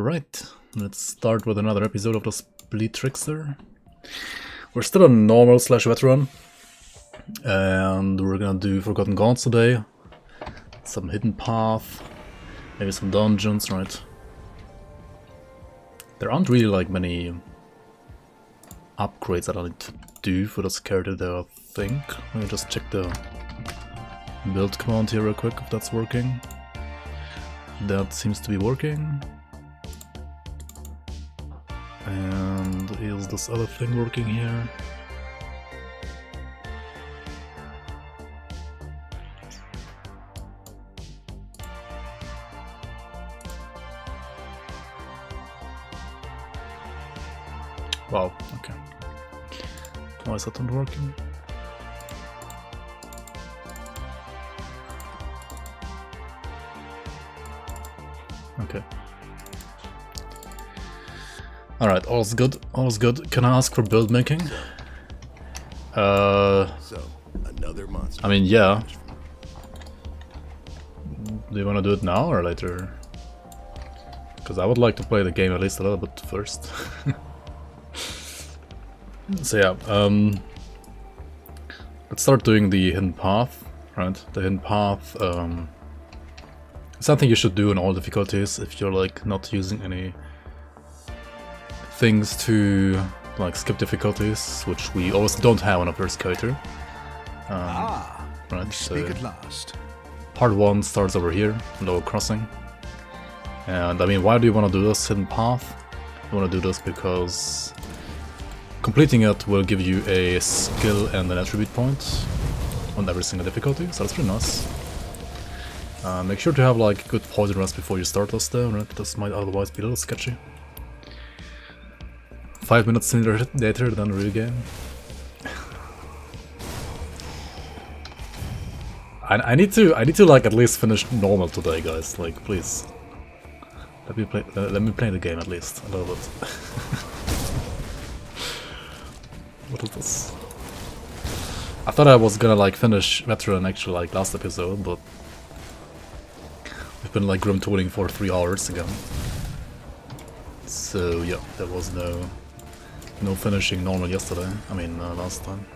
Alright, let's start with another episode of the Split Trickster. We're still on normal / veteran. And we're gonna do Forgotten Gods today. Some hidden path, maybe some dungeons, right? There aren't really like many upgrades that I need to do for this character there, I think. Let me just check the build command here real quick if that's working. That seems to be working. And is this other thing working here? Wow, okay. Why is that not working? Okay. Alright, all's good, all's good. Can I ask for build making? So, another monster. I mean, yeah. Do you want to do it now or later? Because I would like to play the game at least a little bit first. So yeah, let's start doing the hidden path, right? The hidden path, something you should do in all difficulties if you're like not using any things to like skip difficulties, which we always don't have on our first character. Right, Speak at last. Part 1 starts over here, lower crossing. And I mean, why do you want to do this hidden path? You want to do this because completing it will give you a skill and an attribute point on every single difficulty, so that's pretty nice. Make sure to have like good poison rest before you start this though, right? This might otherwise be a little sketchy. 5 minutes later than real game. I need to like at least finish normal today, guys. Like, please. Let me play the game at least a little bit. What is this? I thought I was gonna like finish veteran actually like last episode, but we've been like GRIMTOOLing for 3 hours again. So yeah, there was no finishing normal yesterday. I mean last time.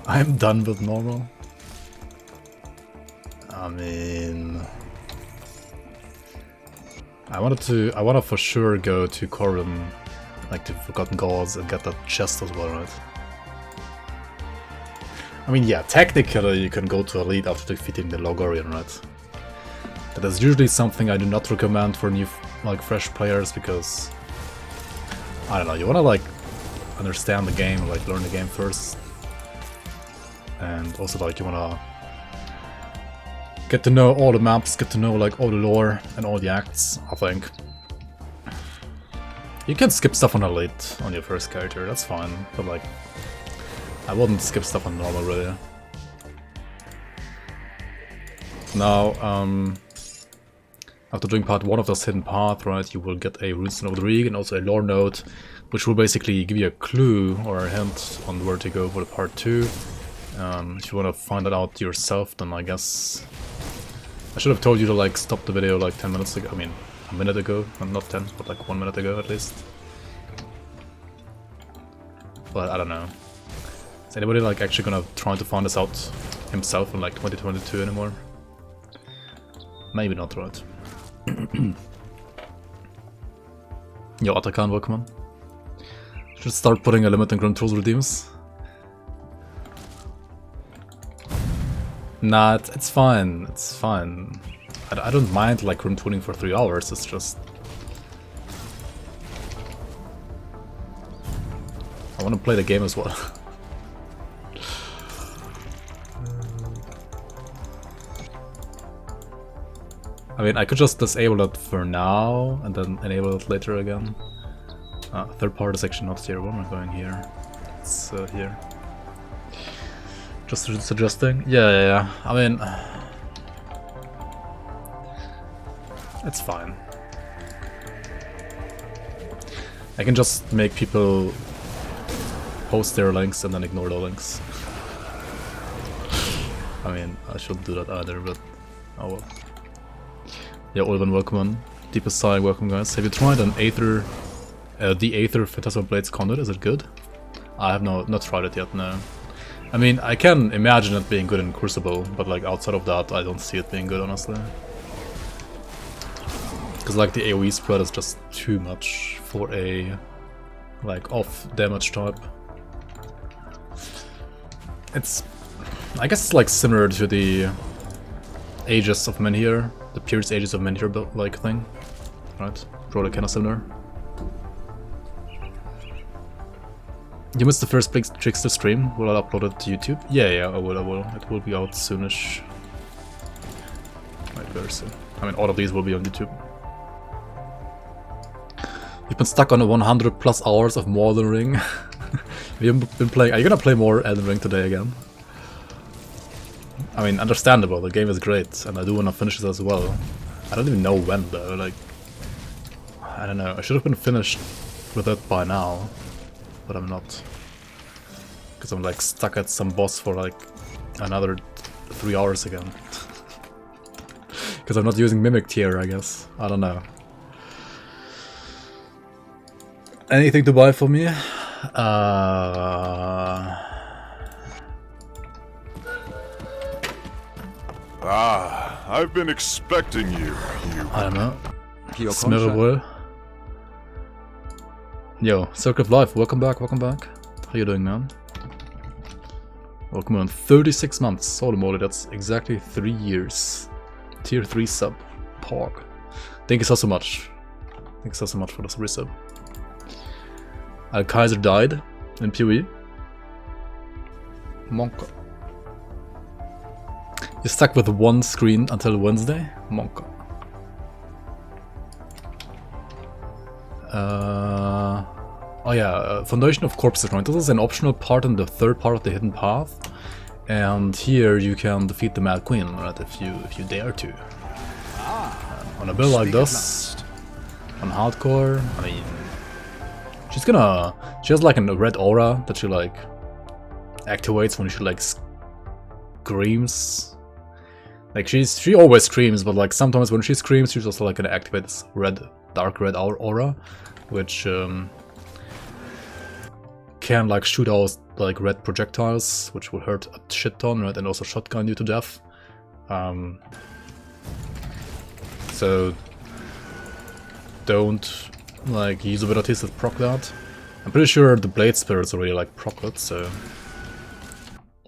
I'm done with normal. I mean, I wanna for sure go to Karl, like to Forgotten Gods, and get that chest as well, right? I mean, yeah, technically you can go to Elite after defeating the Logorian, right? That is usually something I do not recommend for new, like, fresh players, because I don't know, you wanna like understand the game, like learn the game first, and also like you wanna get to know all the maps, get to know like all the lore and all the acts, I think. You can skip stuff on Elite on your first character, that's fine, but like I wouldn't skip stuff on normal really. Now, after doing part 1 of this hidden path, right, you will get a Runestone of the Rig and also a lore note, which will basically give you a clue or a hint on where to go for the part 2. If you want to find that out yourself, then I guess I should have told you to like stop the video like 10 minutes ago. I mean, a minute ago, not 10, but like 1 minute ago at least. But I don't know. Is anybody like actually gonna try to find this out himself in like 2022 anymore? Maybe not, right? Yo, Atakan, welcome on. Should start putting a limit on GRIMTOOLS redeems. Nah, it's fine, it's fine. I don't mind like GRIMTOOLing for 3 hours, it's just I want to play the game as well. I mean, I could just disable it for now and then enable it later again. Third part is actually not here, where am I going here? It's here. Just suggesting? Yeah. I mean, it's fine. I can just make people post their links and then ignore the links. I mean, I shouldn't do that either, but Oh well. Yeah, Olivan, welcome on. Deepest Sigh, welcome guys. Have you tried an Aether, the Aether Phantasmal Blades conduit? Is it good? I have not tried it yet, no. I mean, I can imagine it being good in Crucible, but like outside of that, I don't see it being good, honestly. Because like the AoE spread is just too much for a like off damage type. It's, I guess it's like similar to the Aegis of Menhir, the Pierce Aegis of Menhir like thing, right? Probably kind of similar. You missed the first Trickster stream. Will I upload it to YouTube? Yeah, I will. It will be out soonish. Right, very soon. I mean, all of these will be on YouTube. You've been stuck on 100 plus hours of more Elden Ring. You've been playing. Are you gonna play more Elden Ring today again? I mean, understandable. The game is great, and I do want to finish it as well. I don't even know when though. Like, I don't know. I should have been finished with it by now. But I'm not. Because I'm like stuck at some boss for like another 3 hours again. Because I'm not using Mimic tier, I guess. I don't know. Anything to buy for me? I've been expecting you. I don't know. Smirrable. Yo, Circle of Life, welcome back, welcome back. How you doing, man? Welcome on 36 months. Holy moly, that's exactly 3 years. Tier 3 sub. Pog. Thank you so much. Thank you so much for this resub. Kaiser died in PoE. Monka. You're stuck with one screen until Wednesday? Monka. Oh yeah, Foundation of Corpses, right? This is an optional part in the third part of the Hidden Path. And here you can defeat the Mad Queen, right? If you dare to. On a build like this, on hardcore, I mean, she has like a red aura that she like activates when she like screams. Like she always screams, but like sometimes when she screams, she's also like gonna activate this dark red aura, which can like shoot out like red projectiles, which will hurt a shit ton, right? And also shotgun you to death. So don't like use abilities that proc that. I'm pretty sure the Blade Spirits already like proc it, so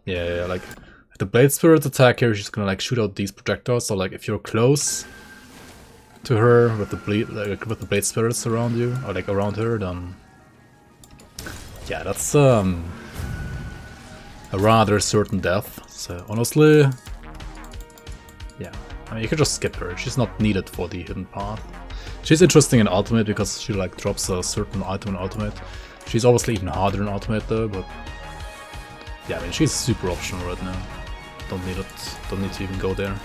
yeah, like if the Blade Spirits attack here, she's gonna like shoot out these projectiles. So like if you're close to her with the Blade Spirits around you, or like around her, then yeah, that's a rather certain death. So honestly, yeah, I mean you can just skip her. She's not needed for the Hidden Path. She's interesting in Ultimate because she like drops a certain item in Ultimate. She's obviously even harder in Ultimate though, but yeah, I mean she's super optional right now. Don't need it. Don't need to even go there.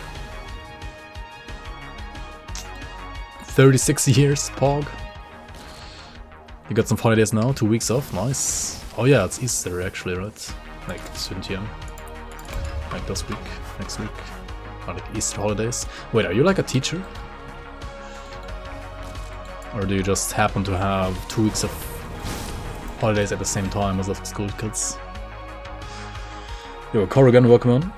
36 years, Pog. You got some holidays now, 2 weeks off, nice. Oh yeah, it's Easter actually, right? Like soon TM. Like this week, next week. Or like Easter holidays. Wait, are you like a teacher? Or do you just happen to have 2 weeks of holidays at the same time as the school kids? Yo, Karl again, welcome on.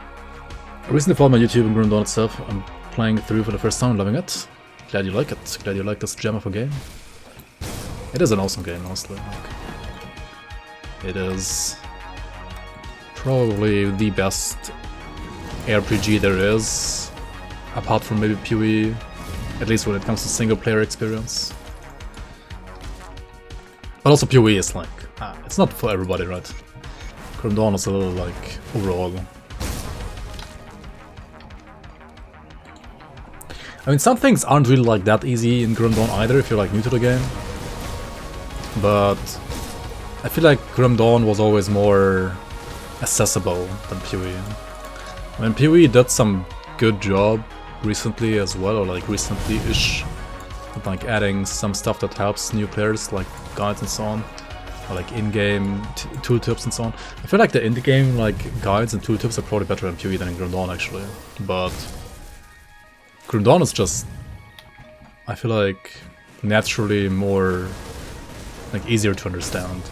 I recently followed my YouTube and GRIMTOOLS stuff. I'm playing through for the first time, loving it. Glad you like it. Glad you like this gem of a game. It is an awesome game, honestly. Like, it is probably the best RPG there is, apart from maybe PoE, at least when it comes to single player experience. But also PoE is like, it's not for everybody, right? Grim Dawn is a little like overall. I mean, some things aren't really like that easy in Grim Dawn either if you're like new to the game. But I feel like Grim Dawn was always more accessible than PoE. I mean, PoE did some good job recently as well, or like recently-ish, with like adding some stuff that helps new players, like guides and so on, or like in-game tooltips and so on. I feel like the in-game like guides and tooltips are probably better in PoE than in Grim Dawn actually, but Grim Dawn is just, I feel like, naturally more, like, easier to understand.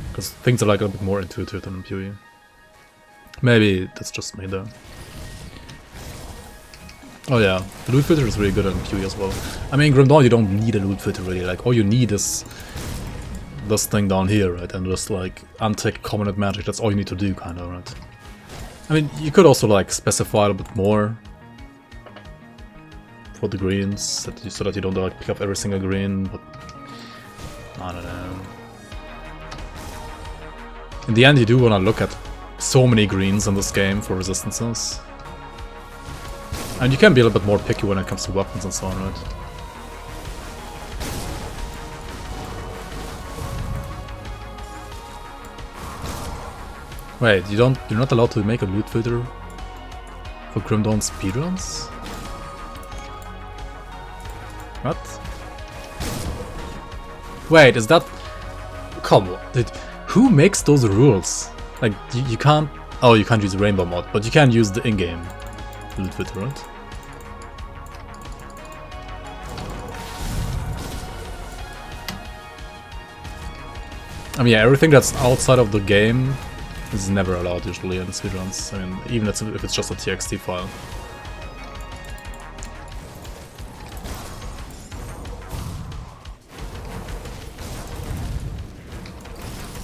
Because things are like a bit more intuitive than in PoE. Maybe that's just me though. Oh yeah, the loot filter is really good in PoE as well. I mean, Grim Dawn, you don't need a loot filter really, like all you need is this thing down here, right? And just like untick component magic, that's all you need to do, kind of, right? I mean, you could also like specify a little bit more for the greens, so that you don't like pick up every single green, but I don't know. In the end, you do want to look at so many greens in this game for resistances. And you can be a little bit more picky when it comes to weapons and so on, right? Wait, you're not allowed to make a loot filter for Grim Dawn speedruns? What? Wait, is that... Come on, who makes those rules? Like, you can't... Oh, you can't use Rainbow mod, but you can use the in-game loot filter, right? I mean, yeah, everything that's outside of the game is never allowed usually in speedruns. I mean, even if it's just a TXT file.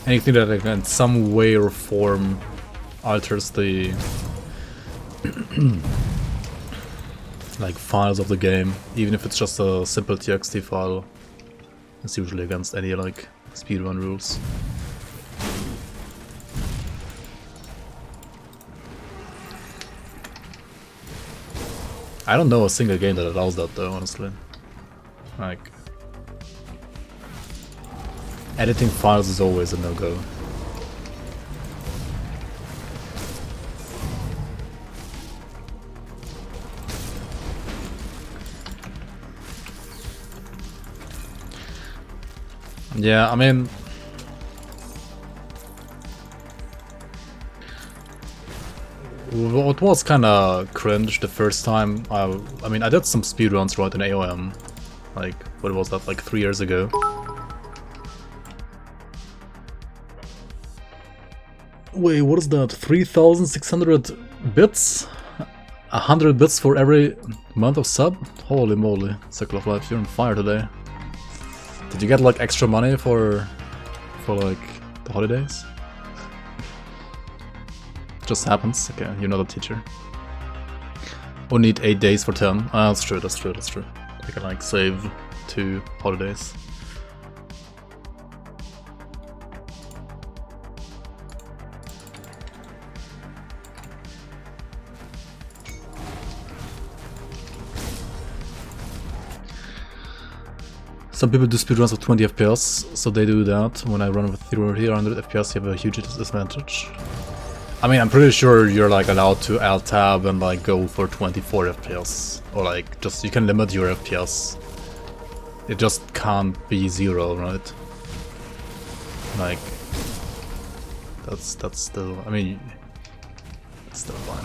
Anything that like, in some way or form alters the like files of the game, even if it's just a simple TXT file, it's usually against any like speedrun rules. I don't know a single game that allows that though, honestly. Like, editing files is always a no-go. Yeah, I mean... What was kinda cringe the first time, I mean, I did some speedruns right in AOM. Like, what was that, like 3 years ago? Wait, what is that? 3,600 bits? 100 bits for every month of sub? Holy moly, Circle of Life, you're on fire today. Did you get like extra money for like the holidays? Just happens. Okay, you're not a teacher. Only need 8 days for 10. Ah, that's true, that's true, that's true. I can like save 2 holidays. Some people do speedruns of 20 FPS, so they do that. When I run with 300 FPS, you have a huge disadvantage. I mean, I'm pretty sure you're like allowed to alt tab and like go for 24 FPS, or like just you can limit your FPS. It just can't be 0, right? Like that's still. I mean, it's still fine.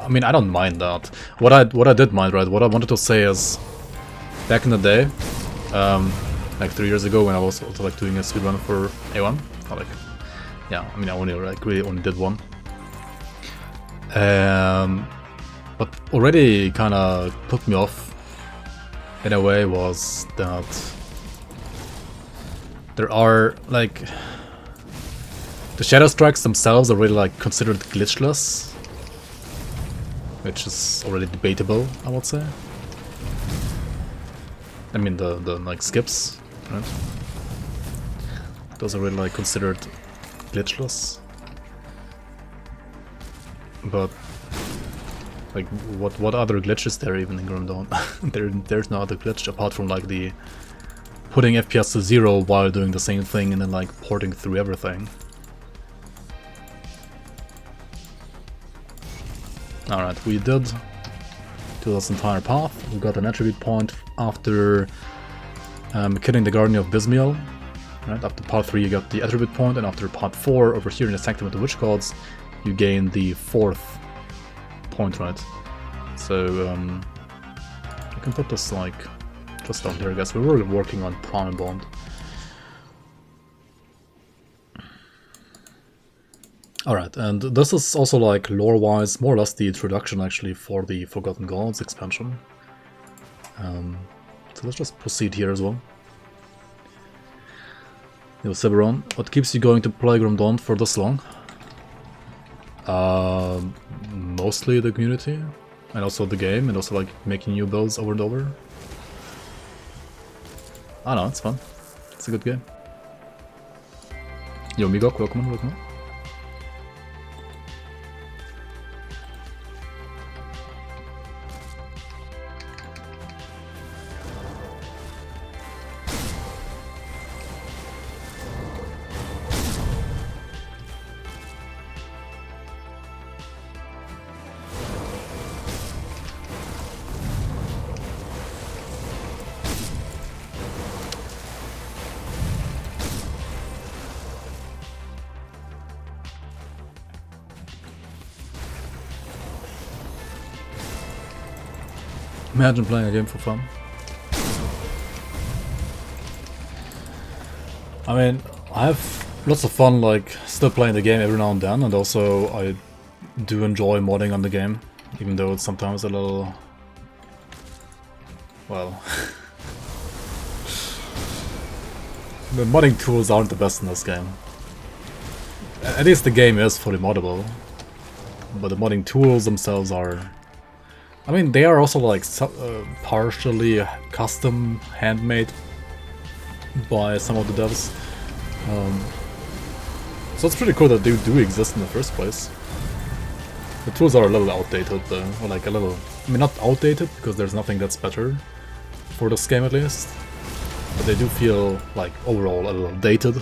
I mean, I don't mind that. What I did mind, right? What I wanted to say is, back in the day, like 3 years ago, when I was also like doing a speedrun for A1, or like. Yeah, I mean, I only like really only did one. But already kind of put me off in a way was that there are like the shadow strikes themselves are really like considered glitchless, which is already debatable, I would say. I mean the like skips, right? Those are really like considered glitchless, but like what other glitch is there even in Grim Dawn? There's no other glitch apart from like the putting FPS to 0 while doing the same thing and then like porting through everything. Alright, we did do this entire path. We got an attribute point after killing the Guardian of Bismiel. Right, after part 3 you got the attribute point, and after part 4 over here in the Sanctum of the Witch Gods you gain the 4th point, right? So I can put this like just down here, I guess. We were working on Prime Bond. Alright, and this is also like lore-wise more or less the introduction actually for the Forgotten Gods expansion. So let's just proceed here as well. Yo, Severon, what keeps you going to play Grim Dawn for this long? Mostly the community, and also the game, and also like making new builds over and over. I don't know, it's fun. It's a good game. Yo, Migok, welcome on, welcome on. Imagine playing a game for fun. I mean, I have lots of fun like still playing the game every now and then, and also I do enjoy modding on the game, even though it's sometimes a little... well... the modding tools aren't the best in this game. At least the game is fully moddable, but the modding tools themselves are... I mean, they are also like partially custom, handmade by some of the devs. So it's pretty cool that they do exist in the first place. The tools are a little outdated though, or like a little... I mean, not outdated, because there's nothing that's better for this game at least. But they do feel like overall a little dated.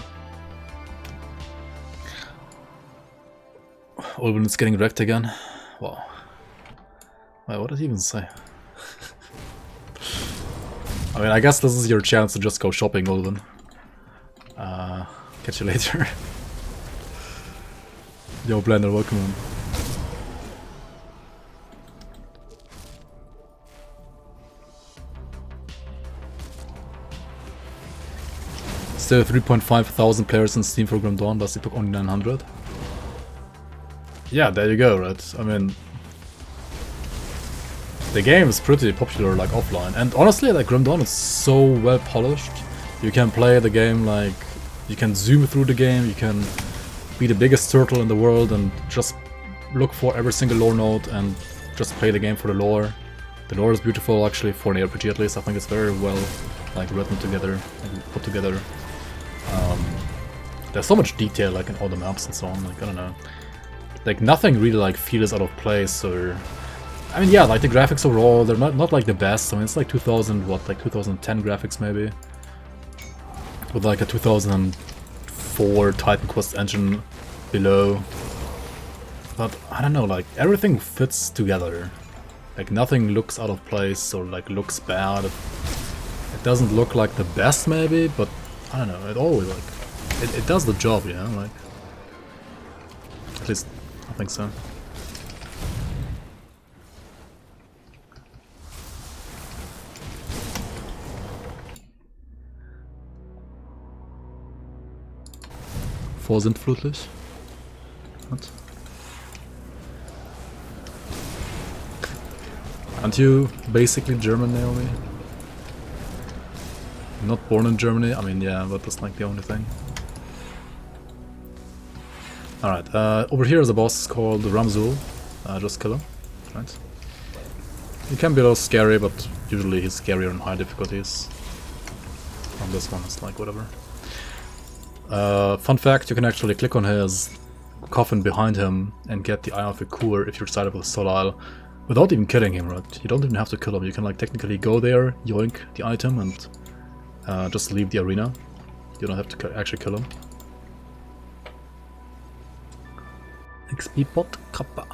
Olven is getting wrecked again. Wow. Wait, what did he even say? I mean, I guess this is your chance to just go shopping, Olven. Catch you later. Yo, Blender, welcome on. Still 3.5 thousand players in Steam for Grim Dawn, but it took only 900. Yeah, there you go, right? I mean... the game is pretty popular, like, offline. And honestly, like, Grim Dawn is so well polished. You can play the game, like... you can zoom through the game, you can be the biggest turtle in the world and just look for every single lore node and just play the game for the lore. The lore is beautiful, actually, for an RPG at least. I think it's very well, like, written together and put together. There's so much detail, like, in all the maps and so on, like, I don't know. Like, nothing really, like, feels out of place, or... I mean, yeah, like, the graphics overall, they're not like, the best. I mean, it's like 2000, what, like, 2010 graphics, maybe? With, like, a 2004 Titan Quest engine below. But, I don't know, like, everything fits together. Like, nothing looks out of place, or, like, looks bad. It doesn't look like the best, maybe, but, I don't know, it always, like... It does the job, you know, like... At least, I think so. Vorsintflutlich? What? Aren't you basically German, Naomi? Not born in Germany? I mean, yeah, but that's like the only thing. Alright, over here is a boss called Ramzul. Just kill him, right? He can be a little scary, but usually he's scarier on high difficulties. On this one, it's like whatever. Fun fact, you can actually click on his coffin behind him and get the Eye of Akur if you're sided with Solal without even killing him, right? You don't even have to kill him, you can like technically go there, yoink the item and just leave the arena. You don't have to actually kill him. XP pot kappa.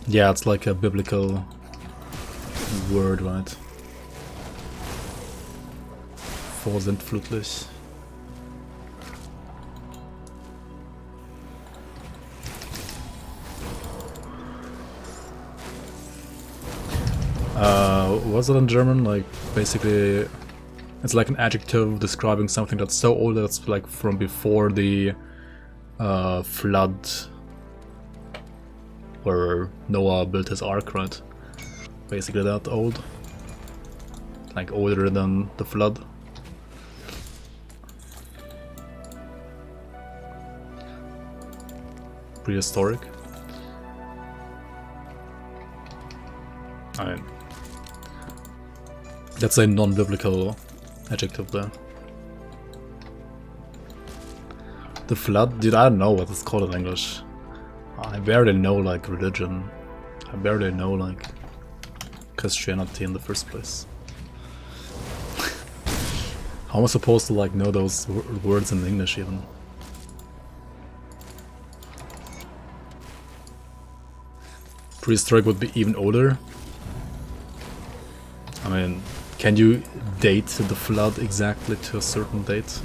Yeah, it's like a biblical word, right? Vorsintflutlich. what's it in German? Like, basically, it's like an adjective describing something that's so old that it's like from before the flood, where Noah built his ark, right? Basically that old. Like older than the flood. Prehistoric. I mean, that's a non-biblical adjective there. The flood? Dude, I don't know what it's called in English. I barely know, like, religion. I barely know, like, Christianity in the first place. How am I supposed to, like, know those words in English even? Prehistoric would be even older. I mean, can you date the flood exactly to a certain date?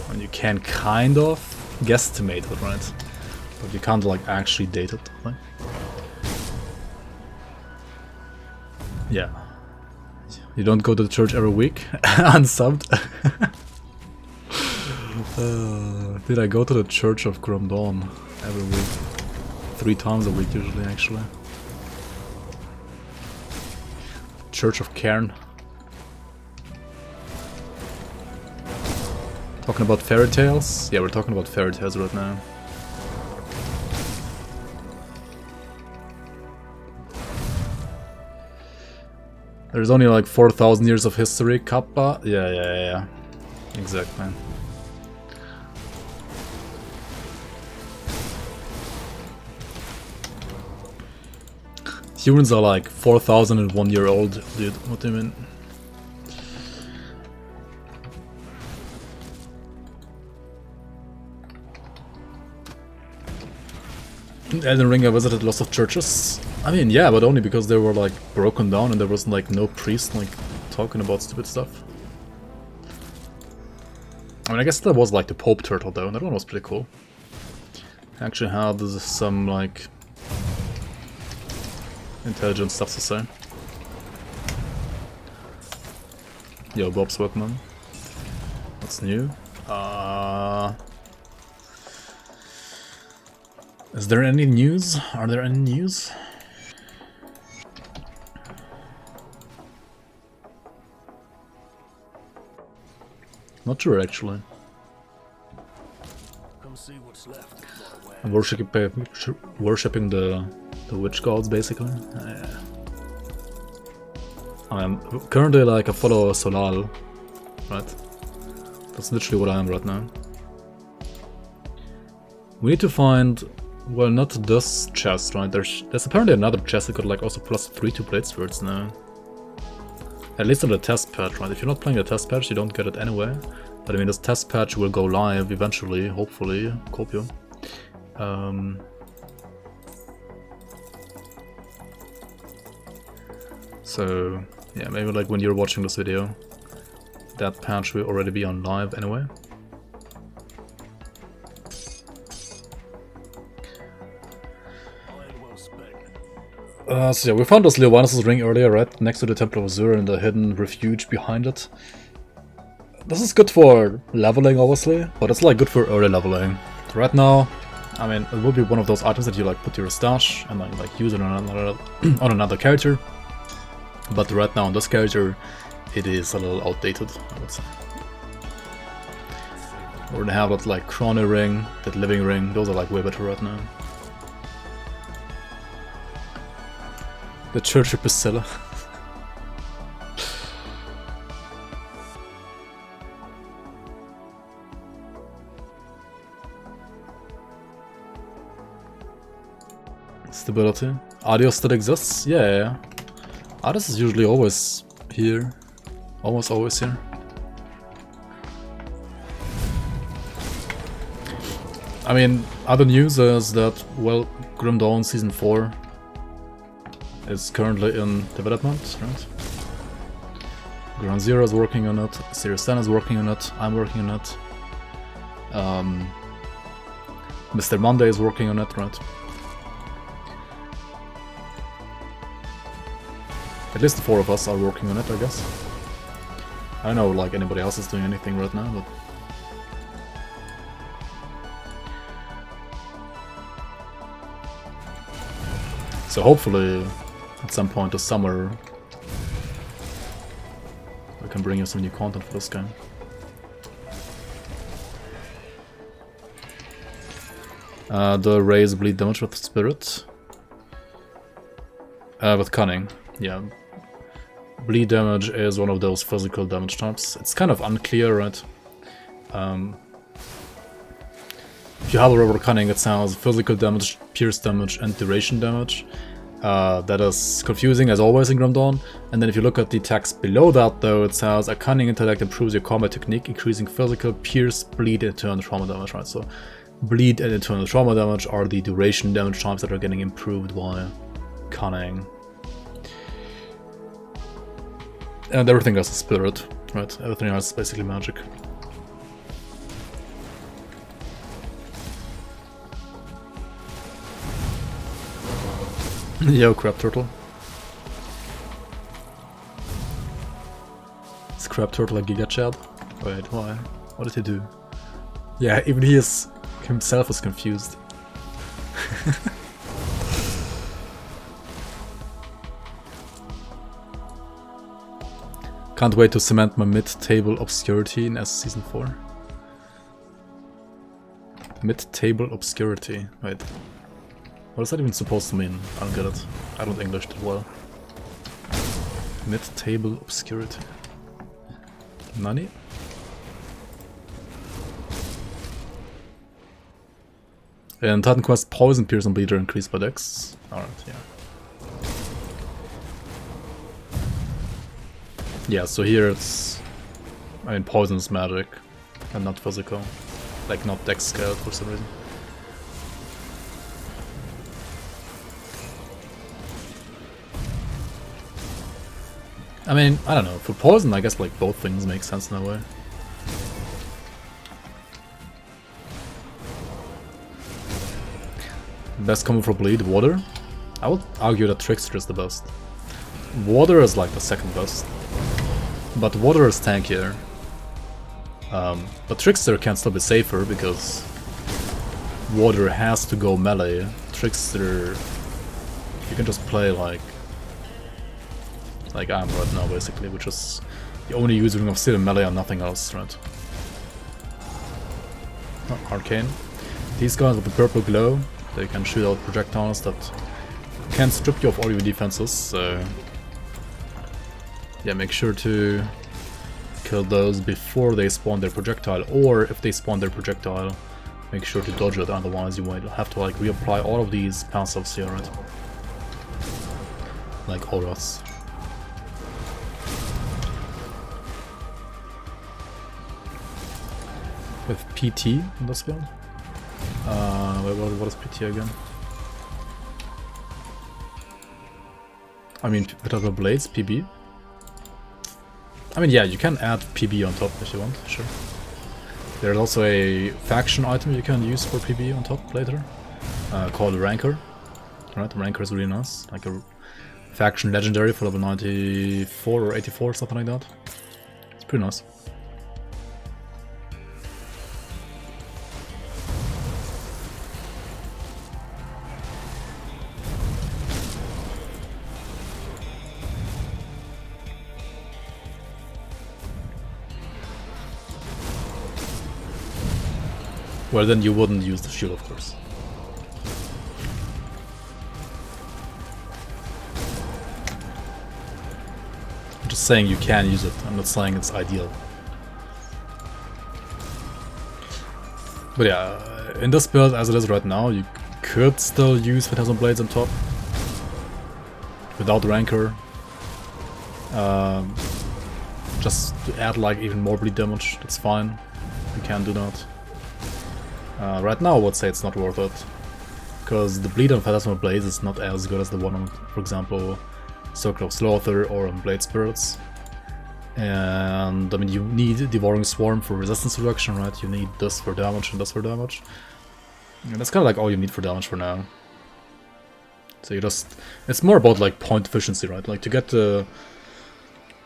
And you can kind of guesstimate it, right? But you can't like actually date it, right? Yeah. You don't go to the church every week? Unsubbed? Did I go to the Church of Grim every week? 3 times a week usually, actually. Church of Cairn. Talking about fairy tales? Yeah, we're talking about fairy tales right now. There's only like 4,000 years of history, Kappa. Yeah. Exactly. Humans are like 4,001 year old, dude. What do you mean? In Elden Ring I visited lots of churches. I mean, yeah, but only because they were like broken down and there was like no priest like talking about stupid stuff. I mean, I guess that was like the Pope Turtle though, that one was pretty cool. Actually had some like intelligent stuff to say. Yo, Bob's Workman. What's new? Is there any news? Are there any news? Not sure actually. Come see what's left. I'm worshipping the witch gods basically. I'm currently like I follow Solal, right? That's literally what I am right now. We need to find, well, not this chest, right? There's apparently another chest that could like also +3 to blade swords now. At least on the test patch, right? If you're not playing the test patch, you don't get it anyway. But I mean, this test patch will go live eventually, hopefully. Copio. So yeah, maybe like when you're watching this video, that patch will already be on live anyway. So yeah, we found this Leovinus' ring earlier, right? Next to the Temple of Azure and the hidden refuge behind it. This is good for leveling, obviously, but it's like good for early leveling. Right now, I mean, it will be one of those items that you like put to your stash and then like use it on another, on another character. But right now on this character, it is a little outdated, I would say. We're gonna have that like Crony ring, that living ring, those are like way better right now. The Church of Priscilla. Stability. Audio still exists? Yeah. Audio is usually always here. Almost always here. I mean, other news is that, well, Grim Dawn Season 4 is currently in development, right? Ground Zero is working on it, Series 10 is working on it, I'm working on it. Mr. Monday is working on it, right? At least the 4 of us are working on it, I guess. I don't know, like, anybody else is doing anything right now, but... So hopefully, at some point this summer, I can bring you some new content for this game. The raise bleed damage with spirit. With cunning, yeah. Bleed damage is one of those physical damage types. It's kind of unclear, right? If you hover over cunning, it sounds physical damage, pierce damage, and duration damage. That is confusing as always in Grim Dawn. And then if you look at the text below that, though, it says a cunning intellect improves your combat technique, increasing physical, pierce, bleed, and internal trauma damage, right? So bleed and internal trauma damage are the duration damage types that are getting improved by cunning. And everything else is spirit, right? Everything else is basically magic. Yo, crab turtle. Is crab turtle a Giga Chad? Wait, why? What did he do? Yeah, even he is himself is confused. Can't wait to cement my mid-table obscurity in S Season 4. Mid-table obscurity. Wait. What is that even supposed to mean? I don't get it. I don't English that well. Mid-table obscurity. Nani? In Titan Quest, poison, pierce, and bleed are increased by dex. Alright, yeah. Yeah, so here it's... I mean, poison is magic, and not physical. Like, not dex scaled for some reason. I mean, I don't know, for poison I guess like both things make sense in a way. Best combo for bleed, water? I would argue that Trickster is the best. Water is like the second best. But water is tankier. But Trickster can still be safer because water has to go melee. Trickster, you can just play like I am right now basically, which is the only using of still melee and nothing else, right? Oh, Arcane. These guys with the purple glow, they can shoot out projectiles that can strip you of all your defenses, so yeah, make sure to kill those before they spawn their projectile, or if they spawn their projectile, make sure to dodge it, otherwise you might have to like reapply all of these passives here, right? Like auras. With PT in this build? What is PT again? I mean, without the blades, PB? I mean, yeah, you can add PB on top if you want, sure. There's also a faction item you can use for PB on top later, called Rancor. Right, Rancor is really nice, like a faction legendary for level 94 or 84, something like that. It's pretty nice. Well, then you wouldn't use the shield, of course. I'm just saying you can use it, I'm not saying it's ideal. But yeah, in this build as it is right now, you could still use Phantasm Blades on top. Without Rancor. Just to add like even more bleed damage, that's fine. You can do that. Right now I would say it's not worth it, because the bleed on Phantasmal Blades is not as good as the one on, for example, Circle of Slaughter or on Blade Spirits. And I mean, you need Devouring Swarm for resistance reduction, right? You need this for damage and this for damage. And that's kind of like all you need for damage for now. So you just, it's more about like point efficiency, right? Like to get the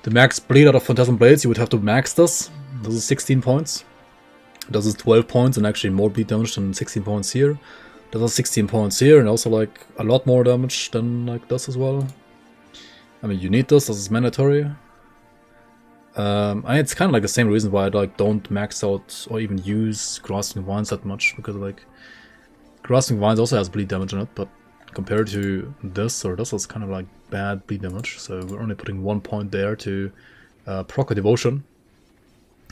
max bleed out of Phantasm Blades, you would have to max this. This is 16 points. This is 12 points and actually more bleed damage than 16 points here. This is 16 points here and also like a lot more damage than like this as well. I mean, you need this is mandatory. It's kind of like the same reason why I like don't max out or even use Grasping Vines that much, because like Grasping Vines also has bleed damage in it, but compared to this or this is kind of like bad bleed damage, so we're only putting 1 point there to proc a Devotion.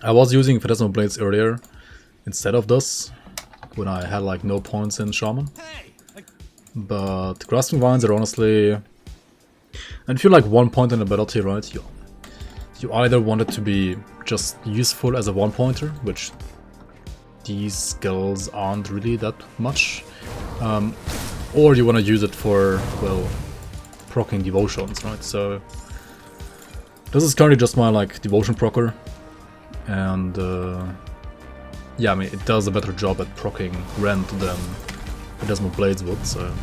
I was using Phantasmal Blades earlier instead of this, when I had like no points in Shaman. But Grasping Vines are honestly... And if you're like 1 point in ability, right, you either want it to be just useful as a 1-pointer, which these skills aren't really that much, or you want to use it for, well, proccing Devotions, right? So this is currently just my like Devotion procker, and yeah, I mean it does a better job at proccing Rend than Phantasmal Blades would, so...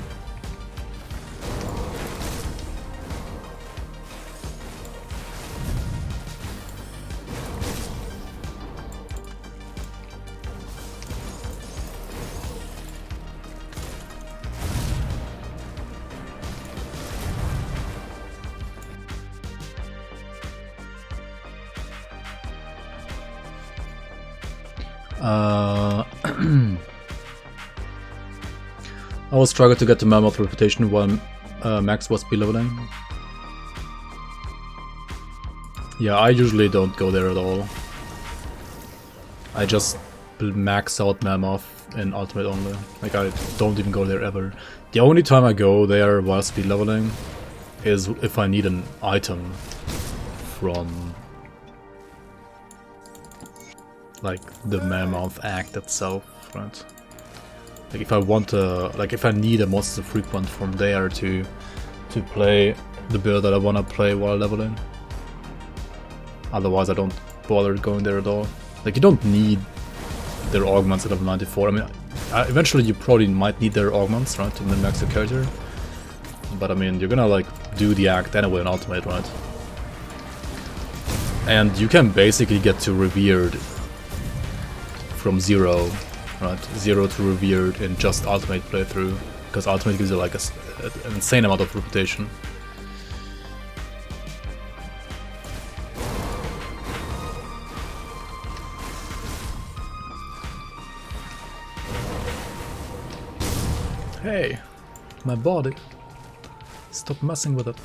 I was struggling to get the Mammoth reputation while Max was speed leveling. Yeah, I usually don't go there at all. I just max out Mammoth in Ultimate only. Like, I don't even go there ever. The only time I go there while speed leveling is if I need an item from like the Mammoth act itself, right? Like if I want like if I need a monster frequent from there to play the build that I want to play while leveling. Otherwise I don't bother going there at all. Like you don't need their augments at level 94. I mean, eventually you probably might need their augments, right, to min-max your character. But I mean, you're gonna like do the act anyway in Ultimate, right? And you can basically get to Revered from 0, right? 0 to Revered in just Ultimate playthrough, because Ultimate gives you like an insane amount of reputation. Hey, my body. Stop messing with it.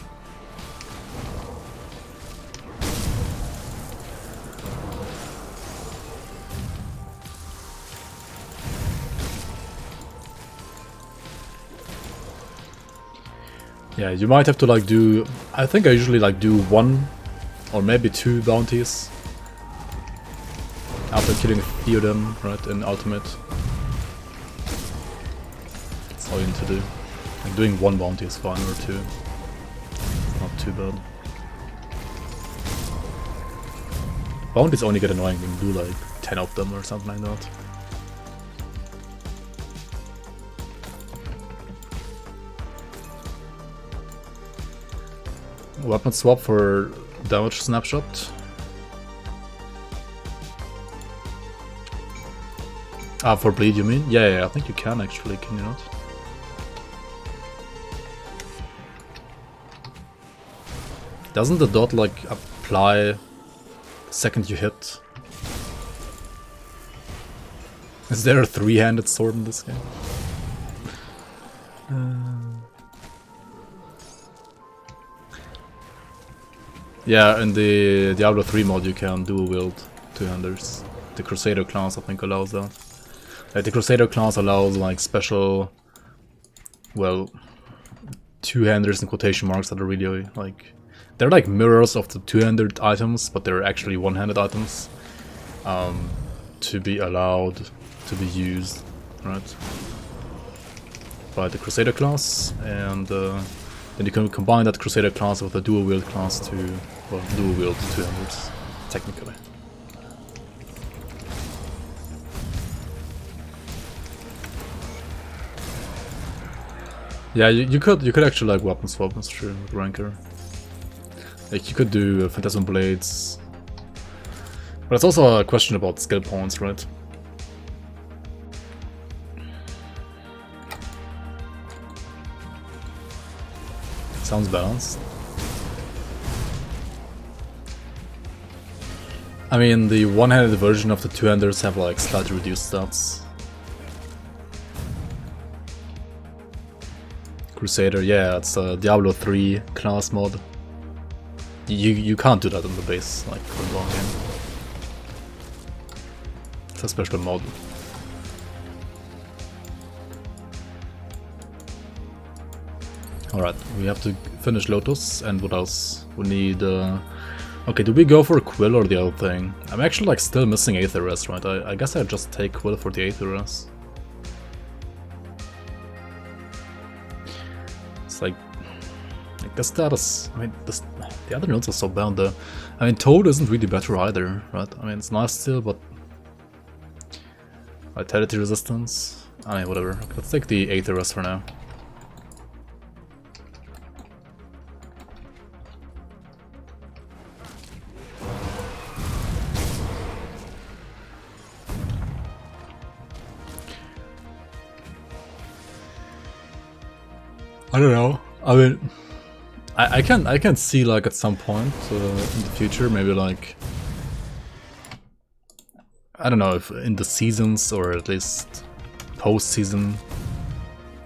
Yeah, you might have to like do... I think I usually like do 1 or maybe 2 bounties after killing Theoden, right, in Ultimate. That's all you need to do. Like doing 1 bounty is fine, or 2. It's not too bad. Bounties only get annoying when you do like 10 of them or something like that. Weapon swap for damage snapshot. Ah, for bleed you mean? Yeah, I think you can actually, can you not? Doesn't the dot like apply the second you hit? Is there a 3-handed sword in this game? Yeah, in the Diablo 3 mod you can dual wield 2-handers. The Crusader class I think allows that. Like the Crusader class allows like special, well, 2-handers in quotation marks that are really like, they're like mirrors of the 2-handed items, but they're actually 1-handed items to be allowed to be used, right, by the Crusader class, and then you can combine that Crusader class with a dual wield class to, well, dual wield 2-handers, technically. Yeah, you could actually like weapon swap, that's true, with Ranker. Like you could do Phantasm Blades. But it's also a question about skill points, right? Sounds balanced. I mean, the one-handed version of the two-handers have like slightly reduced stats. Crusader, yeah, it's a Diablo 3 class mod. You can't do that in the base, like, for a long game. It's a special mod. Alright, we have to finish Lotus, and what else? We need, okay, do we go for Quill or the other thing? I'm actually, like, still missing Aetheress, right? I guess I just take Quill for the Aetheress. It's like the status. I mean, the other nodes are so bad though. I mean, Toad isn't really better either, right? I mean, it's nice still, but vitality resistance. I mean, whatever. Okay, let's take the Aetheress for now. I don't know. I mean, I can see like at some point in the future, maybe like, I don't know if in the seasons or at least post-season,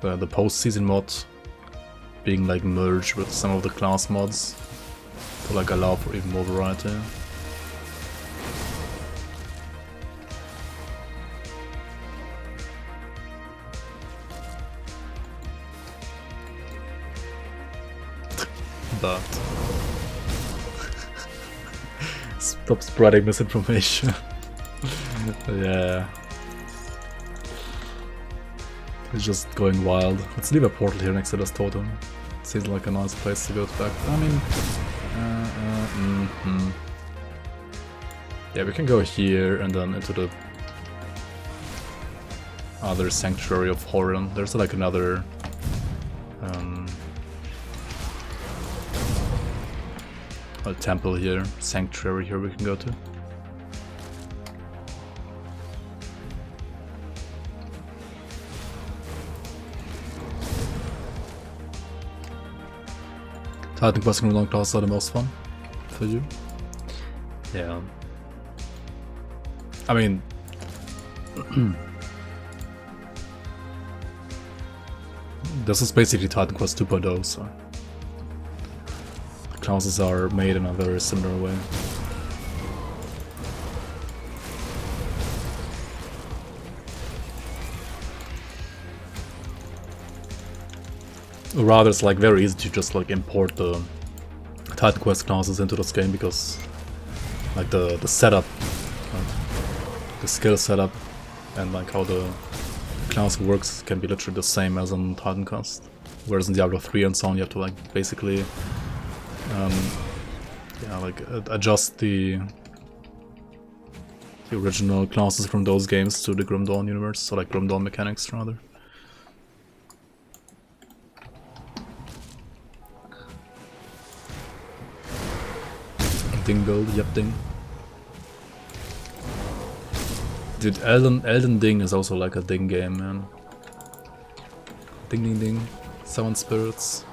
the post-season mod being like merged with some of the class mods to like allow for even more variety. But stop spreading misinformation. Yeah, it's just going wild. Let's leave a portal here next to this totem. Seems like a nice place to go back. I mean, yeah, we can go here and then into the other sanctuary of Horon. There's like another a temple here, sanctuary here we can go to. Titan Quest and long class are the most fun for you. Yeah. I mean, this is basically Titan Quest 2.0, so classes are made in a very similar way. Or rather, it's like very easy to just like import the Titan Quest classes into this game because like the setup, the skill setup, and like how the class works can be literally the same as on Titan Quest. Whereas in Diablo 3 and so on, you have to like basically yeah, like adjust the original classes from those games to the Grim Dawn universe, so like Grim Dawn mechanics rather. Ding build, yep ding. Dude, Elden Ding is also like a ding game, man. Ding ding ding. Summon spirits.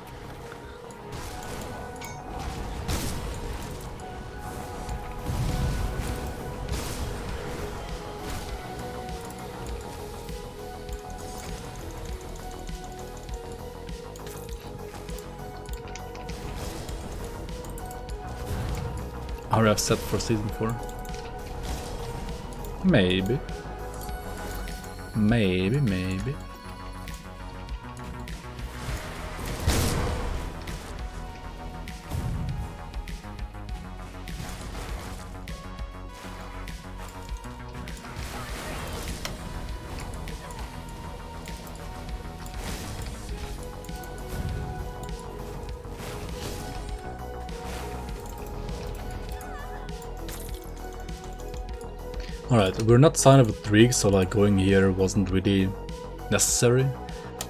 RF set for season 4. Maybe. Maybe. Alright, we're not signed up with Greek, so like going here wasn't really necessary.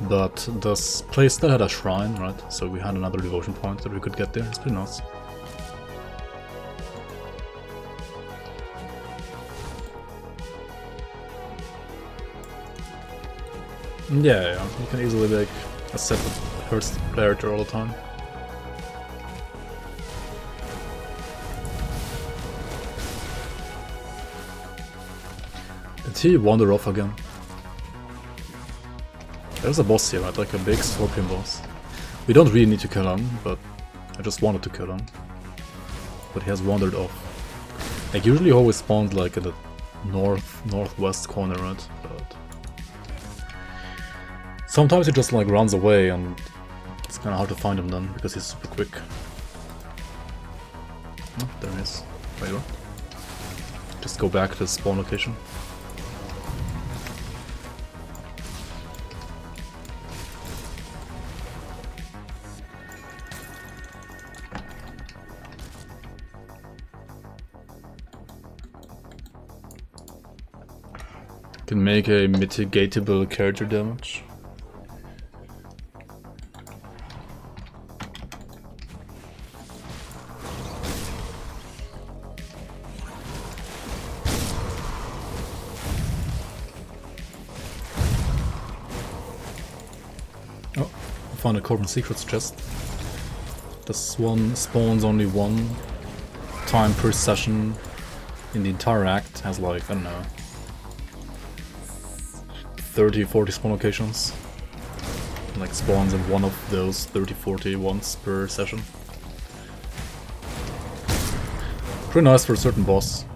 But this place still had a shrine, right? So we had another devotion point that we could get there. It's pretty nice. Yeah, you can easily make a set that hurts the player all the time. Did he wander off again? There's a boss here, right? Like a big scorpion boss. We don't really need to kill him, but I just wanted to kill him. But he has wandered off. Like usually he always spawns like in the northwest corner, right? But sometimes he just like runs away and it's kinda hard to find him then because he's super quick. Oh, there he is. Wait, what? Just go back to the spawn location. Can make a mitigatable character damage. Oh, I found a Corbin Secrets chest. This one spawns only one time per session in the entire act. Has like, I don't know, 30-40 spawn locations. And like spawns in one of those 30-40 once per session. Pretty nice for a certain boss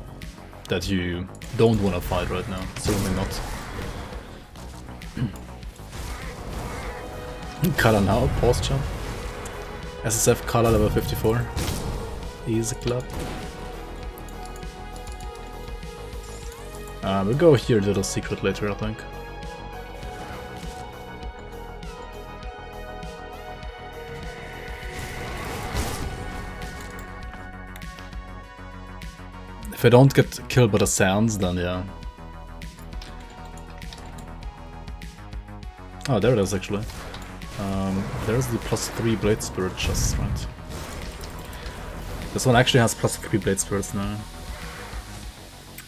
that you don't want to fight right now. Certainly not. Karl now, pause jump. SSF Karl level 54. Easy clap. We'll go here to the secret later, I think. If I don't get killed by the sands, then yeah. Oh, there it is actually. There's the +3 Blade Spirit chest, right? This one actually has +3 Blade Spirits now.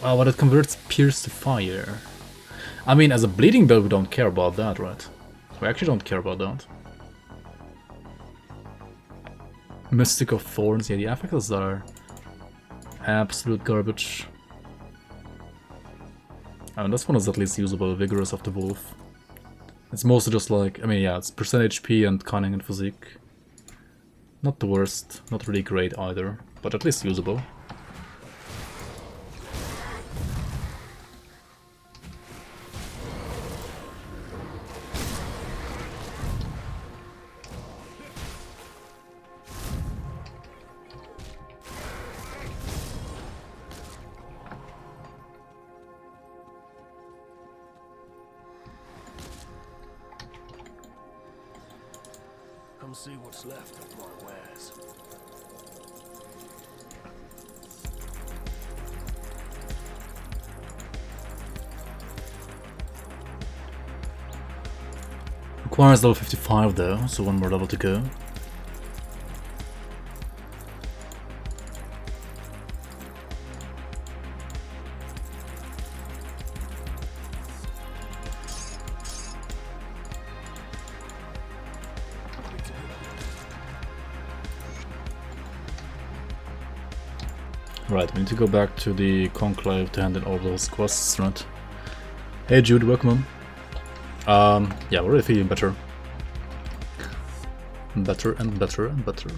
Oh, but it converts Pierce to Fire. I mean, as a bleeding build, we don't care about that, right? We actually don't care about that. Mystic of Thorns, yeah, the affixes are absolute garbage. I mean, this one is at least usable, Vigorous of the Wolf. It's mostly just like, I mean, yeah, it's percent HP and Cunning and Physique. Not the worst, not really great either, but at least usable. Come see what's left of my wares. Requires level 55 though, so one more level to go. Right, we need to go back to the Conclave to hand in all those quests, right? Hey Jude, welcome on. Yeah, we're really feeling better. Better and better and better.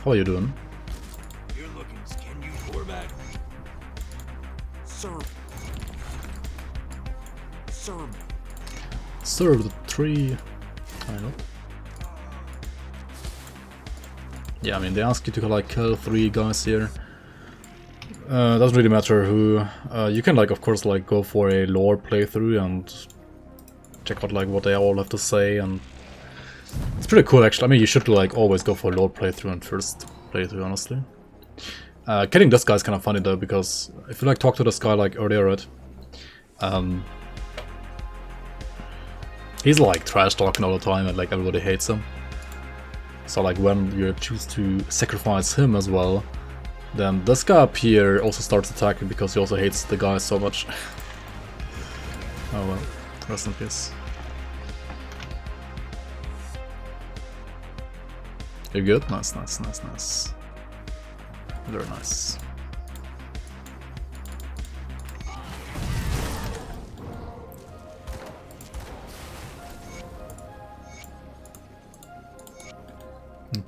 How are you doing? You're looking skin, you quarterback. Serve. Serve. Serve the tree. I know. Yeah, I mean, they ask you to like kill 3 guys here. Doesn't really matter who. You can like, of course, like go for a lore playthrough and check out like what they all have to say, and it's pretty cool actually. I mean, you should like always go for a lore playthrough and first playthrough, honestly. Killing this guy is kind of funny though, because if you like talk to this guy like earlier, right? He's like trash talking all the time and like everybody hates him. So like when you choose to sacrifice him as well, then this guy up here also starts attacking because he also hates the guy so much. Oh well, rest in peace. You're good? Nice, nice, nice, nice. Very nice.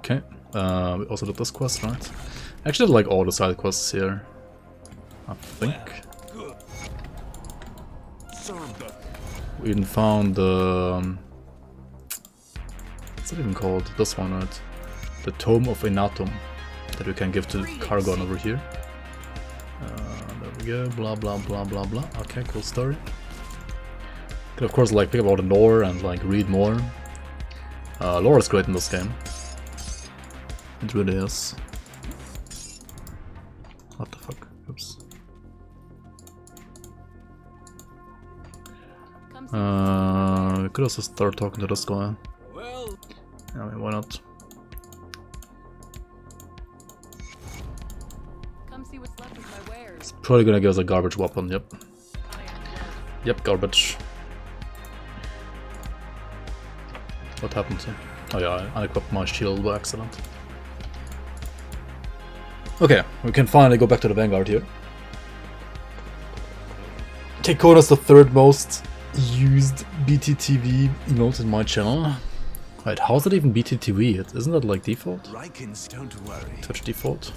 Okay, we also did this quest, right? Actually, like all the side quests here, I think. We even found the... what's it even called? This one, right? The Tome of Enatum that we can give to Karl over here. There we go, blah blah blah blah blah. Okay, cool story. Can of course like pick up all the lore and like read more. Lore is great in this game. It really is. What the fuck? Oops. We could also start talking to this guy. I mean, why not? It's probably gonna give us a garbage weapon, yep. Yep, garbage. What happened here? Oh yeah, I equipped my shield by accident. Okay, we can finally go back to the Vanguard here. Keikona's the third most used BTTV emote in my channel. Wait, how's it even BTTV? Isn't that like default? Rykins, don't worry. Twitch default?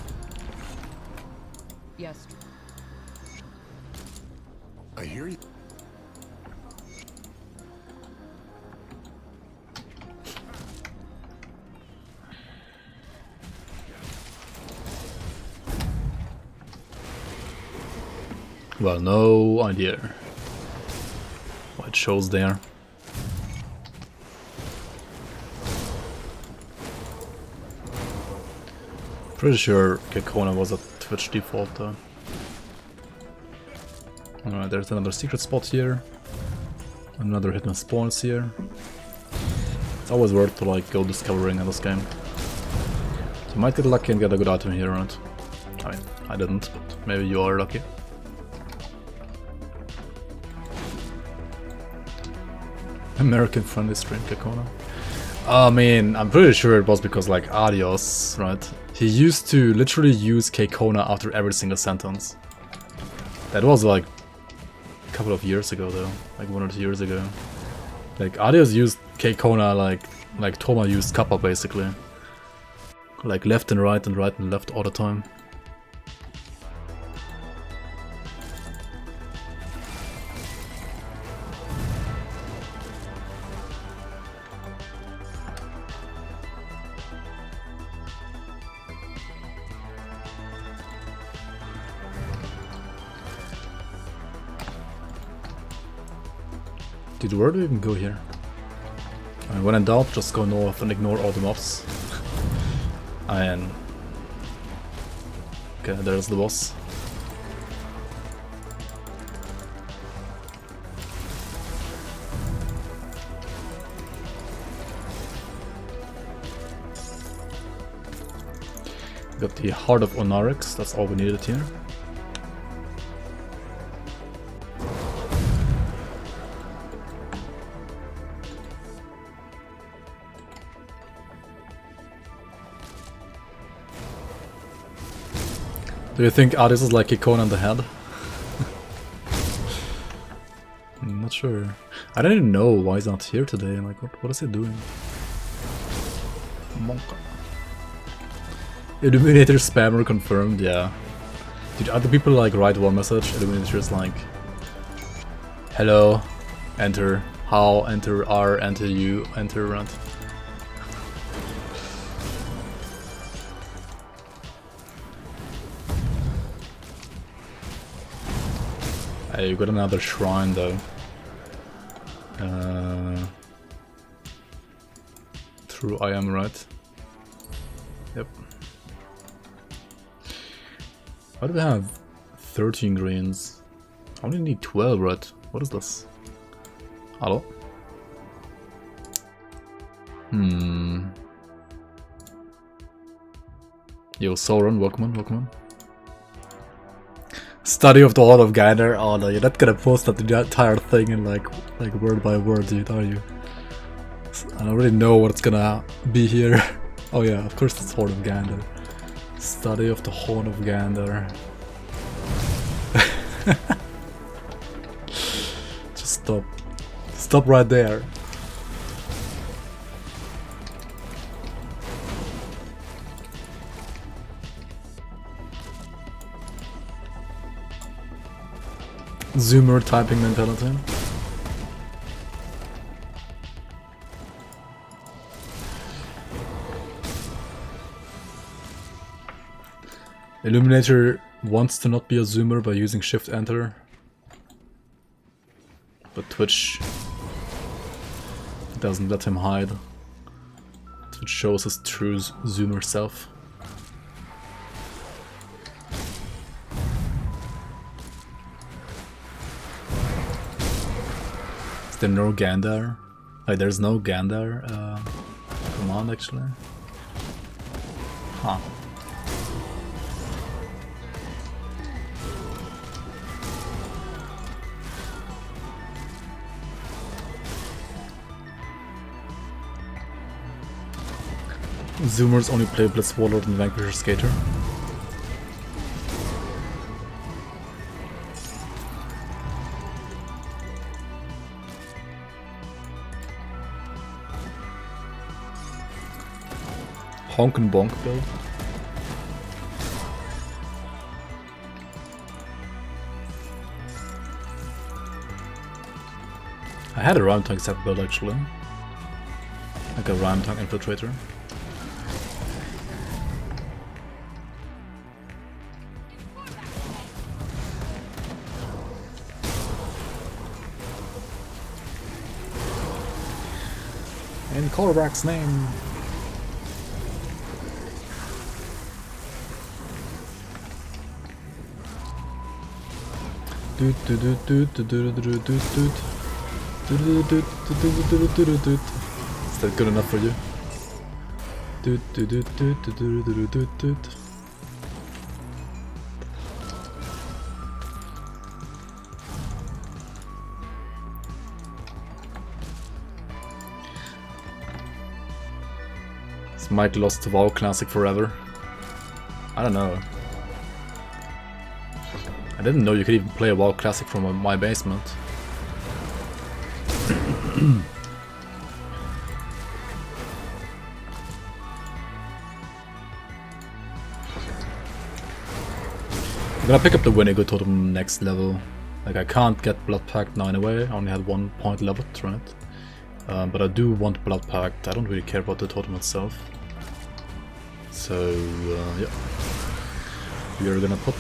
Yes. I hear you. Well, no idea what it shows there. Pretty sure Keikona was a Twitch default though. Alright, there's another secret spot here. Another hidden spawns here. It's always worth to like go discovering in this game. So you might get lucky and get a good item here, right? I mean, I didn't, but maybe you are lucky. American friendly stream, Keikona. I mean, I'm pretty sure it was because like Adios, right? He used to literally use Keikona after every single sentence. That was like a couple of years ago though, like 1 or 2 years ago. Like Adios used Keikona like Toma used Kappa basically. Like left and right and left all the time. Dude, where do we even go here? I mean, when in doubt, just go north and ignore all the mobs. And... okay, there's the boss. Got the Heart of Onarix, that's all we needed here. Do you think this is like Keikona in the head? I'm not sure. I don't even know why he's not here today. Like, what is he doing? Monka. Illuminator spammer confirmed, yeah. Did other people like write one message? Illuminator is like, hello, enter, how, enter, R, enter you, enter, rant. Hey, you got another shrine though. True, I am right. Yep. Why do we have 13 greens? I only need 12, right? What is this? Hello? Yo, Sauron, welcome on, welcome on. Study of the Hall of Gander. Oh no, you're not gonna post that the entire thing in like word by word, dude, are you? I don't really know what's gonna be here. Oh yeah, of course it's Horn of Gander. Study of the Horn of Gander. Just stop. Stop right there. Zoomer typing mentality. Illuminator wants to not be a zoomer by using Shift Enter, but Twitch doesn't let him hide. Twitch shows his true zoomer self. Is there no Gandar? Like, there's no Gandar command actually. Huh. Zoomers only play Blitz Warlord and Vanquisher Skater. Honk and Bonk build. I had a Rhyme Tank set build actually. Like a Rhyme Tank Infiltrator. In Korvarak's name. Is that good enough for you? Is Mike lost to WoW Classic forever? I don't know. I didn't know you could even play a WoW Classic from my basement. I'm gonna pick up the Winnegood Totem next level. Like, I can't get Blood Pact now anyway, I only had 1 point left, right? But I do want Blood Pact, I don't really care about the totem itself. So, yeah. We are gonna put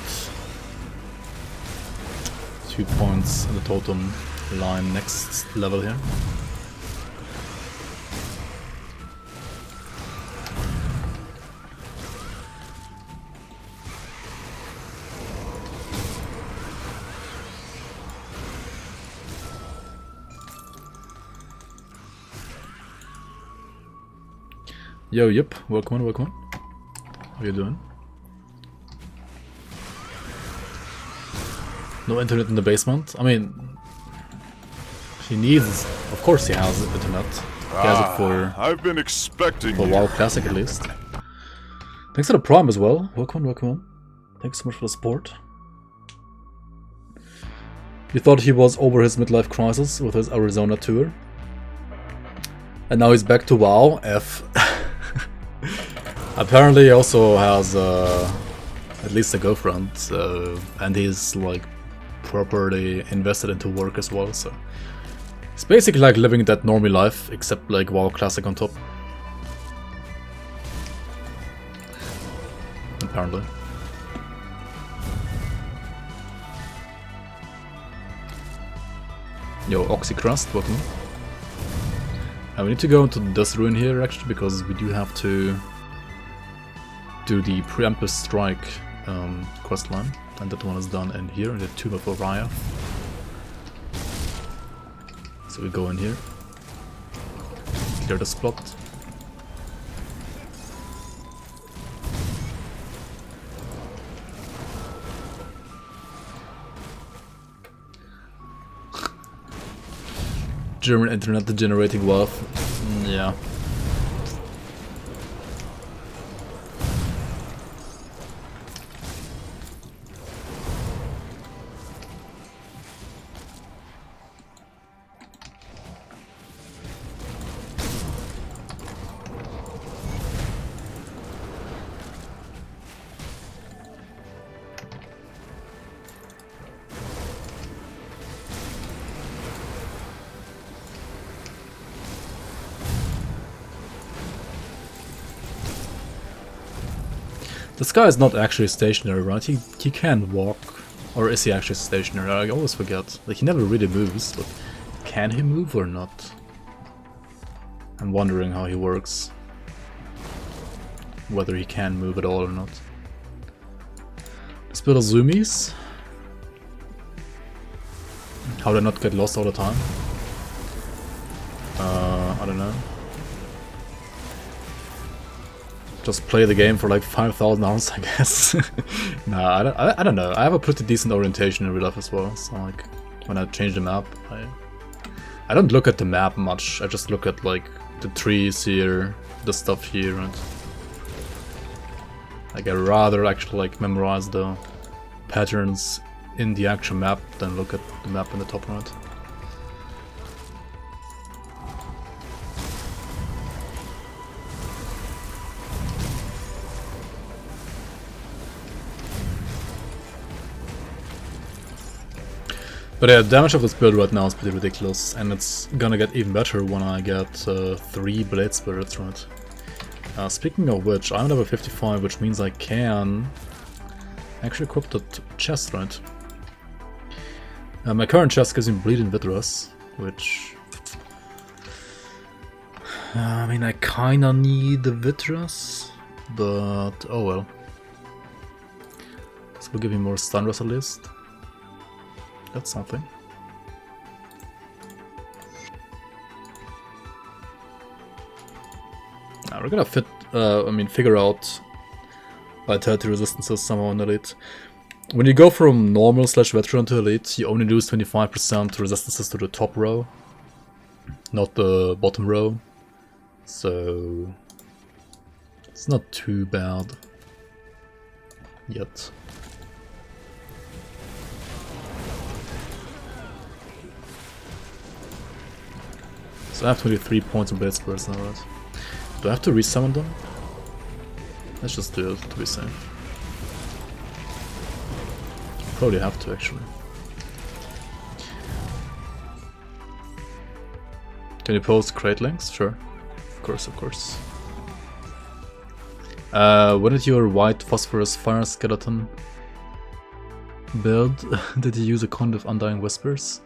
2 points in the totem line next level here. Yo, yep, welcome on, welcome on. How you doing? No internet in the basement? I mean, he needs, of course he has internet. He has it for, I've been expecting for WoW Classic at least. Thanks for the Prime as well. Welcome on, welcome on. Thanks so much for the support. You thought he was over his midlife crisis with his Arizona tour. And now he's back to WoW, F. Apparently he also has at least a girlfriend, and he's like properly invested into work as well, so it's basically like living that normie life, except like WoW Classic on top. Apparently. Yo, Oxycrust, welcome. And we need to go into the Dust Ruin here actually, because we do have to do the Preemptive Strike quest line, and that one is done in here in the Tomb of Oriah. So we go in here, clear the spot, German internet generating wealth. Yeah. This guy is not actually stationary, right? He can walk. Or is he actually stationary? I always forget. Like, he never really moves, but can he move or not? I'm wondering how he works. Whether he can move at all or not. Let's build a zoomies. How do I not get lost all the time? I don't know. Just play the game for like 5,000 hours, I guess. Nah, I don't know. I have a pretty decent orientation in real life as well. So like, when I change the map, I don't look at the map much. I just look at like the trees here, the stuff here, and like I rather actually like memorize the patterns in the actual map than look at the map in the top right. But yeah, the damage of this build right now is pretty ridiculous, and it's gonna get even better when I get 3 blade spirits, right? Speaking of which, I'm level 55, which means I can actually equip the chest, right? My current chest gives me Bleeding Vitras, which... I mean, I kinda need the Vitras, but oh well. This will give me more stun rest at least. That's something. We're gonna figure out vitality resistances somehow in Elite. When you go from normal / veteran to Elite, you only lose 25% resistances to the top row, not the bottom row. So it's not too bad yet. So I have 23 points in Blade Spurs now, right? Do I have to resummon them? Let's just do it to be safe. Probably have to, actually. Can you post crate links? Sure. Of course, of course. When did your white phosphorus fire skeleton build? Did you use a Conduit of Undying Whispers?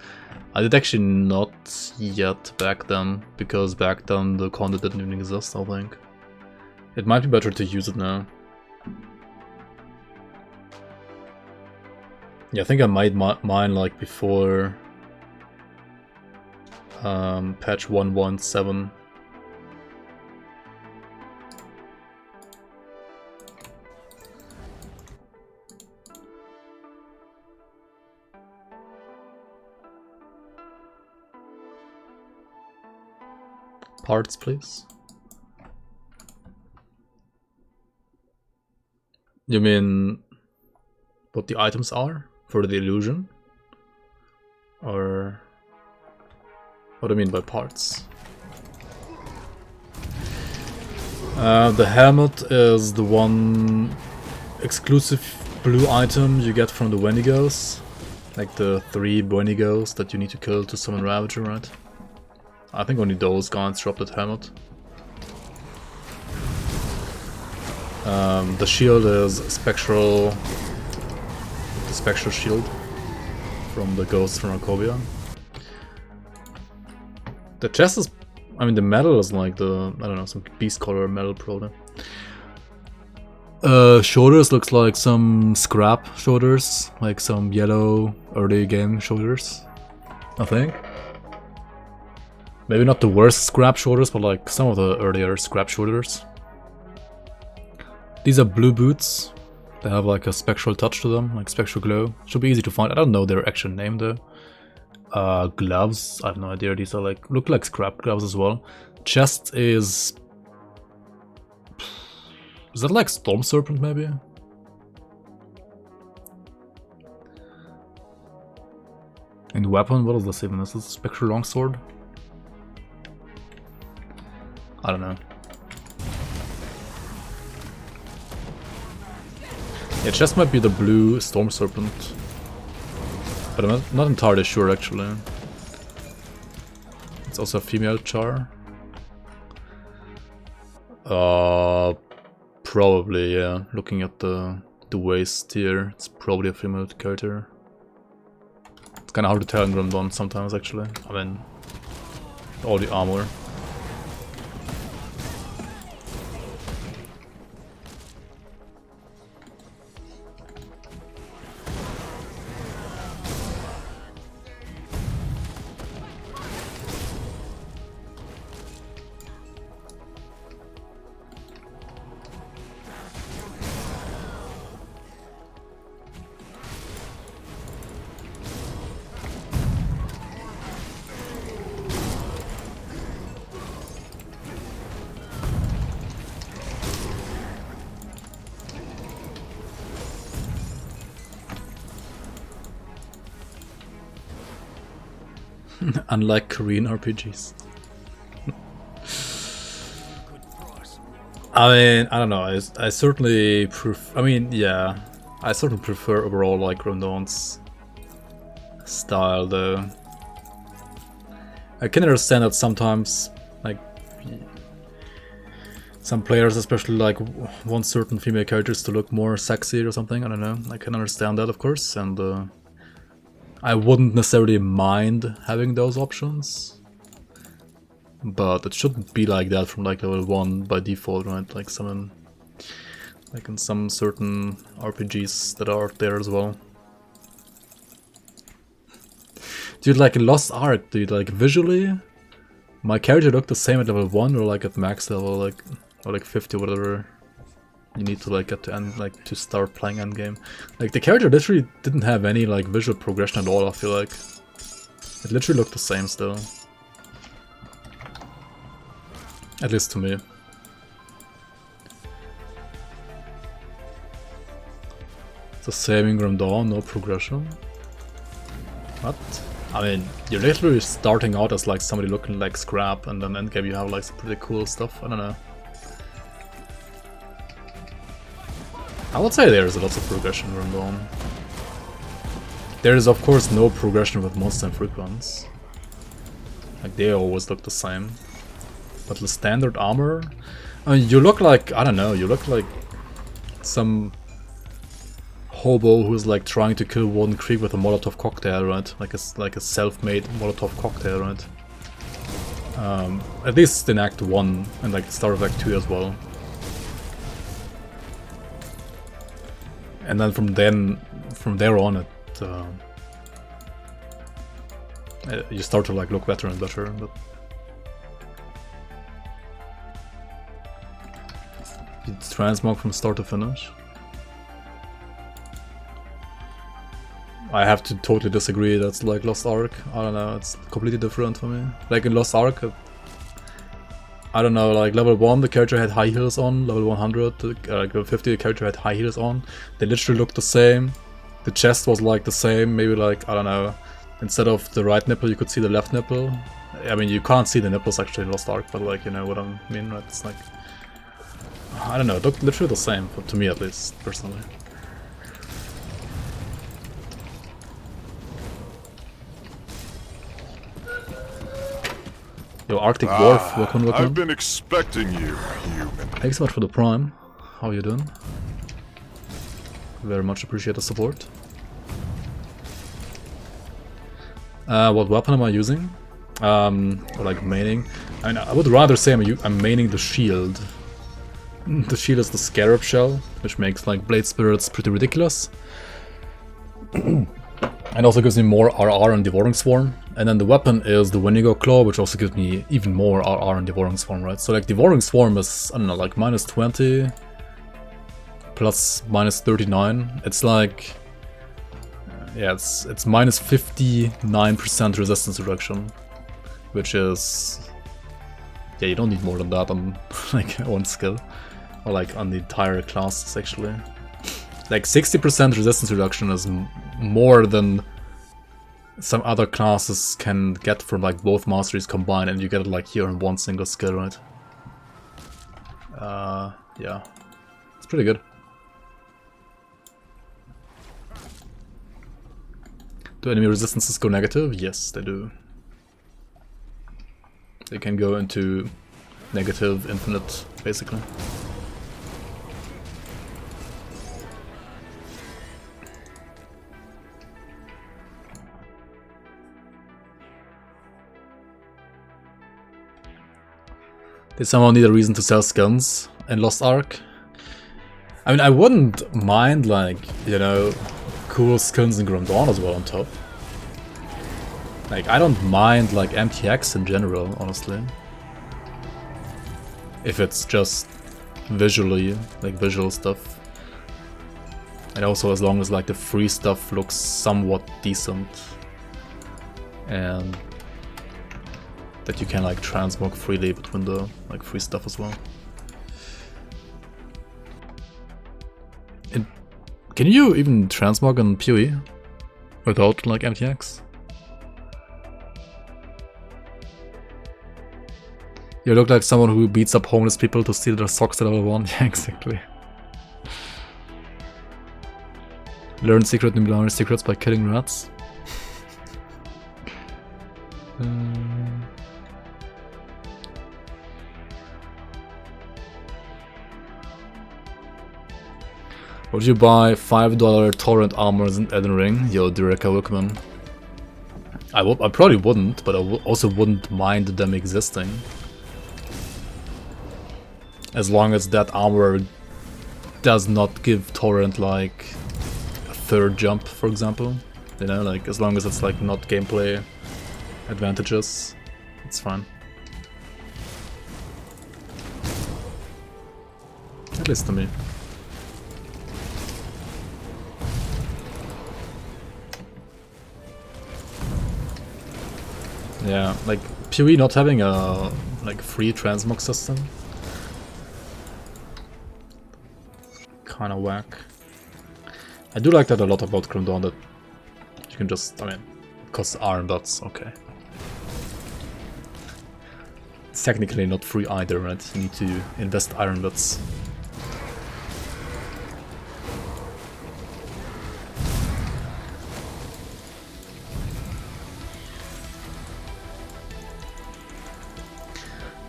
I did actually not yet back then, because back then the conduit didn't even exist, I think. It might be better to use it now. Yeah, I think I might mine like before patch 1.17. Parts, please. You mean what the items are for the illusion? Or what do you mean by parts? The helmet is the one exclusive blue item you get from the Wendigos. Like the 3 Wendigos that you need to kill to summon Ravager, right? I think only those guys drop that helmet. The shield is spectral. The spectral shield from the ghost from Arcovia. The chest is, I mean, the metal is like the, I don't know, some beast color metal probably. Shoulders looks like some scrap shoulders, like some yellow early game shoulders, I think. Maybe not the worst scrap shoulders, but like some of the earlier scrap shoulders. These are blue boots. They have like a spectral touch to them, like spectral glow. Should be easy to find. I don't know their actual name though. Gloves, I have no idea. These are like, look like scrap gloves as well. Chest is that like Storm Serpent maybe? And weapon, what is this even? Is this Spectral Longsword? I don't know. Yeah, chest might be the blue Storm Serpent. But I'm not entirely sure actually. It's also a female char. Probably, yeah. Looking at the waist here, it's probably a female character. It's kinda hard to tell in Grim Dawn sometimes actually. I mean, all the armor. Unlike Korean RPGs. I mean, I don't know. I certainly prefer. I mean, yeah, I certainly prefer overall like Grim Dawn's style, though. I can understand that sometimes, like, some players, especially like, want certain female characters to look more sexy or something. I don't know. I can understand that, of course, and I wouldn't necessarily mind having those options, but it shouldn't be like that from like level 1 by default, right? Like like in some certain RPGs that are out there as well. Dude, like in Lost Ark, dude, like visually, my character looked the same at level 1 or like at max level, like or like 50 or whatever. You need to like get to end, like to start playing endgame. Like the character literally didn't have any like visual progression at all, I feel like. It literally looked the same still. At least to me. It's the same in Grim Dawn, no progression. What? I mean, you're literally starting out as like somebody looking like scrap, and then endgame you have like some pretty cool stuff, I don't know. I would say there's lots of progression in Grim Dawn. There is of course no progression with monster and frequents. Like they always look the same. But the standard armor, I mean, you look like, I don't know, you look like some hobo who's like trying to kill Warden Creek with a Molotov cocktail, right? Like a self-made Molotov cocktail, right? At least in Act 1 and like the start of Act 2 as well. And then from there on, you start to like look better and better. But you transmog from start to finish. I have to totally disagree. That's like Lost Ark. I don't know. It's completely different for me. Like in Lost Ark, I don't know, like level 1 the character had high heels on, level 100, like level 50 the character had high heels on. They literally looked the same. The chest was like the same, maybe like, I don't know, instead of the right nipple you could see the left nipple. I mean, you can't see the nipples actually in Lost Ark, but like, you know what I mean, right? It's like, I don't know, it looked literally the same, to me at least, personally. Yo, Arctic Dwarf, welcome. I've been expecting you, human. Thanks so much for the prime. How are you doing? Very much appreciate the support. What weapon am I using? Or like maining? I mean, I would rather say I'm maining the shield. The shield is the Scarab Shell, which makes like Blade Spirits pretty ridiculous. And also gives me more RR and Devouring Swarm. And then the weapon is the Wendigo Claw, which also gives me even more RR and Devouring Swarm, right? So like Devouring Swarm is, I don't know, like minus 20 plus minus 39. It's like Yeah, it's minus 59% resistance reduction, which is, yeah, you don't need more than that on like one skill, or like on the entire classes actually. Like 60% resistance reduction is more than some other classes can get from like both masteries combined, and you get it like here in one single skill, right? Yeah, it's pretty good. Do enemy resistances go negative? Yes, they do. They can go into negative infinite, basically. Did someone need a reason to sell skins in Lost Ark? I mean, I wouldn't mind, like, you know, cool skins in Grim Dawn as well on top. Like, I don't mind, like, MTX in general, honestly. If it's just visually, like, visual stuff. And also as long as, like, the free stuff looks somewhat decent. And that you can, like, transmog freely between the, like, free stuff as well. And can you even transmog on PoE without, like, MTX? You look like someone who beats up homeless people to steal their socks at level 1. Yeah, exactly. Learn secret Numenorian secrets by killing rats. Would you buy $5 torrent armors in Elden Ring? Yo, Dureka Wickman. I probably wouldn't, but I also wouldn't mind them existing. As long as that armor does not give torrent like a third jump, for example. You know, like as long as it's like not gameplay advantages, it's fine. At least to me. Yeah, like PoE not having a like free transmog system. Kinda whack. I do like that a lot about Grim Dawn, that you can just, I mean, it costs iron dots, okay. It's technically not free either, right? You need to invest iron dots.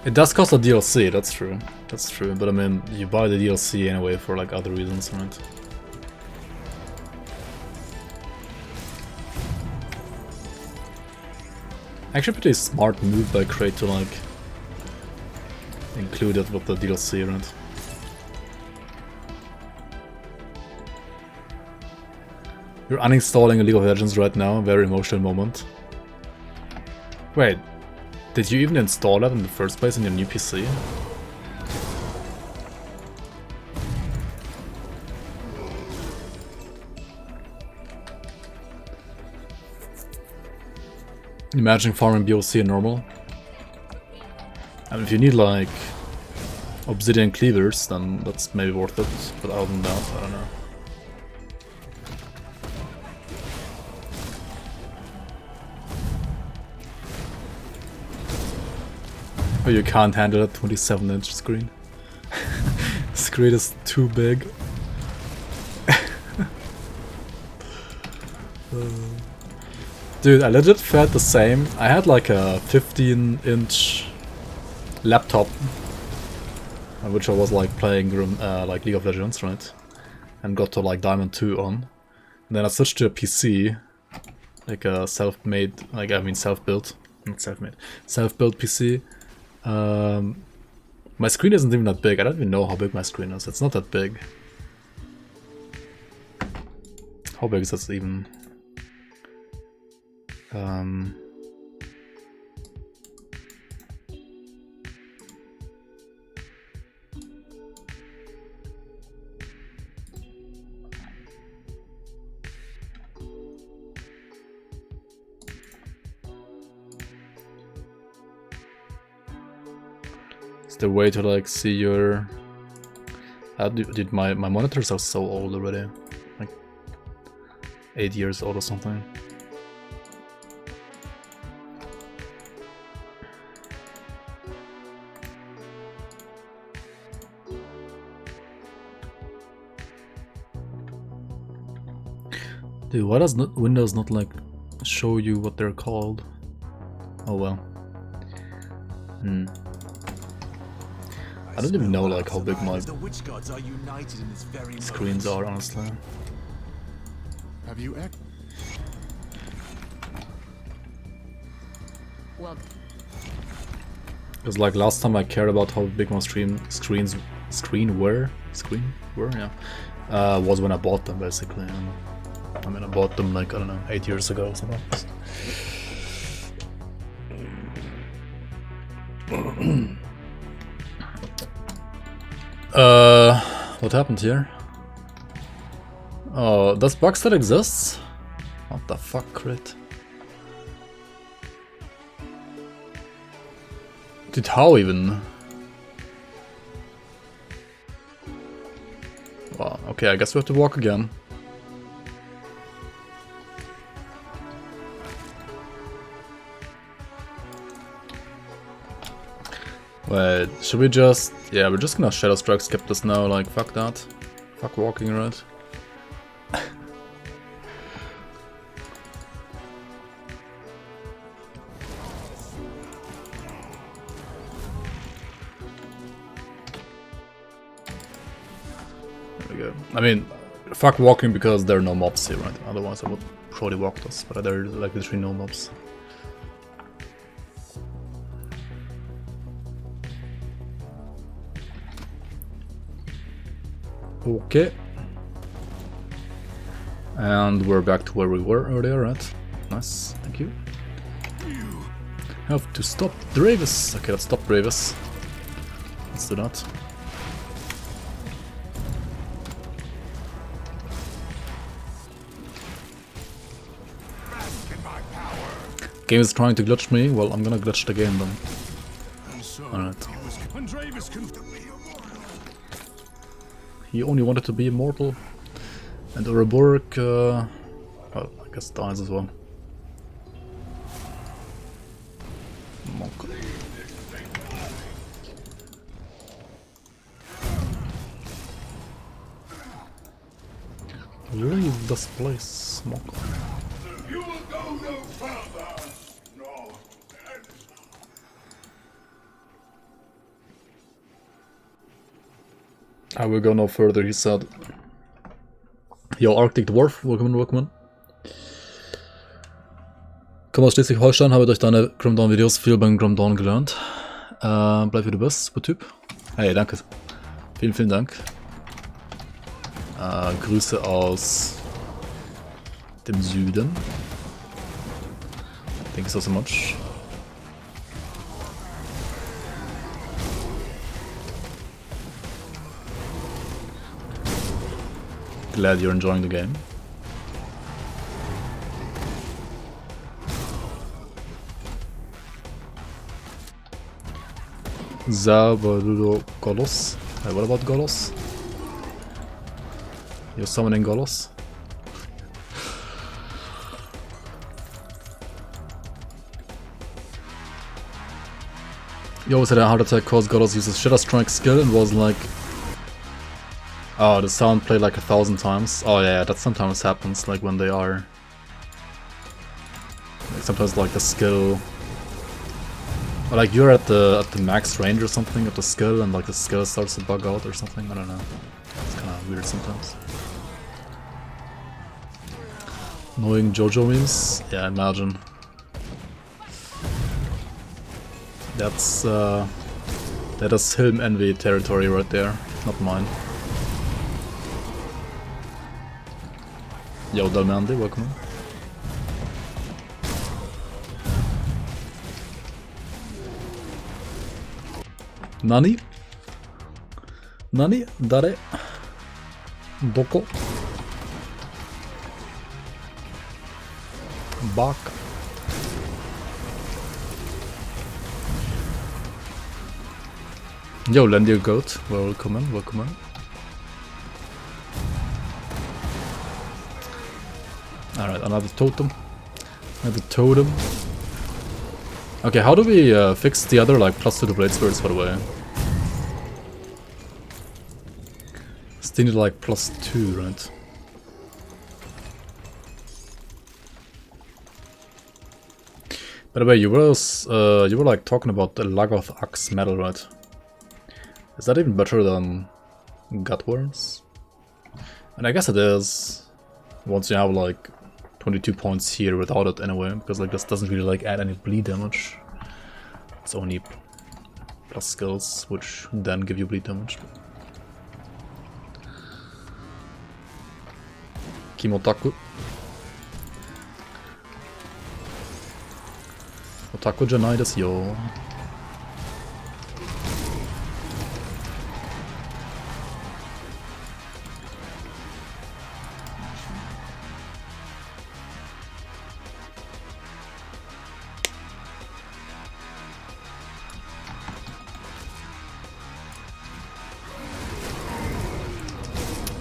It does cost a DLC, that's true. That's true, but I mean, you buy the DLC anyway for like other reasons, right? Actually pretty smart move by Crate to like include it with the DLC, right? You're uninstalling League of Legends right now, very emotional moment. Wait, did you even install that in the first place in your new PC? Imagine farming BOC in normal. I mean, if you need like obsidian cleavers, then that's maybe worth it, but other than that, I don't know. Oh, you can't handle a 27-inch screen. Screen is too big. Dude, I legit felt the same. I had like a 15-inch laptop on which I was like playing like League of Legends, right? And got to like Diamond 2 on. And then I switched to a PC, like a self-made, like I mean self-built, not self-made, self-built PC. My screen isn't even that big. I don't even know how big my screen is. It's not that big. How big is this even? Is there a way to like see your... Dude, my monitors are so old already. Like 8 years old or something. Dude, why does Windows not like show you what they're called? Oh well. I don't even know like how big my screens are, honestly. Have you Because like last time I cared about how big my screen were, yeah, was when I bought them basically. And, I mean, I bought them like, I don't know, 8 years ago or something. What happened here? Oh, does bug still exists? What the fuck, crit? Dude, how even? Wow, okay, I guess we have to walk again. Wait, should we just... Yeah, we're just gonna Shadow Strike skip this now, like, fuck that. Fuck walking, right? There we go. I mean, fuck walking because there are no mobs here, right? Otherwise I would probably walk this, but there are like literally no mobs. Okay. And we're back to where we were earlier, right? Nice, thank you. Have to stop Dravis. Okay, let's stop Dravis. Let's do that. Game is trying to glitch me. Well, I'm gonna glitch the game then. Alright. He only wanted to be immortal. And Ouroboros, well, I guess dies as well. Monk. Leave this place, Monk. You will go no further. No. I will go no further, he said. Yo, Arctic Dwarf, welcome. Komm aus Schleswig-Holstein, habe durch deine Grim Dawn Videos viel beim Grim Dawn gelernt. Bleib wie du bist, super Typ. Hey, danke. Vielen Dank. Grüße aus dem Süden. Thank you so much. Glad you're enjoying the game. Zabaludo Golos. Hey, what about Golos? You're summoning Golos? You always had a heart attack cause Golos uses Shadow Strike skill and was like... Oh, the sound played like 1,000 times. Oh yeah, that sometimes happens, like when they are... Like sometimes like the skill... Or like you're at the max range or something of the skill and like the skill starts to bug out or something, I don't know. It's kinda weird sometimes. Knowing JoJo memes? Yeah, imagine. That's that is Hilm Envy territory right there, not mine. Yo, Dalmandi, welcome in. Nani? Nani? Dare? Doko? Baka? Yo, Lendir Goat, welcome in, welcome in. Alright, another totem. Another totem. Okay, how do we fix the other, like, +2 to blade spirits, by the way? Still need, like, +2, right? By the way, you were like talking about the Lagoth Axe metal, right? Is that even better than Gutworms? And I guess it is. Once you have like 22 points here without it anyway, because like this doesn't really like add any bleed damage. It's only plus skills, which then give you bleed damage. Kimotaku. Otaku janai desu yo.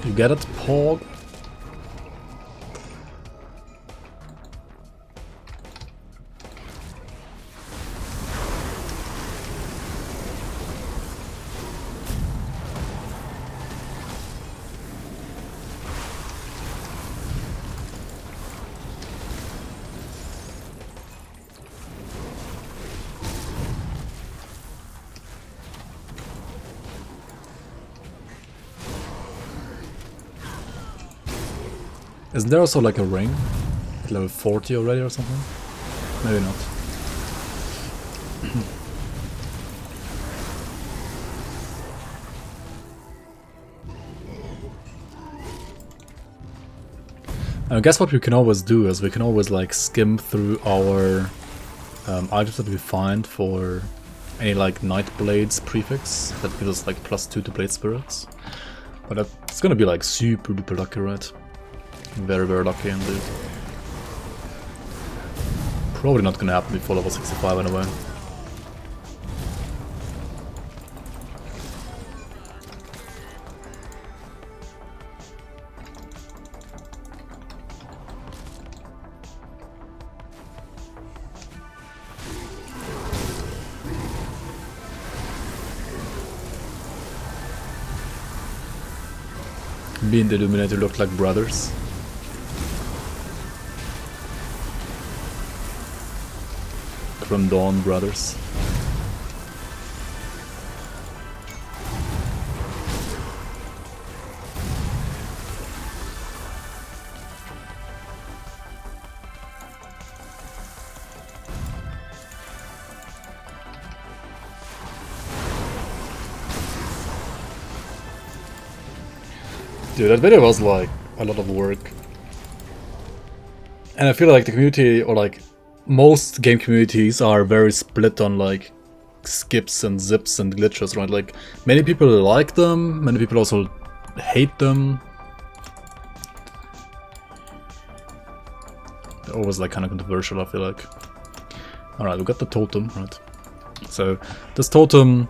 You get it, Pog? Isn't there also like a ring at level 40 already or something? Maybe not. I guess what we can always do is we can always like skim through our items that we find for any like Night Blades prefix that gives us like +2 to blade spirits. But it's gonna be like super duper lucky, right? Very, very lucky indeed. Probably not gonna happen before level 65 anyway. Me and the Illuminator looked like brothers. From Dawn brothers. Dude, that video was like a lot of work. And I feel like the community, or like most game communities, are very split on like skips and zips and glitches, right? Like many people like them, many people also hate them. They're always like kind of controversial, I feel like. Alright, we got the totem, right? So this totem,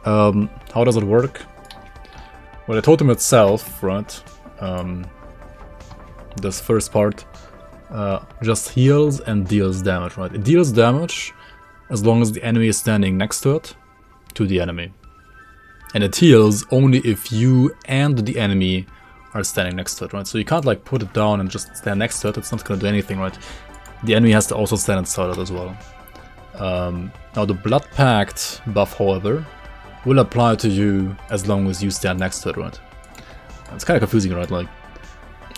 how does it work? Well, the totem itself, right? This first part just heals and deals damage, right? It deals damage as long as the enemy is standing next to it, to the enemy. And it heals only if you and the enemy are standing next to it, right? So you can't like put it down and just stand next to it, it's not gonna do anything, right? The enemy has to also stand inside it as well. Now the Blood Pact buff, however, will apply to you as long as you stand next to it, right? It's kind of confusing, right? Like,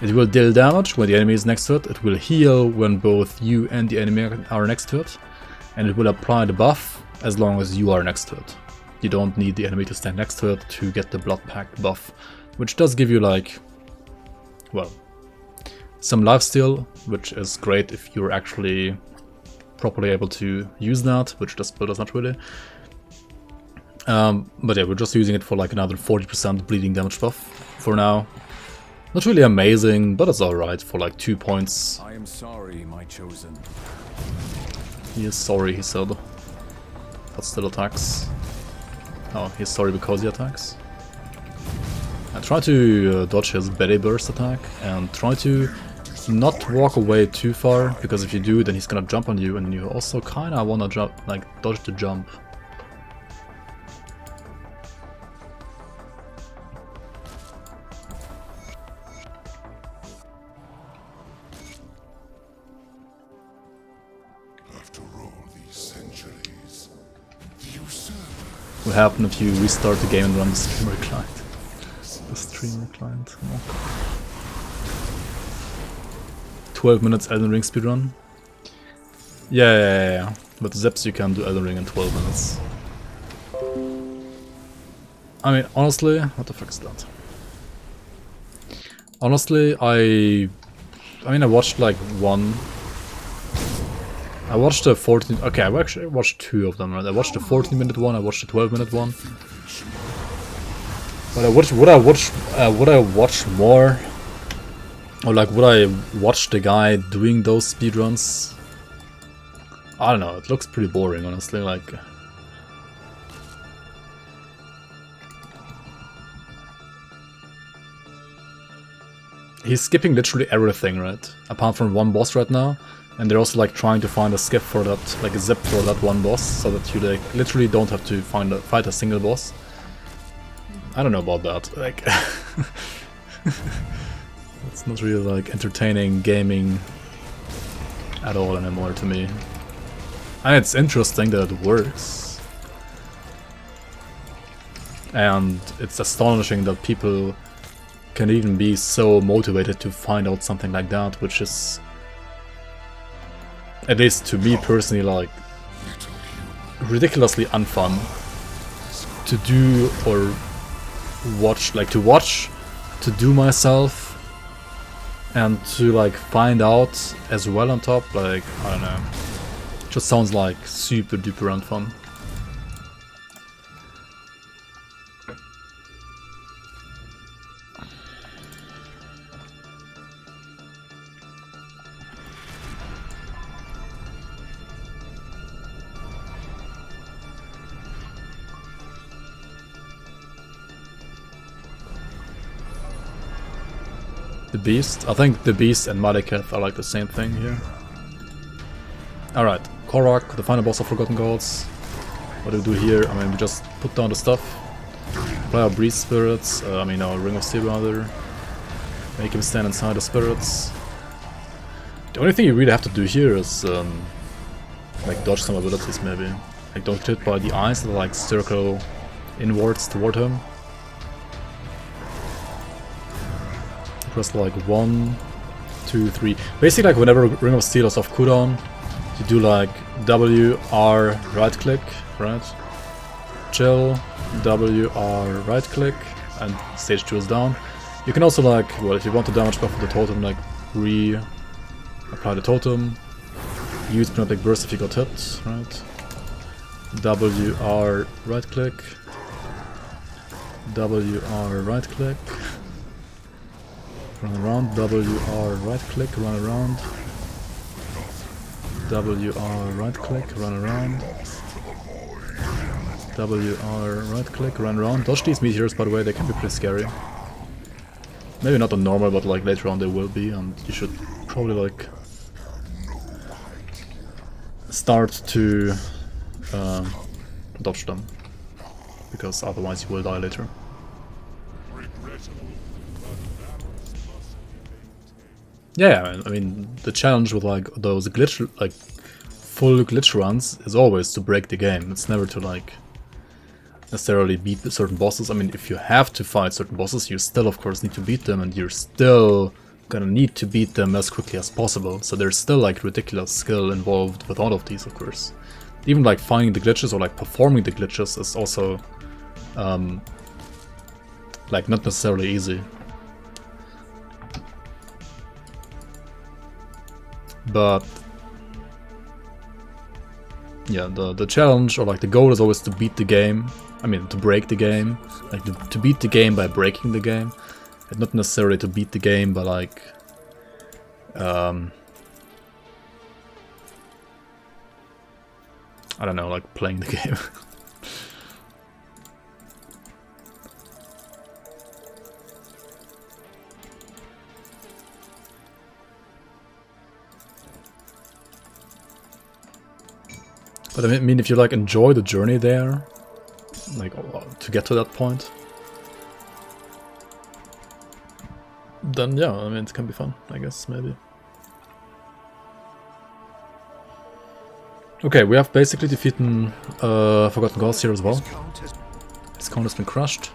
it will deal damage when the enemy is next to it, it will heal when both you and the enemy are next to it, and it will apply the buff as long as you are next to it. You don't need the enemy to stand next to it to get the Blood Pact buff, which does give you like, well, some lifesteal, which is great if you're actually properly able to use that, which this build does not really. But yeah, we're just using it for like another 40% bleeding damage buff for now. Not really amazing, but it's alright for like 2 points. I am sorry, my chosen. He is sorry, he said. But still attacks. Oh, he's sorry because he attacks. And try to dodge his belly burst attack and try to not walk away too far, because if you do, then he's gonna jump on you, and you also kinda wanna jump, like dodge the jump. After all these centuries, What happens if you restart the game and run the streamer client? The streamer client. No. 12 minutes Elden Ring speedrun? Yeah. But Zeps you can do Elden Ring in 12 minutes. I mean, honestly, what the fuck is that? Honestly, I watched like one. I watched the 14. Okay, I actually watched two of them. Right? I watched the 14-minute one. I watched the 12-minute one. But would I watch more? Or like, would I watch the guy doing those speedruns? I don't know. It looks pretty boring, honestly. Like. He's skipping literally everything, right? Apart from one boss right now. And they're also like trying to find a skip for that, like a zip for that one boss, so that you like literally don't have to fight a single boss. I don't know about that. Like, it's not really like entertaining gaming at all anymore to me. And it's interesting that it works. And it's astonishing that people can even be so motivated to find out something like that, which is, at least to me personally, like ridiculously unfun to do or watch, like to do myself and to like find out as well on top. Like, I don't know, just sounds like super duper unfun. The Beast? I think the Beast and Malekith are like the same thing here. Alright, Korok, the final boss of Forgotten Gods. What do we do here? I mean, we just put down the stuff. Apply our Breeze Spirits, our Ring of Steel rather. Make him stand inside the spirits. The only thing you really have to do here is like dodge some abilities maybe. Like don't get hit by the eyes that like circle inwards toward him. Press like 1, 2, 3. Basically, like whenever Ring of Steel is off cooldown, you do like W, R, right click, right? Chill, W, R, right click, and stage 2 is down. You can also like, well, if you want to damage buff the totem, like apply the totem, use Pneumatic Burst if you got hit, right? W, R, right click, W, R, right click. Run around, W, R, right click, run around. W, R, right click, run around. W, R, right click, run around. Dodge these meteors, by the way, they can be pretty scary. Maybe not on normal, but like later on they will be, and you should probably like start to dodge them, because otherwise you will die later. Yeah, I mean, the challenge with like those full glitch runs is always to break the game. It's never to like necessarily beat certain bosses. I mean, if you have to fight certain bosses, you still of course need to beat them, and you're still gonna need to beat them as quickly as possible. So there's still like ridiculous skill involved with all of these, of course. Even like finding the glitches or like performing the glitches is also like not necessarily easy. But yeah, the challenge or like the goal is always to beat the game. I mean, to break the game. Like to beat the game by breaking the game. And not necessarily to beat the game by like I don't know, like playing the game. But I mean, if you like enjoy the journey there, like to get to that point, then yeah, I mean it can be fun, I guess, maybe. Okay, we have basically defeated Forgotten Gods here as well. His count has been crushed,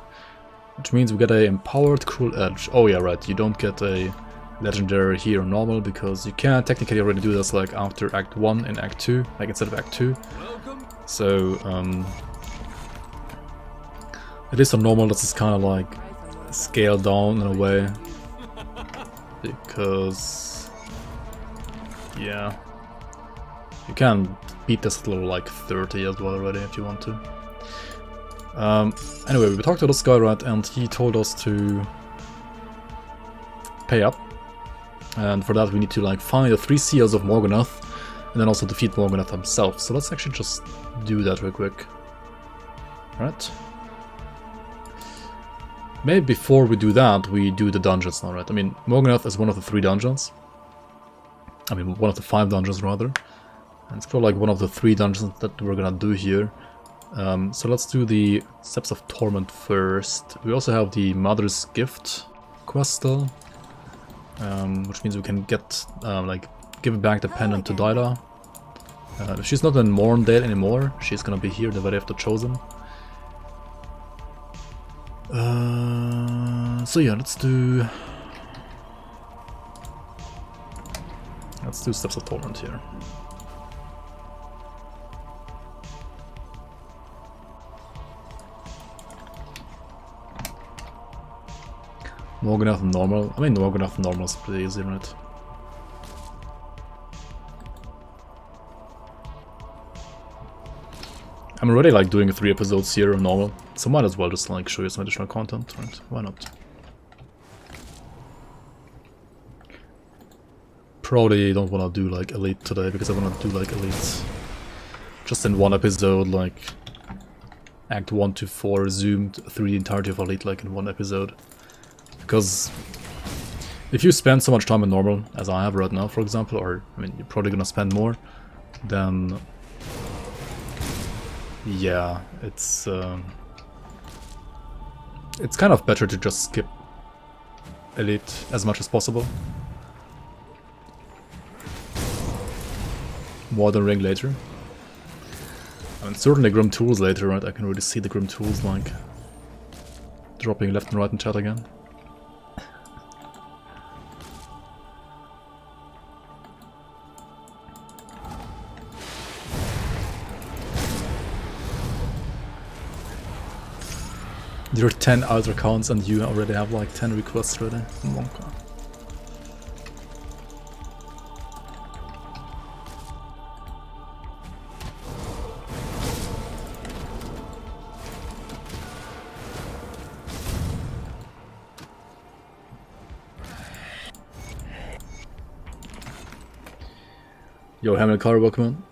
which means we get a empowered Cruel Edge. Oh yeah, right, you don't get a legendary here on normal because you can technically already do this like after Act 1 and Act 2, like instead of Act 2. So at least on normal this is kind of like scaled down in a way, because yeah, you can beat this at level like 30 as well already if you want to. Anyway, we talked to this guy, right, and he told us to pay up, and for that we need to like find the 3 seals of Morganath and then also defeat Morganath himself. So let's actually just do that real quick. Right. Maybe before we do that, we do the dungeons now, right? I mean, Morganath is one of the 3 dungeons. I mean, one of the 5 dungeons, rather. And it's probably like one of the 3 dungeons that we're gonna do here. So let's do the Steps of Torment first. We also have the Mother's Gift quest still, which means we can get, like, give back the pendant to Dyla. She's not in Morndale anymore, she's gonna be here, the Valley of the Chosen. So yeah, let's do Steps of Torment here. Morganath normal. I mean, Morganath normal is pretty easy, right? I'm already like doing 3 episodes here on normal, so might as well just like show you some additional content, right? Why not? Probably don't want to do like Elite today because I want to do like Elite just in one episode, like Act 1 to 4 zoomed through the entirety of Elite like in one episode. Because if you spend so much time in normal, as I have right now, for example, or I mean, you're probably gonna spend more, then yeah, it's kind of better to just skip Elite as much as possible. More than Ring later. I mean, certainly GRIMTOOLS later, right? I can really see the GRIMTOOLS like dropping left and right in chat again. There are 10 other accounts and you already have like 10 requests ready. Monka. Yo, Hamil Karl, welcome in.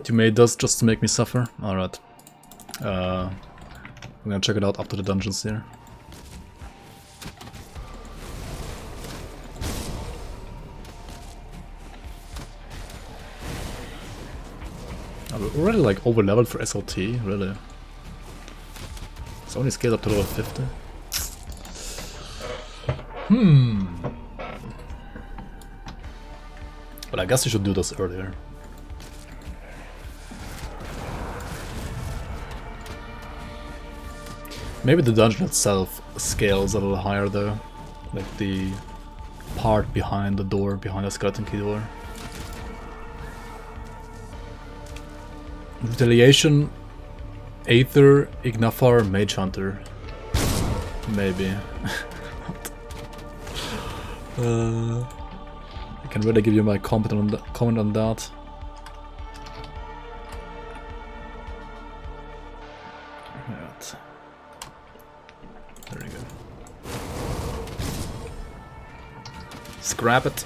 You made this just to make me suffer? Alright. I'm gonna check it out after the dungeons here. We're already like over leveled for SLT, really. It's only scaled up to level 50. But I guess you should do this earlier. Maybe the dungeon itself scales a little higher though, like the part behind the door, behind the skeleton key door. Retaliation, Aether, Ignafar, Mage Hunter. Maybe. I can really give you my comment on that. There we go. Scrap it.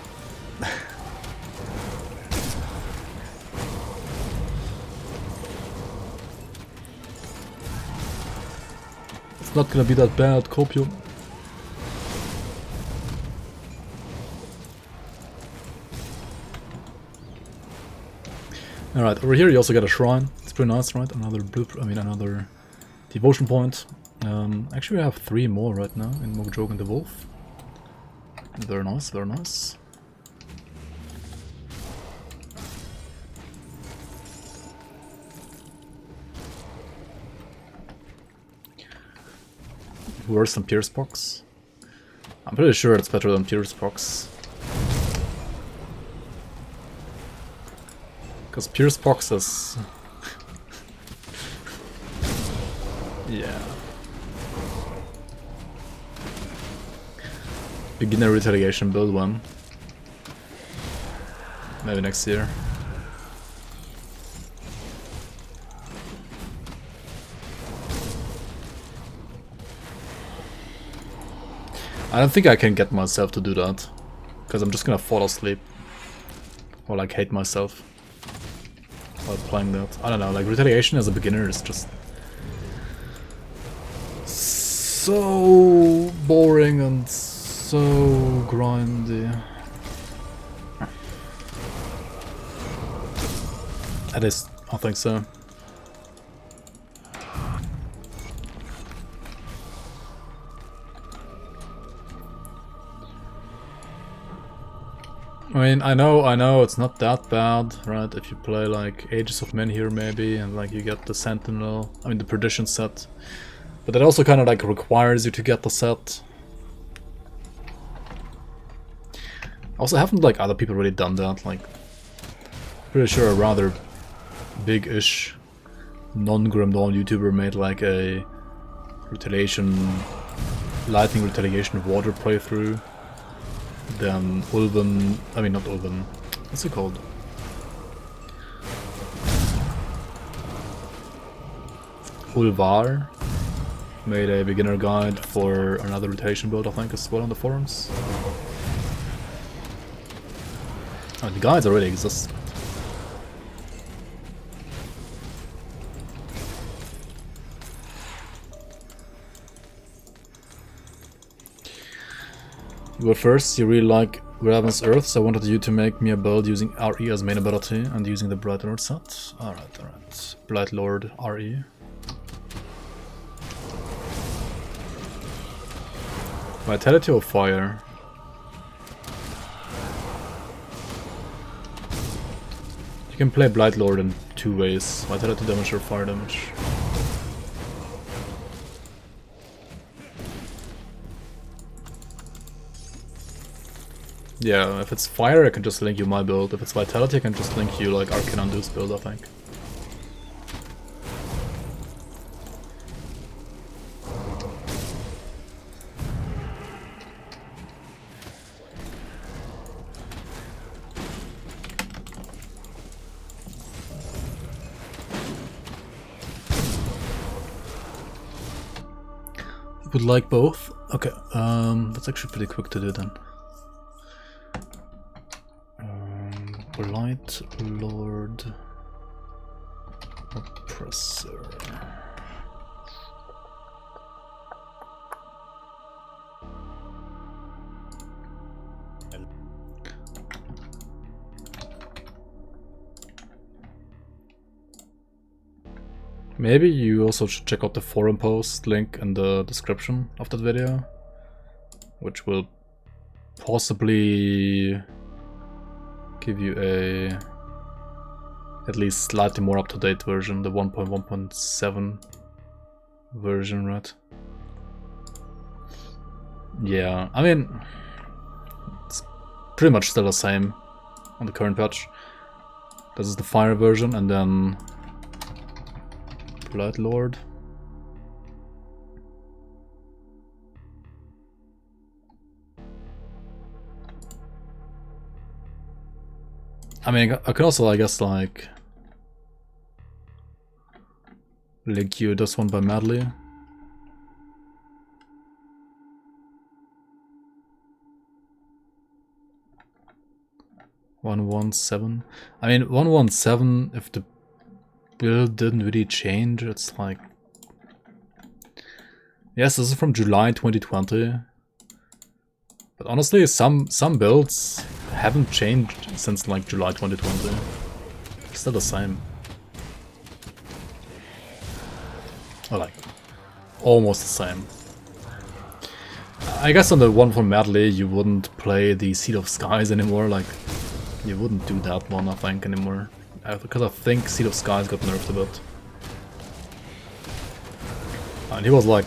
It's not gonna be that bad, Copium. Alright, over here you also get a shrine. It's pretty nice, right? Another another devotion point. Actually we have 3 more right now in Mogjog and the Wolf. Very nice, very nice. Worse than Pierce Box? I'm pretty sure it's better than Pierce Box. Because Pierce Box is... yeah. Beginner retaliation build 1. Maybe next year. I don't think I can get myself to do that, because I'm just gonna fall asleep or like hate myself while playing that. I don't know, like retaliation as a beginner is just so boring and so grindy. At least I think so. I mean, I know it's not that bad, right? If you play like Ages of Menhir maybe, and like you get the Sentinel, I mean the Perdition set. But that also kind of like requires you to get the set. Also, haven't like other people really done that? Like, pretty sure a rather big-ish non-Grim Dawn YouTuber made like a lightning retaliation water playthrough. Then Ulven, I mean not Ulven, what's it called? Ulvar made a beginner guide for another rotation build, I think, as well on the forums. Oh, the guides already exist. Well, first, you really like Raven's Earth, so I wanted you to make me a build using RE as main ability and using the Blight Lord set. Alright. Blight Lord RE. Vitality or Fire? You can play Blight Lord in 2 ways, Vitality damage or Fire damage. Yeah, if it's Fire, I can just link you my build. If it's Vitality, I can just link you like Arcane Undo's build, I think. Would like both? Okay, that's actually pretty quick to do then. Blight Lord Oppressor. Maybe you also should check out the forum post link in the description of that video, which will possibly give you a at least slightly more up-to-date version, the 1.1.7 version, right? Yeah, I mean, it's pretty much still the same on the current patch. This is the Fire version, and then Blight Lord. I mean, I could also, I guess, like link you this one by Madly. (117). I mean, 117. If the build didn't really change, it's like, yes, this is from July 2020. But honestly, some builds haven't changed since like July 2020. It's still the same. Or like, almost the same. I guess on the one for Medley you wouldn't play the Seed of Skies anymore, like, you wouldn't do that one I think anymore. Because I think Seed of Skies got nerfed a bit. And he was like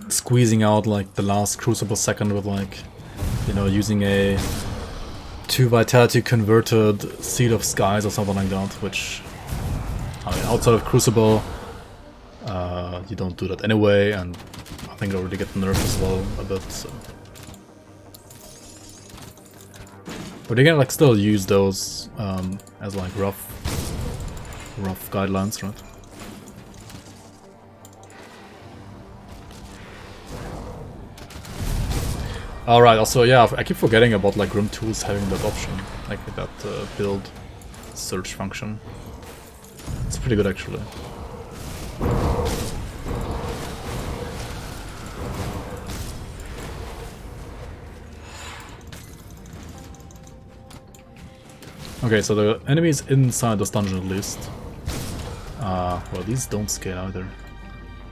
squeezing out like the last Crucible second with like, you know, using a 2 Vitality converted Seed of Skies or something like that, which, I mean, outside of Crucible, you don't do that anyway, and I think I already get nerfed as well a bit, so. But you can like still use those as like rough guidelines, right? Alright, also yeah, I keep forgetting about like GRIMTOOLS having that option, like that build search function. It's pretty good actually. Okay, so the enemies inside this dungeon at least. Well, these don't scale either.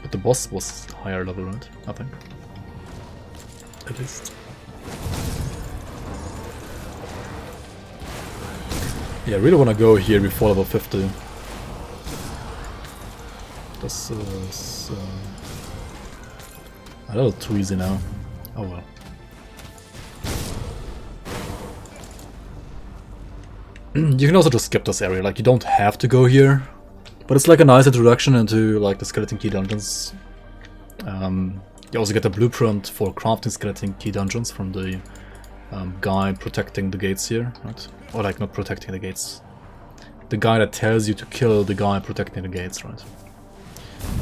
But the boss was higher level, right? I think. At least. Yeah, I really want to go here before level 50. This is a little too easy now. Oh well. You can also just skip this area, like you don't have to go here. But it's like a nice introduction into like the Skeleton Key Dungeons. You also get a blueprint for crafting Skeleton Key Dungeons from the guy protecting the gates here, right? Or like not protecting the gates. The guy that tells you to kill the guy protecting the gates, right?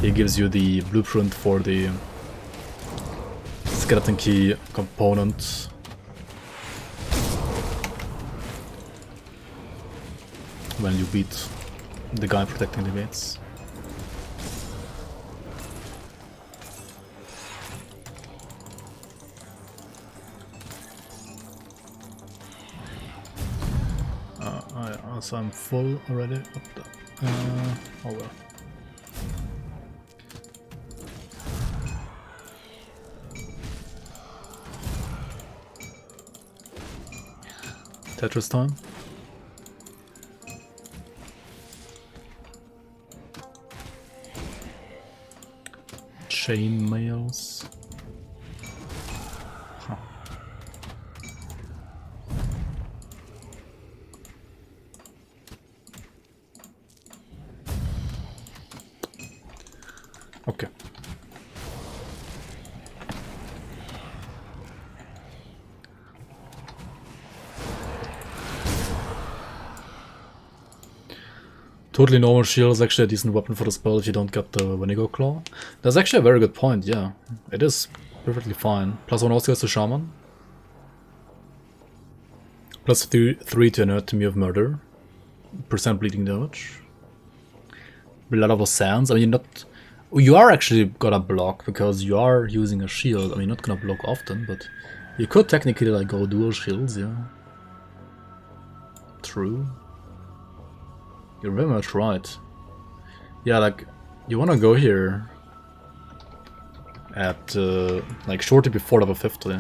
He gives you the blueprint for the Skeleton Key component. When you beat the guy protecting the gates. So I'm full already. Oh well. Tetris time. Chain mails. Huh. Okay. Totally normal shield is actually a decent weapon for the spell if you don't get the Vinegar Claw. That's actually a very good point, yeah. It is perfectly fine. +1 also gets to Shaman. +3 to Anatomy of Murder. % bleeding damage. Blood of Sands. I mean, you are actually gonna block because you are using a shield. I mean, not gonna block often, but you could technically like go dual shields, yeah. True. You're very much right. Yeah, like, you wanna go here at, like, shortly before level 50.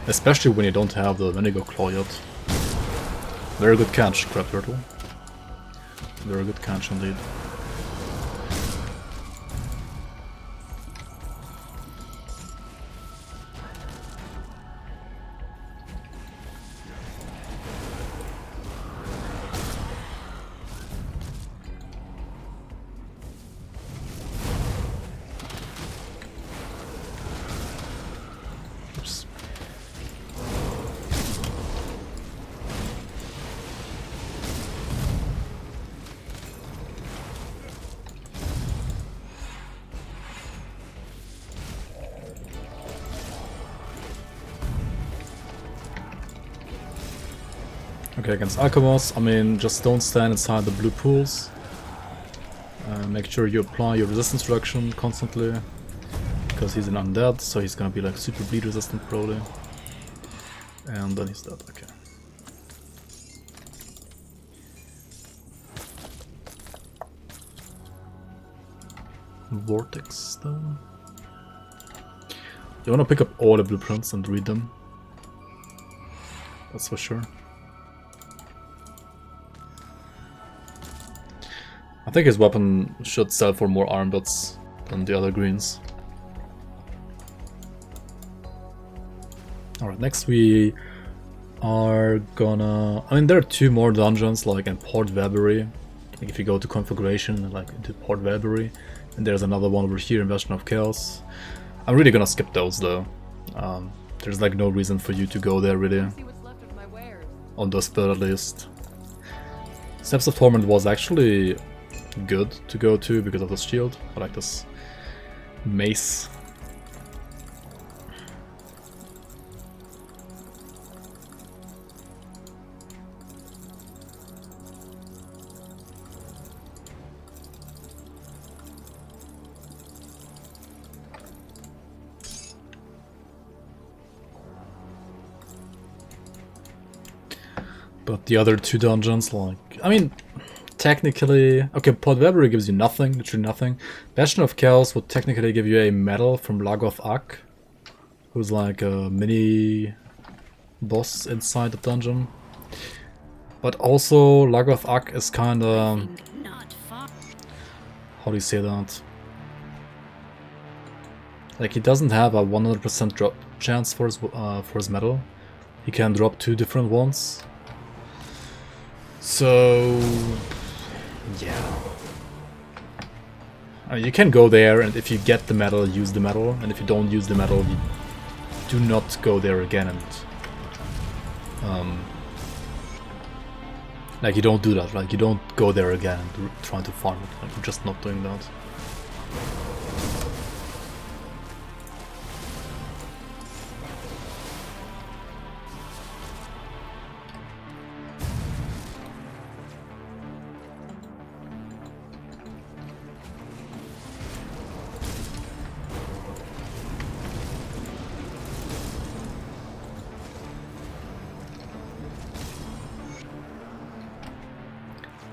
Especially when you don't have the Vinegar Claw yet. Very good catch, Crab Turtle. Very good catch indeed. Okay, against Alchemos, I mean, just don't stand inside the blue pools. Make sure you apply your resistance reduction constantly, because he's an undead, so he's gonna be like super bleed resistant probably. And then he's dead, okay. Vortex though. You wanna pick up all the blueprints and read them. That's for sure. I think his weapon should sell for more arm dots than the other greens. Alright, next we are gonna... I mean, there are 2 more dungeons, like in Port Vabbury. Like if you go to configuration, like into Port Vabbury, and there's another one over here in Bastion of Chaos. I'm really gonna skip those though. There's like no reason for you to go there really. On the spell at least. Steps of Torment was actually good to go to because of the shield. I like this mace. But the other 2 dungeons, like, I mean, technically, okay, Port Vabbury gives you nothing, literally nothing. Bastion of Chaos would technically give you a medal from Lagoth Ak, who's like a mini boss inside the dungeon. But also, Lagoth Ak is kinda... how do you say that? Like, he doesn't have a 100% drop chance for his medal. He can drop 2 different ones. So, yeah. You can go there, and if you get the medal, use the medal, and if you don't use the medal, you do not go there again. And like, you don't do that. Like, you don't go there again and try to farm it. Like, you're just not doing that.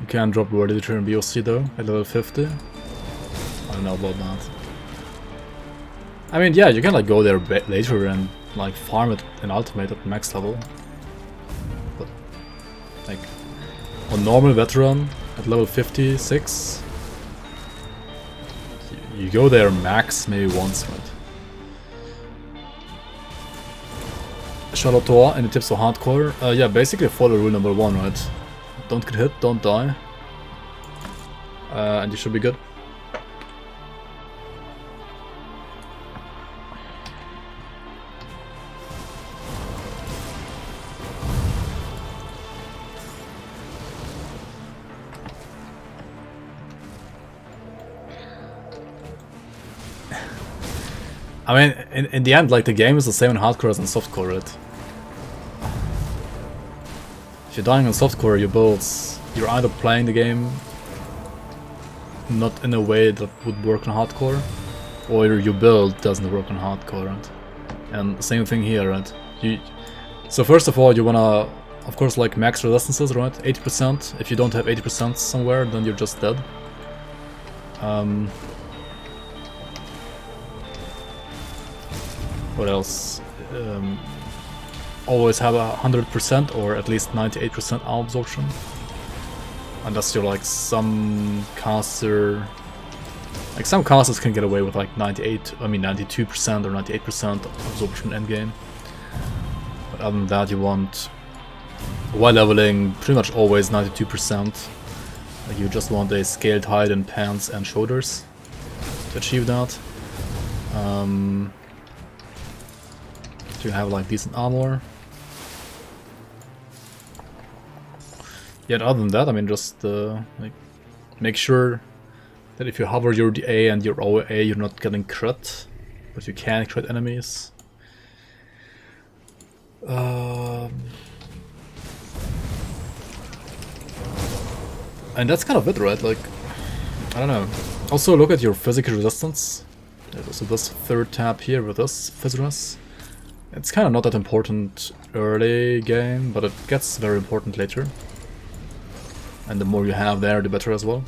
You can drop Word Editor and BOC though, at level 50. I don't know about that. I mean, yeah, you can like go there later and like farm it in Ultimate at max level. But like on normal Veteran at level 56, you go there max maybe once, right? Charlotte, any tips for hardcore? Yeah, basically follow rule number 1, right? Don't get hit, don't die. And you should be good. I mean, in the end, like, the game is the same in hardcore as in softcore, right? If you're dying on softcore, your builds, you're either playing the game not in a way that would work on hardcore, or your build doesn't work on hardcore, right? And same thing here, right? So first of all, you wanna, of course, like max resistances, right? 80%. If you don't have 80% somewhere, then you're just dead. What else? Always have 100% or at least 98% arm absorption. Unless you're like some caster... Like some casters can get away with like 92% or 98% absorption endgame. But other than that, you want, while leveling, pretty much always 92%. Like you just want a scaled hide and pants and shoulders to achieve that. To have like decent armor. Yet other than that, I mean, just like make sure that if you hover your DA and your OA, you're not getting crit, but you can crit enemies. And that's kind of it, right? Like, I don't know. Also look at your physical resistance. So this third tab here with this Physrus. It's kind of not that important early game, but it gets very important later. And the more you have there, the better as well.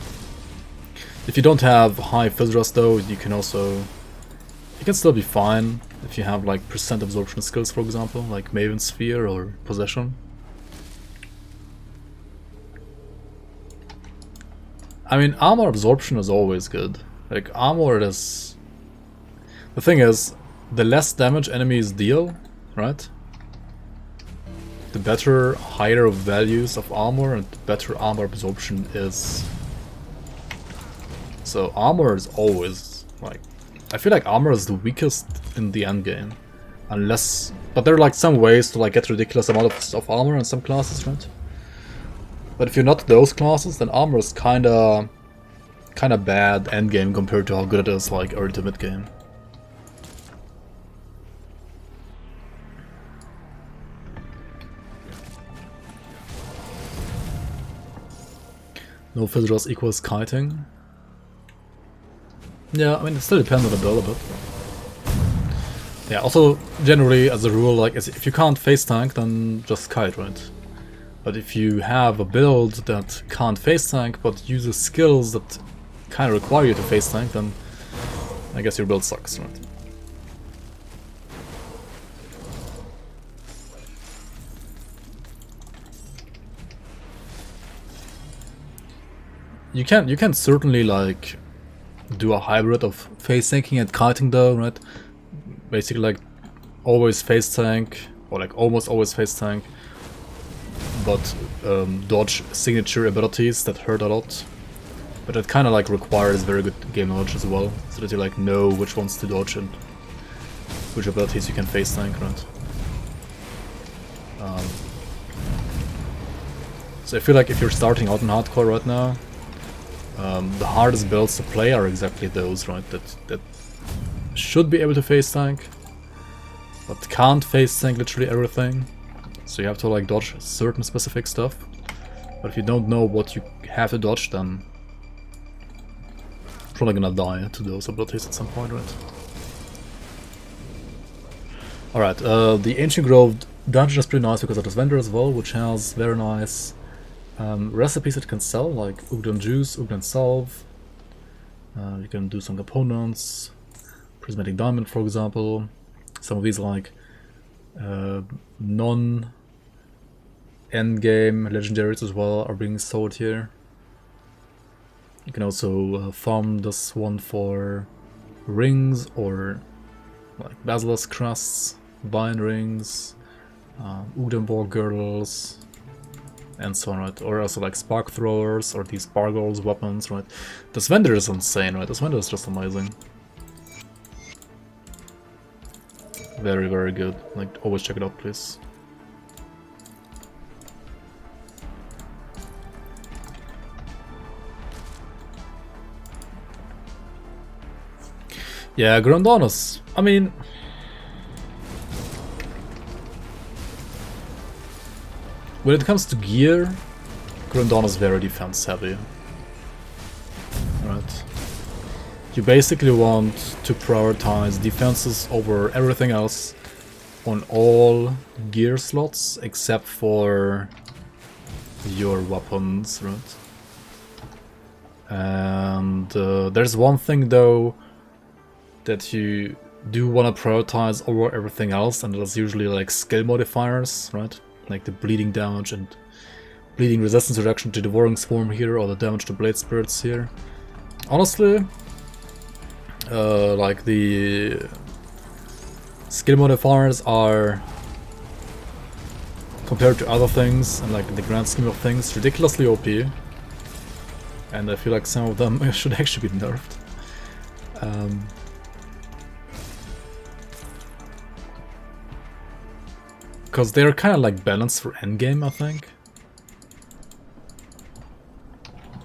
If you don't have high phys rust though, you can still be fine if you have like percent absorption skills, for example, like Maven Sphere or Possession. I mean, armor absorption is always good. Like, armor is... The thing is, the less damage enemies deal, right? The better, higher values of armor and the better armor absorption is. So armor is always, like... I feel like armor is the weakest in the endgame. Unless... But there are like some ways to like get ridiculous amount of armor in some classes, right? But if you're not those classes, then armor is kinda bad endgame compared to how good it is like early to mid game. No phys rust equals kiting. Yeah, I mean it still depends on the build a bit. Yeah, also generally as a rule, like if you can't face tank, then just kite, right? But if you have a build that can't face tank but uses skills that kind of require you to face tank, then I guess your build sucks, right? You can certainly like do a hybrid of face tanking and kiting though, right? Basically like always face tank or like almost always face tank, but dodge signature abilities that hurt a lot. But it kind of like requires very good game knowledge as well, so that you like know which ones to dodge and which abilities you can face tank, right? So I feel like if you're starting out in hardcore right now, the hardest builds to play are exactly those, right? That should be able to face tank, but can't face tank literally everything. So you have to like dodge certain specific stuff. But if you don't know what you have to dodge, then you're probably gonna die to those abilities at some point, right? Alright, the Ancient Grove dungeon is pretty nice because of this vendor as well, which has very nice recipes that you can sell, like Ugdan Juice, Ugdan Salve. You can do some components, Prismatic Diamond for example. Some of these like non-endgame legendaries as well are being sold here. You can also farm this one for rings or like Basilisk Crusts, Vine Rings, Udenborg Girdles, and so on, right? Or also like Spark Throwers or these Bargoles weapons, right? This vendor is insane, right? This vendor is just amazing. Very, very good. Like, always check it out, please. Yeah, Grandonis. I mean... when it comes to gear, Grandonis is very defense heavy. Right. You basically want to prioritize defenses over everything else on all gear slots except for your weapons, right? And there's one thing though that you do want to prioritize over everything else, and that's usually like skill modifiers, right? Like the bleeding damage and bleeding resistance reduction to Devouring Swarm here, or the damage to Blade Spirits here. Honestly, like the skill modifiers are, compared to other things and like in the grand scheme of things, ridiculously OP, and I feel like some of them should actually be nerfed. Because they're kind of like balanced for endgame, I think.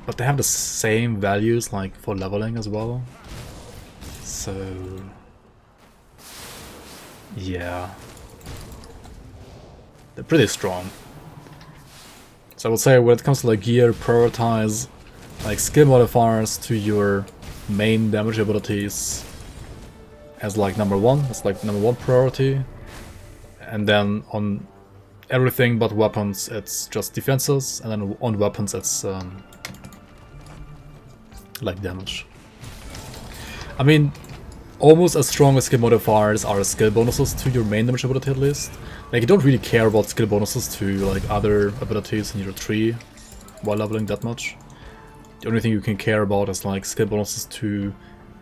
But they have the same values like for leveling as well. So... yeah. They're pretty strong. So I would say when it comes to like gear, prioritize like skill modifiers to your main damage abilities as like number one. It's like number one priority. And then on everything but weapons, it's just defenses, and then on weapons, it's like damage. I mean, almost as strong as skill modifiers are skill bonuses to your main damage ability at least. Like, you don't really care about skill bonuses to like other abilities in your tree while leveling that much. The only thing you can care about is like skill bonuses to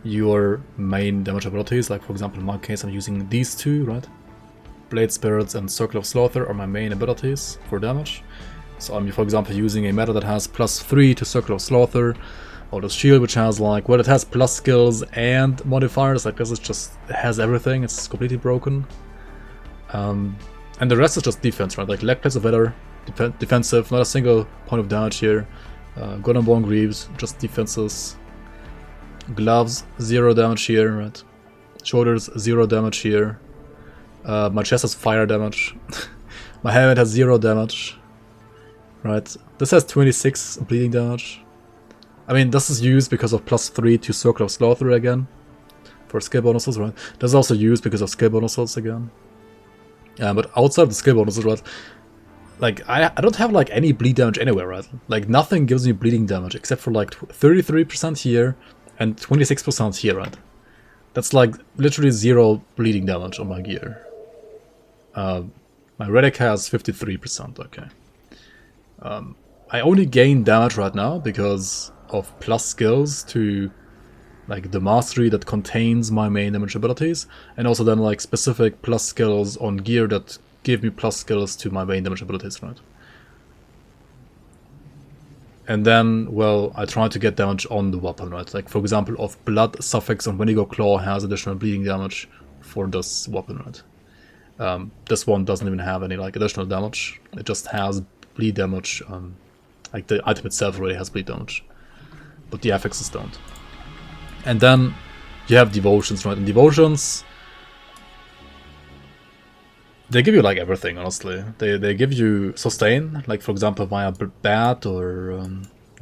your main damage abilities. Like for example, in my case, I'm using these two, right? Blade Spirits and Circle of Slaughter are my main abilities for damage. So I'm, for example, using a meta that has +3 to Circle of Slaughter, or the shield which has like, well, it has plus skills and modifiers. Like this is just, it has everything, it's completely broken. And the rest is just defense, right? Like leg plates are better, defensive, not a single point of damage here. Golden Bone Greaves, just defenses. Gloves, 0 damage here, right? Shoulders, 0 damage here. My chest has fire damage. My helmet has 0 damage. Right? This has 26 bleeding damage. I mean, this is used because of +3 to Circle of Slaughter again. For skill bonuses, right? This is also used because of skill bonuses again. But outside of the skill bonuses, right? Like, I don't have like any bleed damage anywhere, right? Like, nothing gives me bleeding damage except for like 33% here and 26% here, right? That's like literally 0 bleeding damage on my gear. My relic has 53%, okay. I only gain damage right now because of plus skills to like the mastery that contains my main damage abilities, and also then like specific plus skills on gear that give me plus skills to my main damage abilities, right? And then, well, I try to get damage on the weapon, right? Like for example, of Blood Suffix on Wendigo Claw has additional bleeding damage for this weapon, right? This one doesn't even have any like additional damage. It just has bleed damage. Like the item itself already has bleed damage, but the affixes don't. And then you have devotions, right? And devotions, they give you like everything, honestly. They give you sustain, like for example via bat or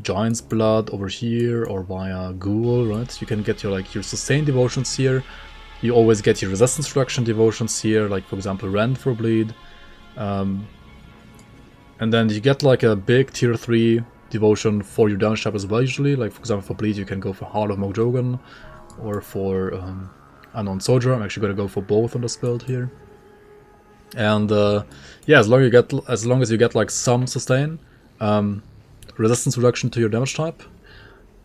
giant's blood over here, or via ghoul, right? You can get your like your sustain devotions here. You always get your resistance reduction devotions here, like for example rend for bleed. And then you get like a big tier 3 devotion for your damage type as well usually. Like for example for bleed you can go for Heart of Mogdogan or for Unknown Soldier. I'm actually going to go for both on this build here. And yeah, as long as you get like some sustain, resistance reduction to your damage type,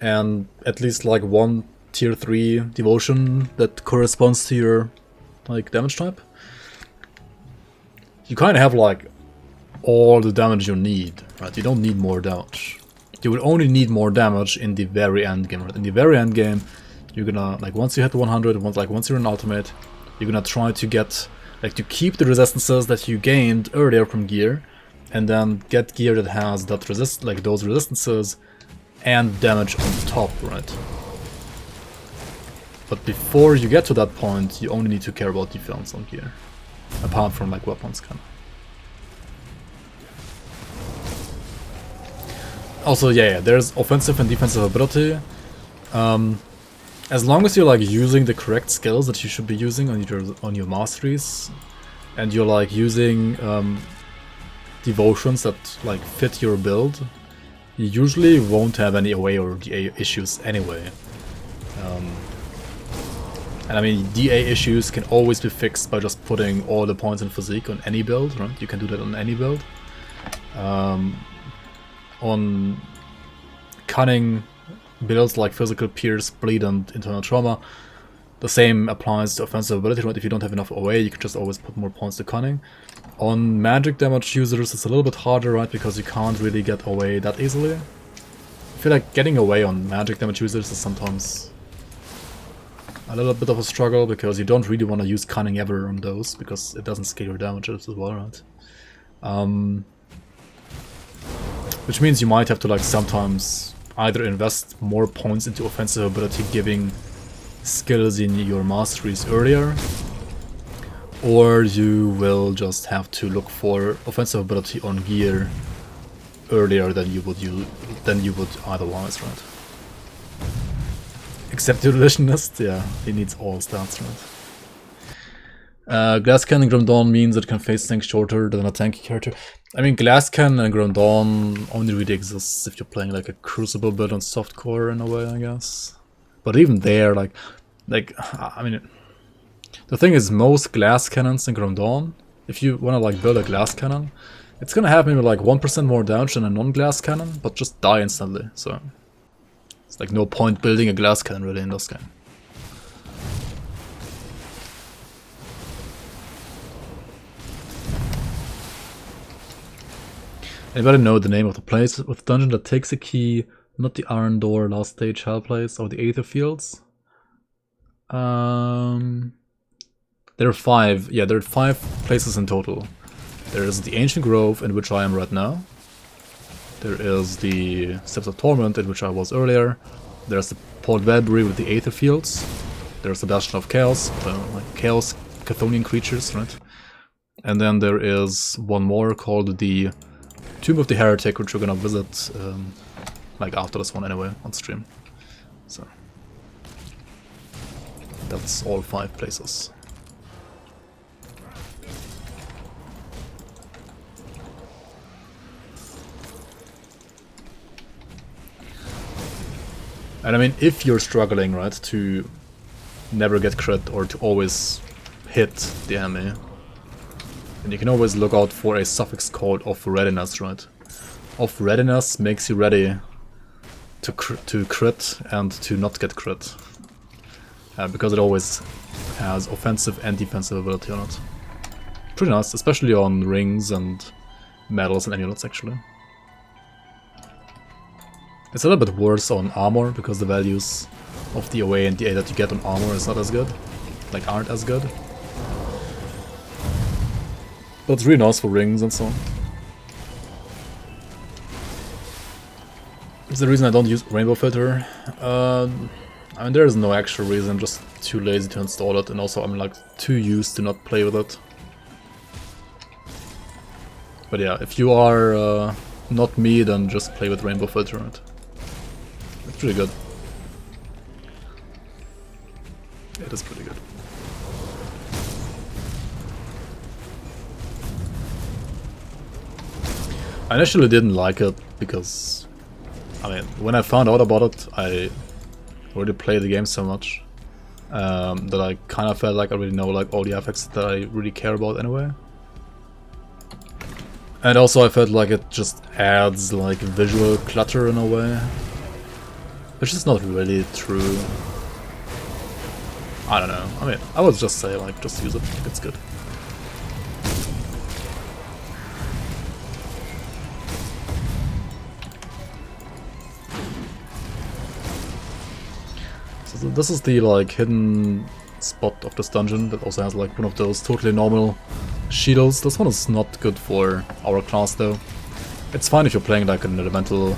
and at least like one tier 3 devotion that corresponds to your like damage type, you kind of have like all the damage you need, right? You don't need more damage. You will only need more damage in the very end game, right? In the very end game, you're gonna like once you hit 100, once you're in ultimate, you're gonna try to get like to keep the resistances that you gained earlier from gear, and then get gear that has that those resistances and damage on top, right? But before you get to that point, you only need to care about defense on gear, apart from like weapons, kind of. Also, yeah, there's offensive and defensive ability. As long as you're like using the correct skills that you should be using on your masteries, and you're like using devotions that like fit your build, you usually won't have any away or DA issues anyway. And I mean, DA issues can always be fixed by just putting all the points in physique on any build, right? You can do that on any build. On cunning builds like Physical Pierce, Bleed, and Internal Trauma, the same applies to offensive ability, right? If you don't have enough away, you can just always put more points to cunning. On magic damage users, it's a little bit harder, right? Because you can't really get away that easily. I feel like getting away on magic damage users is sometimes a little bit of a struggle, because you don't really want to use cunning ever on those, because it doesn't scale your damage as well, right? Which means you might have to like sometimes either invest more points into offensive ability giving skills in your masteries earlier, or you will just have to look for offensive ability on gear earlier than you would otherwise, right? Except the illusionist, yeah, he needs all stats, Glass Cannon Grim Dawn means it can face things shorter than a tanky character. I mean, Glass Cannon and Grim Dawn only really exists if you're playing like a Crucible build on softcore in a way, I guess. But even there, like, I mean, the thing is, most Glass Cannons in Grim Dawn, if you want to like build a Glass Cannon, it's gonna have maybe like 1% more damage than a non-Glass Cannon, but just die instantly, so it's like no point building a Glass Cannon really in this game. Anybody know the name of the place with dungeon that takes a key, not the Iron Door, Last Stage, Hell Place, or the Aether Fields? There are 5. Yeah, there are 5 places in total. There is the Ancient Grove, in which I am right now. There is the Steps of Torment, in which I was earlier. There's the Port Velbury with the Aether Fields. There's the Bastion of Chaos, like Chaos Chthonian creatures, right? And then there is one more called the Tomb of the Heretic, which we're gonna visit like after this one anyway, on stream. So that's all 5 places. And I mean, if you're struggling, right, to never get crit or to always hit the enemy, and you can always look out for a suffix called of readiness, right? Of readiness makes you ready to crit and to not get crit. Because it always has offensive and defensive ability on it. Pretty nice, especially on rings and medals and amulets actually. It's a little bit worse on armor because the values of the OA and the A that you get on armor is not as good. Like aren't as good. But it's really nice for rings and so on. It's the reason I don't use Rainbow Filter. I mean, there is no actual reason, just too lazy to install it, and also I'm like too used to not play with it. But yeah, if you are not me, then just play with Rainbow Filter. Right? It's pretty good. It is pretty good. I initially didn't like it because, I mean, when I found out about it, I already played the game so much that I kind of felt like I already know like all the effects that I really care about anyway. And also I felt like it just adds like visual clutter in a way, which is not really true. I don't know. I mean, I would just say like just use it. It's good. So this is the like hidden spot of this dungeon that also has like one of those totally normal shields. This one is not good for our class though. It's fine if you're playing like an elemental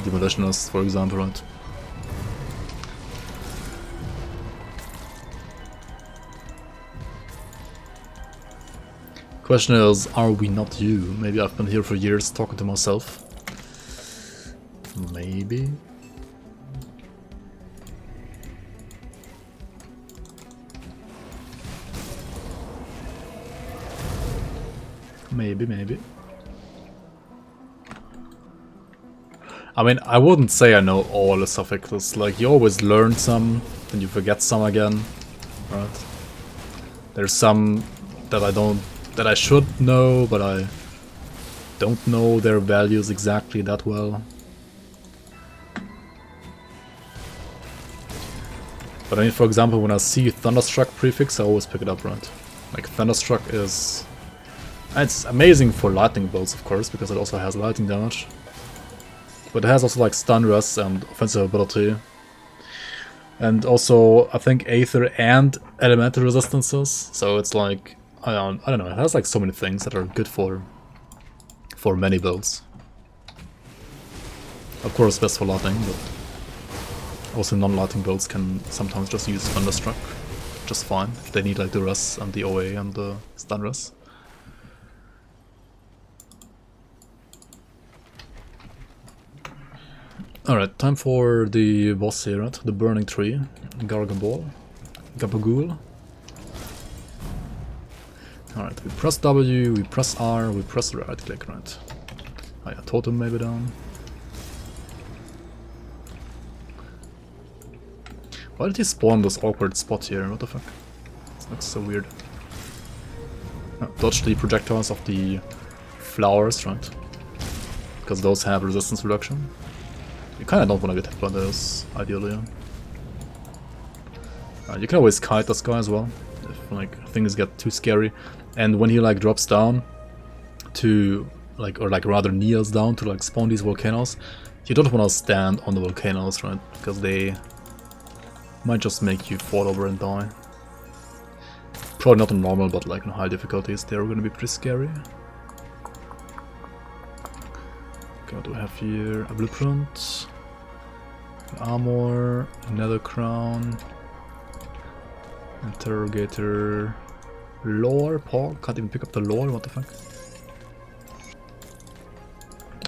demolitionist, for example, right? Question is, are we not you? Maybe I've been here for years talking to myself. Maybe. Maybe. I mean, I wouldn't say I know all the suffixes. Like, you always learn some, then you forget some again, right? There's some that I should know, but I don't know their values exactly that well. But I mean, for example, when I see Thunderstruck prefix, I always pick it up, right? Like, Thunderstruck is... It's amazing for lightning bolts, of course, because it also has lightning damage. But it has also like stun res and offensive ability. And also, I think Aether and elemental resistances. So it's like, I don't know, it has like so many things that are good for many builds. Of course, best for lightning, but also non-lightning builds can sometimes just use Thunderstruck just fine. If they need like the res and the OA and the stun res. Alright, time for the boss here, right? The Burning Tree, Gargabol, Gabagool. Alright, we press W, we press R, we press right click, right? Oh yeah, totem maybe down. Why did he spawn this awkward spot here? What the fuck? This looks so weird. Oh, dodge the projectiles of the flowers, right? Because those have resistance reduction. You kinda don't wanna get hit by those, ideally. You can always kite this guy as well, if like things get too scary. And when he like drops down to like, or like rather kneels down to like spawn these volcanoes, you don't wanna stand on the volcanoes, right? Because they might just make you fall over and die. Probably not on normal, but like in high difficulties, they're gonna be pretty scary. Okay, what do we have here? A blueprint, armor, another crown, interrogator, lore. Paul can't even pick up the lore. What the fuck?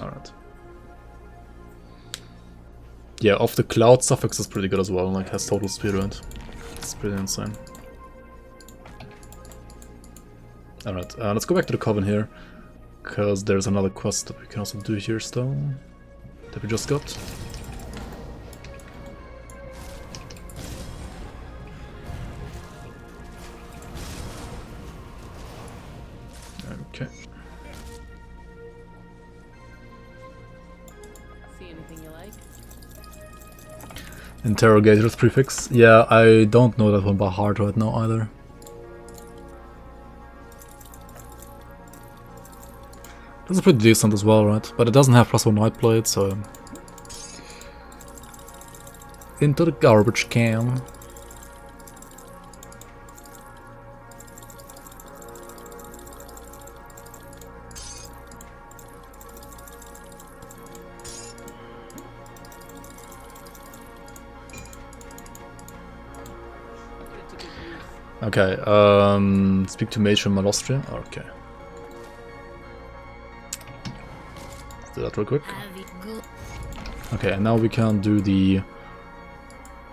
All right. Yeah, off the cloud suffix is pretty good as well. Like has total speed, right? It's pretty insane. All right, let's go back to the coven here. Because there's another quest that we can also do here still, that we just got. Okay. See anything you like? Interrogator's prefix. Yeah, I don't know that one by heart right now either. This is pretty decent as well, right? But it doesn't have +1 Nightblade, so... into the garbage can. Okay, speak to Mage from Malostria. Okay. Do that real quick. Okay, and now we can do the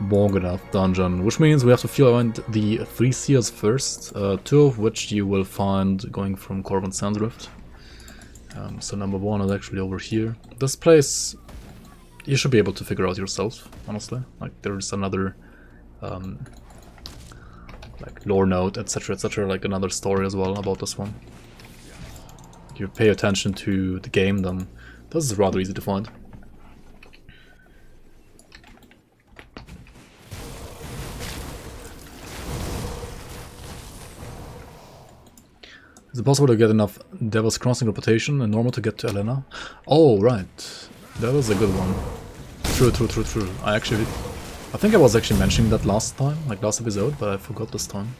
Roguelike Dungeon, which means we have to find the 3 seals first, 2 of which you will find going from Corvin Sandrift. So number 1 is actually over here. This place you should be able to figure out yourself, honestly. Like there's another like lore note, etc, like another story as well about this one. If you pay attention to the game, then this is rather easy to find. Is it possible to get enough Devil's Crossing reputation and normal to get to Elena? Oh, right. That was a good one. True. I think I was actually mentioning that last time, like last episode, but I forgot this time.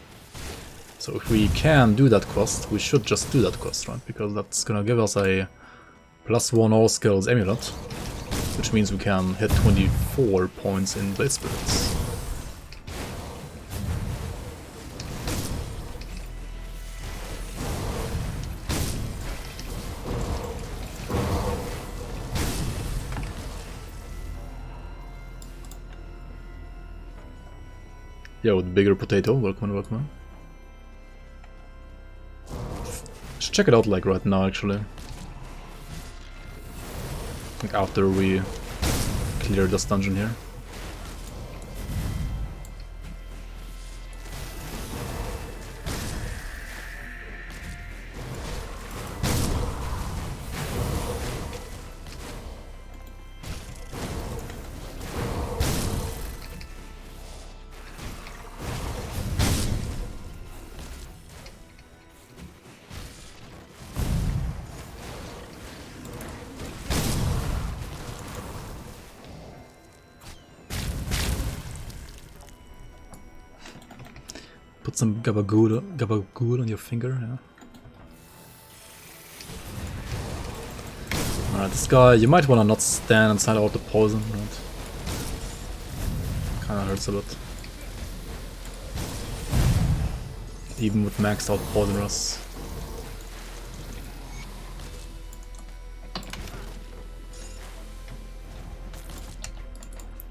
So if we can do that quest, we should just do that quest, right? Because that's gonna give us a +1 all skills amulet, which means we can hit 24 points in Blade Spirits. Yo, the bigger potato, welcome. Should check it out like right now actually. Like after we clear this dungeon here. Put some gabagool on your finger, yeah. Alright, this guy, you might wanna not stand inside all the poison, right? Kinda hurts a bit. Even with maxed out poison rush.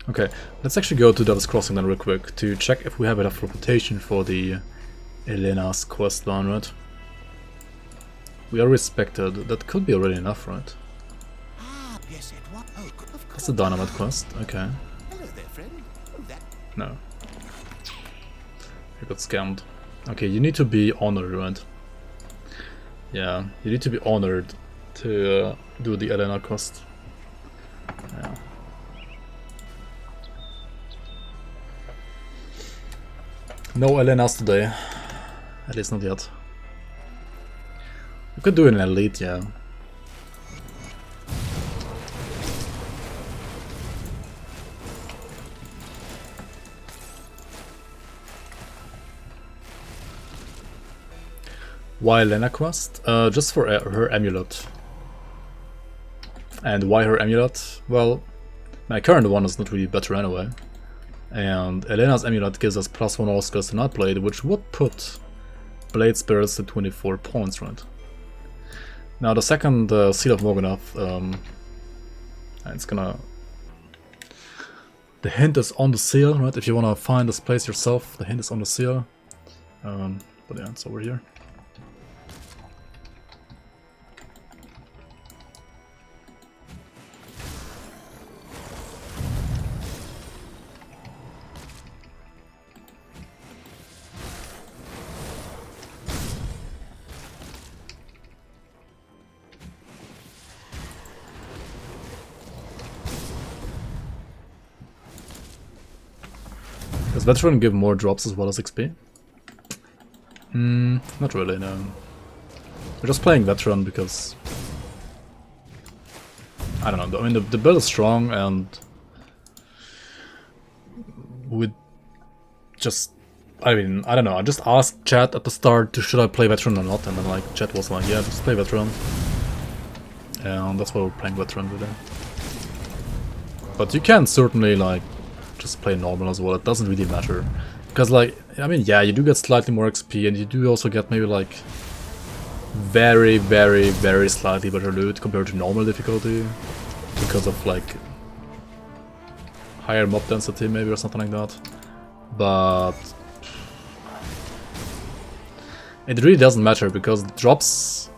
Okay, let's actually go to Devil's Crossing then real quick to check if we have enough reputation for the Elena's quest line, right? We are respected. That could be already enough, right? Ah, yes, Edward. Oh, good. Of That's the dynamite quest. Okay. Hello there, friend. Oh, that. No. I got scammed. Okay, you need to be honored, right? Yeah, you need to be honored to do the Elena quest. Yeah. No Elenas today. At least not yet. You could do an elite, yeah. Why Elena quest? Just for her amulet. And why her amulet? Well, my current one is not really better anyway. And Elena's amulet gives us +1 all skills to Nightblade, which would put Blade Spirits to 24 points, right? Now the second Seal of Morganath, it's gonna... The hint is on the seal, right? If you wanna find this place yourself, the hint is on the seal. But yeah, it's over here. Does Veteran give more drops as well as XP? Not really, no. We're just playing Veteran because... I don't know, I mean the build is strong and... we just... I mean, I don't know, I just asked chat at the start should I play Veteran or not, and then like chat was like, yeah, just play Veteran. And that's why we're playing Veteran today. But you can certainly like just play normal as well, it doesn't really matter. Because like, I mean, yeah, you do get slightly more XP and you do also get maybe like very, very, very slightly better loot compared to normal difficulty. Because of like higher mob density maybe or something like that. But it really doesn't matter because drops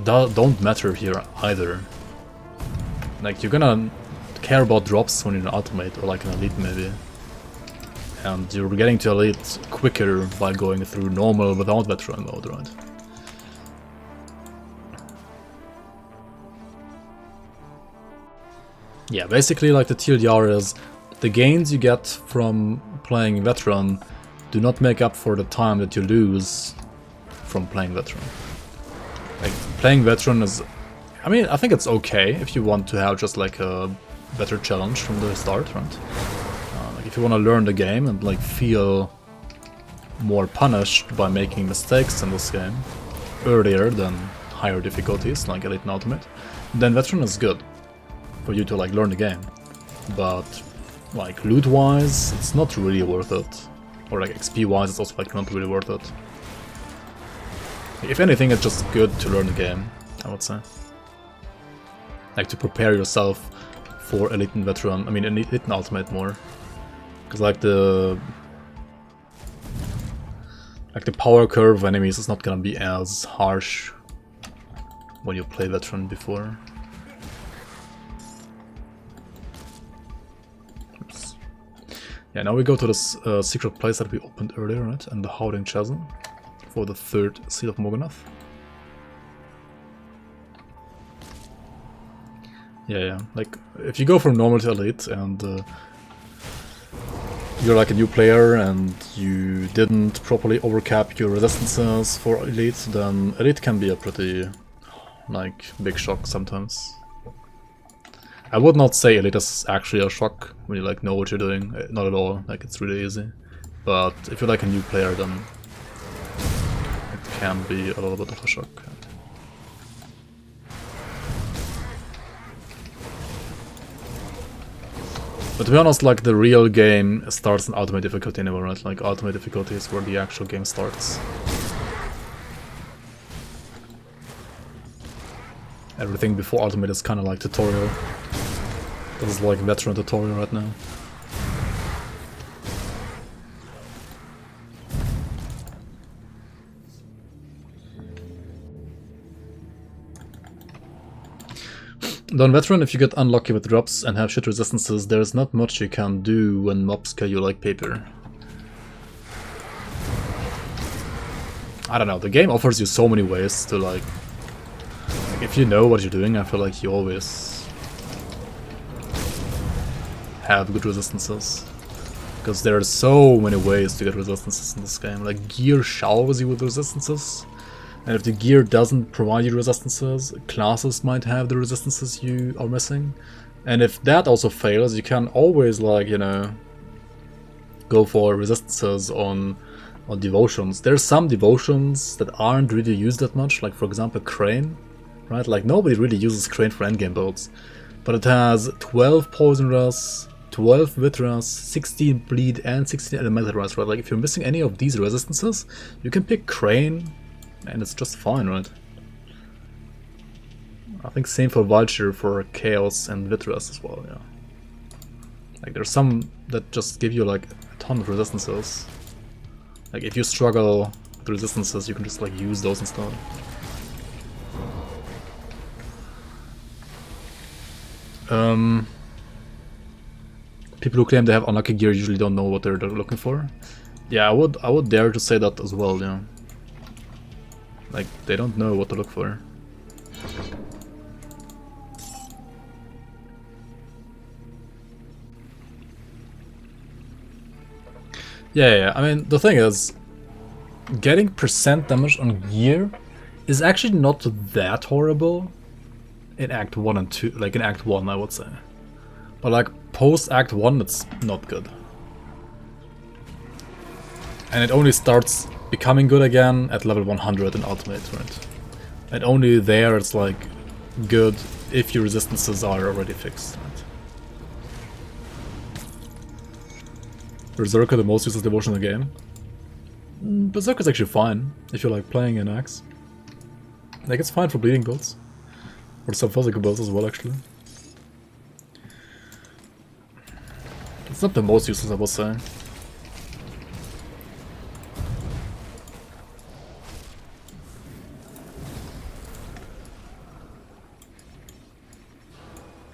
don't matter here either. Like you're gonna care about drops when you're an ultimate or like an elite maybe. And you're getting to elite quicker by going through normal without veteran mode, right? Yeah, basically like the TLDR is the gains you get from playing veteran do not make up for the time that you lose from playing veteran. Like playing veteran is, I mean, I think it's okay if you want to have just like a better challenge from the start, right? Like if you want to learn the game and like feel more punished by making mistakes in this game earlier than higher difficulties like Elite and Ultimate, then Veteran is good for you to like learn the game. But like loot wise, it's not really worth it. Or like XP wise, it's also like not really worth it. If anything, it's just good to learn the game, I would say. Like to prepare yourself for Elite and Veteran, I mean Elite and Ultimate more. Because like the power curve of enemies is not gonna be as harsh when you play Veteran before. Oops. Yeah, now we go to this secret place that we opened earlier, right? And the Howling Chasm for the 3rd Seal of Morganath. Yeah, like if you go from normal to elite and you're like a new player and you didn't properly overcap your resistances for elite, then elite can be a pretty like big shock sometimes. I would not say elite is actually a shock when you like know what you're doing, not at all, like it's really easy. But if you're like a new player, then it can be a little bit of a shock. But to be honest, like the real game starts in ultimate difficulty anyway, right? Like ultimate difficulty is where the actual game starts. Everything before ultimate is kind of like tutorial. This is like veteran tutorial right now. Though on Veteran, if you get unlucky with drops and have shit resistances, there's not much you can do when mobs kill you like paper. I don't know, the game offers you so many ways to like if you know what you're doing, I feel like you always have good resistances. Because there are so many ways to get resistances in this game. Like, gear showers you with resistances. And if the gear doesn't provide you resistances, classes might have the resistances you are missing. And if that also fails, you can always, like, you know, go for resistances on devotions. There's some devotions that aren't really used that much, like for example Crane, right? Like nobody really uses Crane for endgame builds. But it has 12 Poison Rust, 12 Wit Rust, 16 Bleed, and 16 Elemental Rust, right? Like if you're missing any of these resistances, you can pick Crane, and it's just fine, right? I think same for Vulture for Chaos and Wit Rust as well, yeah. Like there's some that just give you like a ton of resistances. Like if you struggle with resistances, you can just like use those instead. People who claim they have unlucky gear usually don't know what they're looking for. Yeah, I would dare to say that as well, yeah. Like they don't know what to look for. Yeah, I mean, the thing is, getting percent damage on gear is actually not that horrible in Act 1 and 2, like in Act 1 I would say. But like post Act 1 it's not good. And it only starts becoming good again at level 100 in Ultimate, right? And only there it's like good if your resistances are already fixed, right? Berserker, the most useless devotion in the game. Berserker's actually fine if you're like playing an axe. Like it's fine for bleeding builds. Or some physical builds as well actually. It's not the most useless I would say.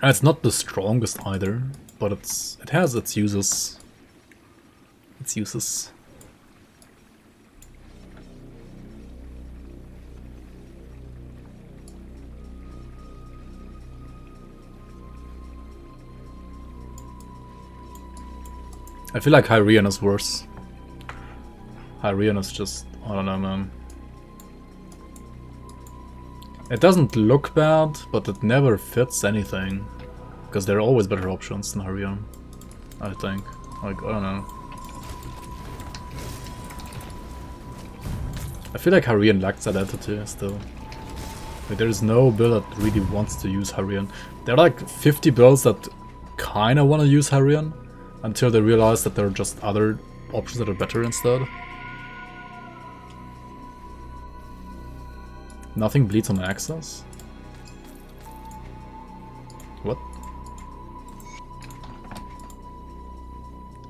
And it's not the strongest either, but it has its uses. Its uses. I feel like Hyrian is worse. Hyrian is just, I don't know, man. It doesn't look bad, but it never fits anything. Because there are always better options than Hyrian, I think. Like, I don't know. I feel like Hyrian lacks identity still. Like, there is no build that really wants to use Hyrian. There are like 50 builds that kinda wanna use Hyrian until they realize that there are just other options that are better instead. Nothing bleeds on access? What?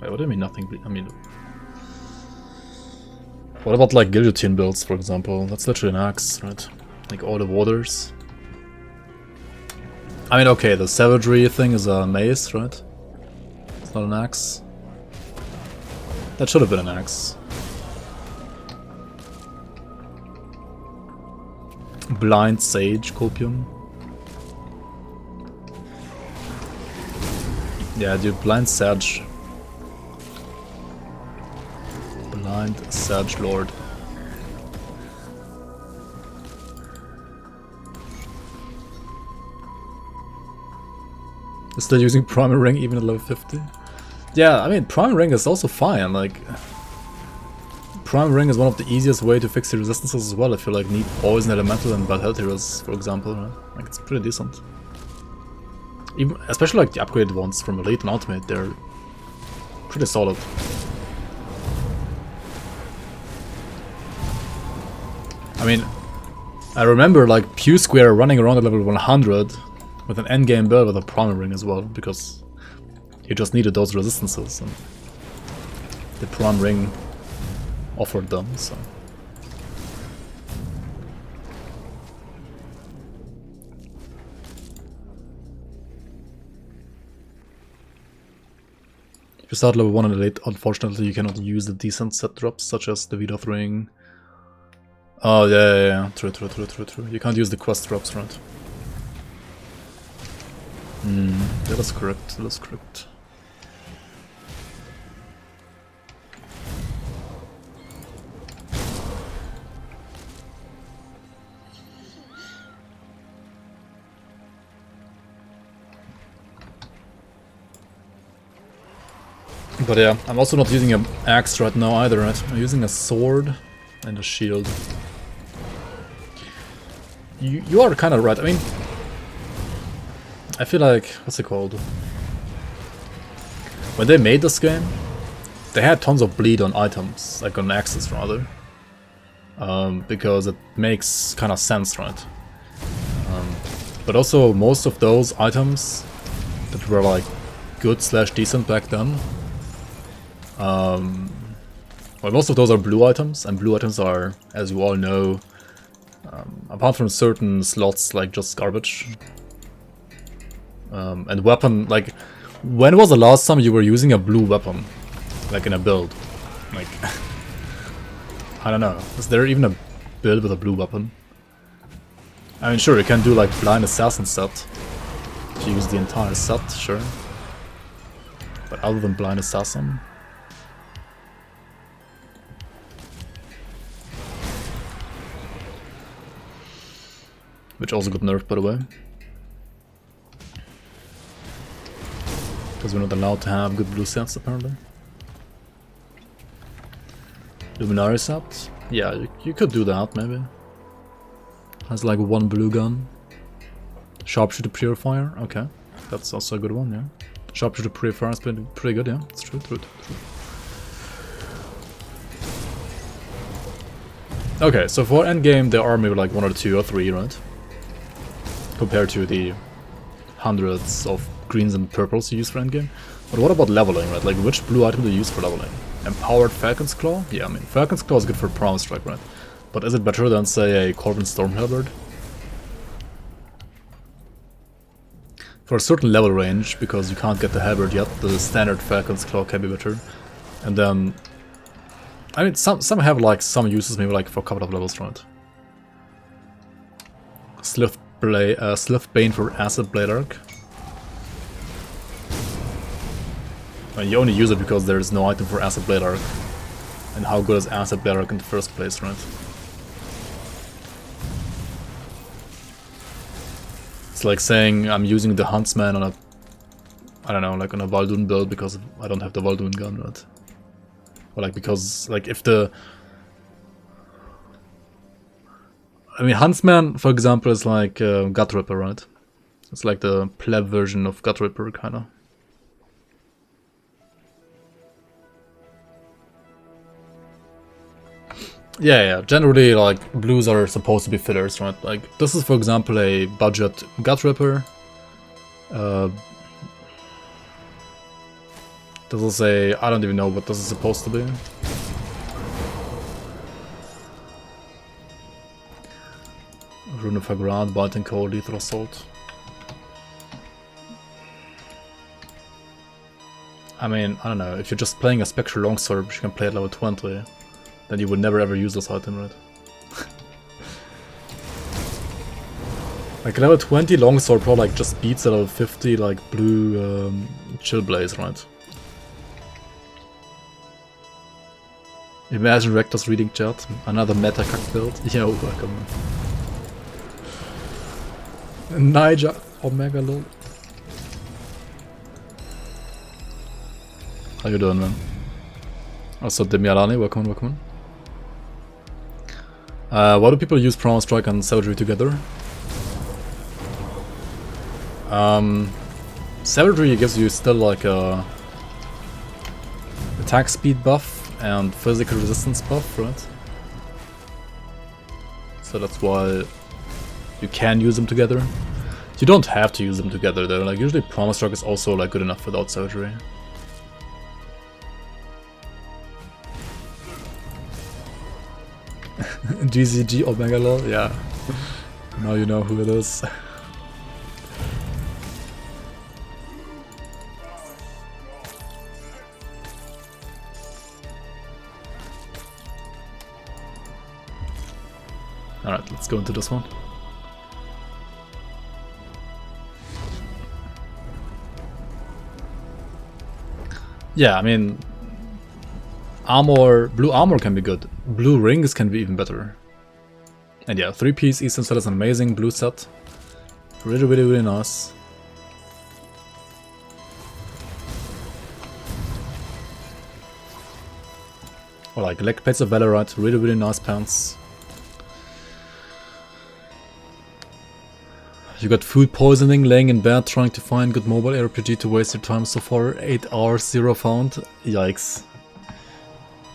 Wait, what do you mean nothing bleeds? I mean... What about like guillotine builds, for example? That's literally an axe, right? Like all the waters. I mean, okay, the savagery thing is a mace, right? It's not an axe. That should have been an axe. Blind Sage Copium. Yeah, dude, Blind Sage. Blind Sage Lord. Is still using Primal Ring even at level 50? Yeah, I mean, Primal Ring is also fine, like... Primal Ring is one of the easiest way to fix the resistances as well if you like need Poison, Elemental and Bad Health Heroes, for example, right? Like, it's pretty decent. Even, especially like the upgraded ones from Elite and Ultimate, they're pretty solid. I mean, I remember like Pew Square running around at level 100 with an endgame build with a Primal Ring as well, because he just needed those resistances and the Primal Ring offered them, so. If you start level 1 in elite, unfortunately you cannot use the decent set drops such as the Vidoth Ring. Oh yeah. True. You can't use the quest drops, right? That is correct. But yeah, I'm also not using an axe right now either, right? I'm using a sword and a shield. You are kind of right. I mean, I feel like, what's it called? When they made this game, they had tons of bleed on items, like on axes rather. Because it makes kind of sense, right? But also most of those items that were like good/decent back then, well, most of those are blue items, and blue items are, as you all know, apart from certain slots, like just garbage. And weapon, like, when was the last time you were using a blue weapon? Like in a build? Like, I don't know. Is there even a build with a blue weapon? I mean, sure, you can do like blind assassin set. If you use the entire set, sure. But other than blind assassin... Which also got nerfed, by the way. Because we're not allowed to have good blue sets, apparently. Luminary set? Yeah, you could do that, maybe. Has like one blue gun. Sharpshooter Purifier? Okay. That's also a good one, yeah. Sharpshooter Purifier has been pretty good, yeah. It's true. Okay, so for endgame there are maybe like 1 or 2 or 3, right? Compared to the hundreds of greens and purples you use for endgame. But what about leveling, right? Like, which blue item do you use for leveling? Empowered Falcon's Claw? Yeah, I mean, Falcon's Claw is good for Prowl Strike, right? But is it better than, say, a Corvin Storm Halberd? For a certain level range, because you can't get the Halberd yet, the standard Falcon's Claw can be better. And then... I mean, some have, like, some uses, maybe, like, for a couple of levels, right? Slith Bane for Acid Blade Arc. I mean, you only use it because there is no item for Acid Blade Arc. And how good is Acid Blade Arc in the first place, right? It's like saying I'm using the Huntsman on a... I don't know, like on a Valdoon build because I don't have the Valdoon gun, right? Or like because, like, if the... I mean, Huntsman, for example, is like Gut Ripper, right? It's like the pleb version of Gut Ripper, kinda. Yeah, generally, like, blues are supposed to be fillers, right? Like, this is, for example, a budget Gut Ripper. This is a... I don't even know what this is supposed to be. Rune of Agrad, Biting Cold, Lethal Assault. I mean, I don't know, if you're just playing a Spectral Longsword, which you can play at level 20, then you would never ever use this item, right? Like level 20 Longsword probably like just beats a level 50 like blue Chill Blaze, right? Imagine Rector's reading chat, another meta cuck build. Yo, welcome. Niger Omega lol. How you doing, man? Also, Demialani, welcome. Why do people use Prowl Strike and Savagery together? Savagery gives you still like a attack speed buff and physical resistance buff, right? So that's why you can use them together. You don't have to use them together though, like usually Prowl Strike is also like good enough without Savagery. GCG Omega lol, yeah. Now you know who it is. Alright, let's go into this one. Yeah, I mean, armor, blue armor can be good. Blue rings can be even better. And yeah, 3-piece Eastern set is an amazing blue set. Really, really, really nice. Or like leg plates of Valorite, really, really nice pants. You got food poisoning, laying in bed, trying to find good mobile RPG to waste your time so far. 8 hours, 0 found. Yikes.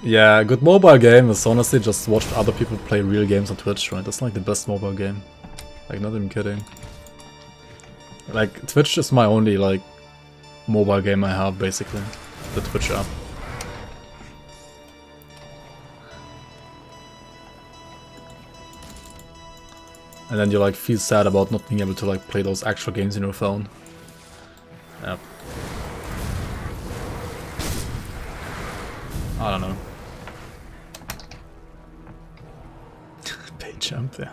Yeah, good mobile game is honestly just watch other people play real games on Twitch, right? That's like the best mobile game. Like, not even kidding. Like, Twitch is my only, like, mobile game I have, basically. The Twitch app. And then you like feel sad about not being able to like play those actual games in your phone. Yep. I don't know. Paid jump, yeah.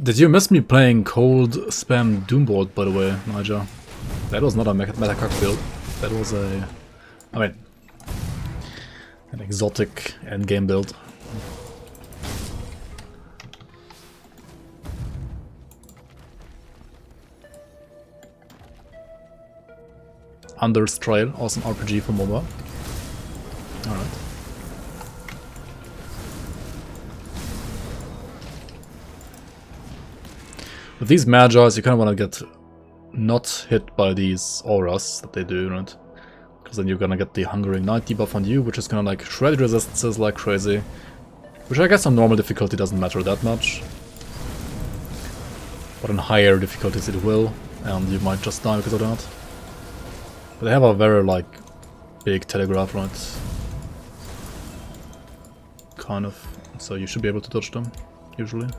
Did you miss me playing cold spam Doomboard, by the way, Niger? That was not a metacock build. That was a... I mean... an exotic endgame build. Under's Trail, awesome RPG for MOBA. Alright. With these Magi's, you kind of want to get not hit by these auras that they do, right? Because then you're gonna get the Hungering Knight debuff on you, which is gonna like shred resistances like crazy. Which I guess on normal difficulty doesn't matter that much. But on higher difficulties it will, and you might just die because of that. But they have a very like big telegraph, right? Kind of. So you should be able to dodge them, usually.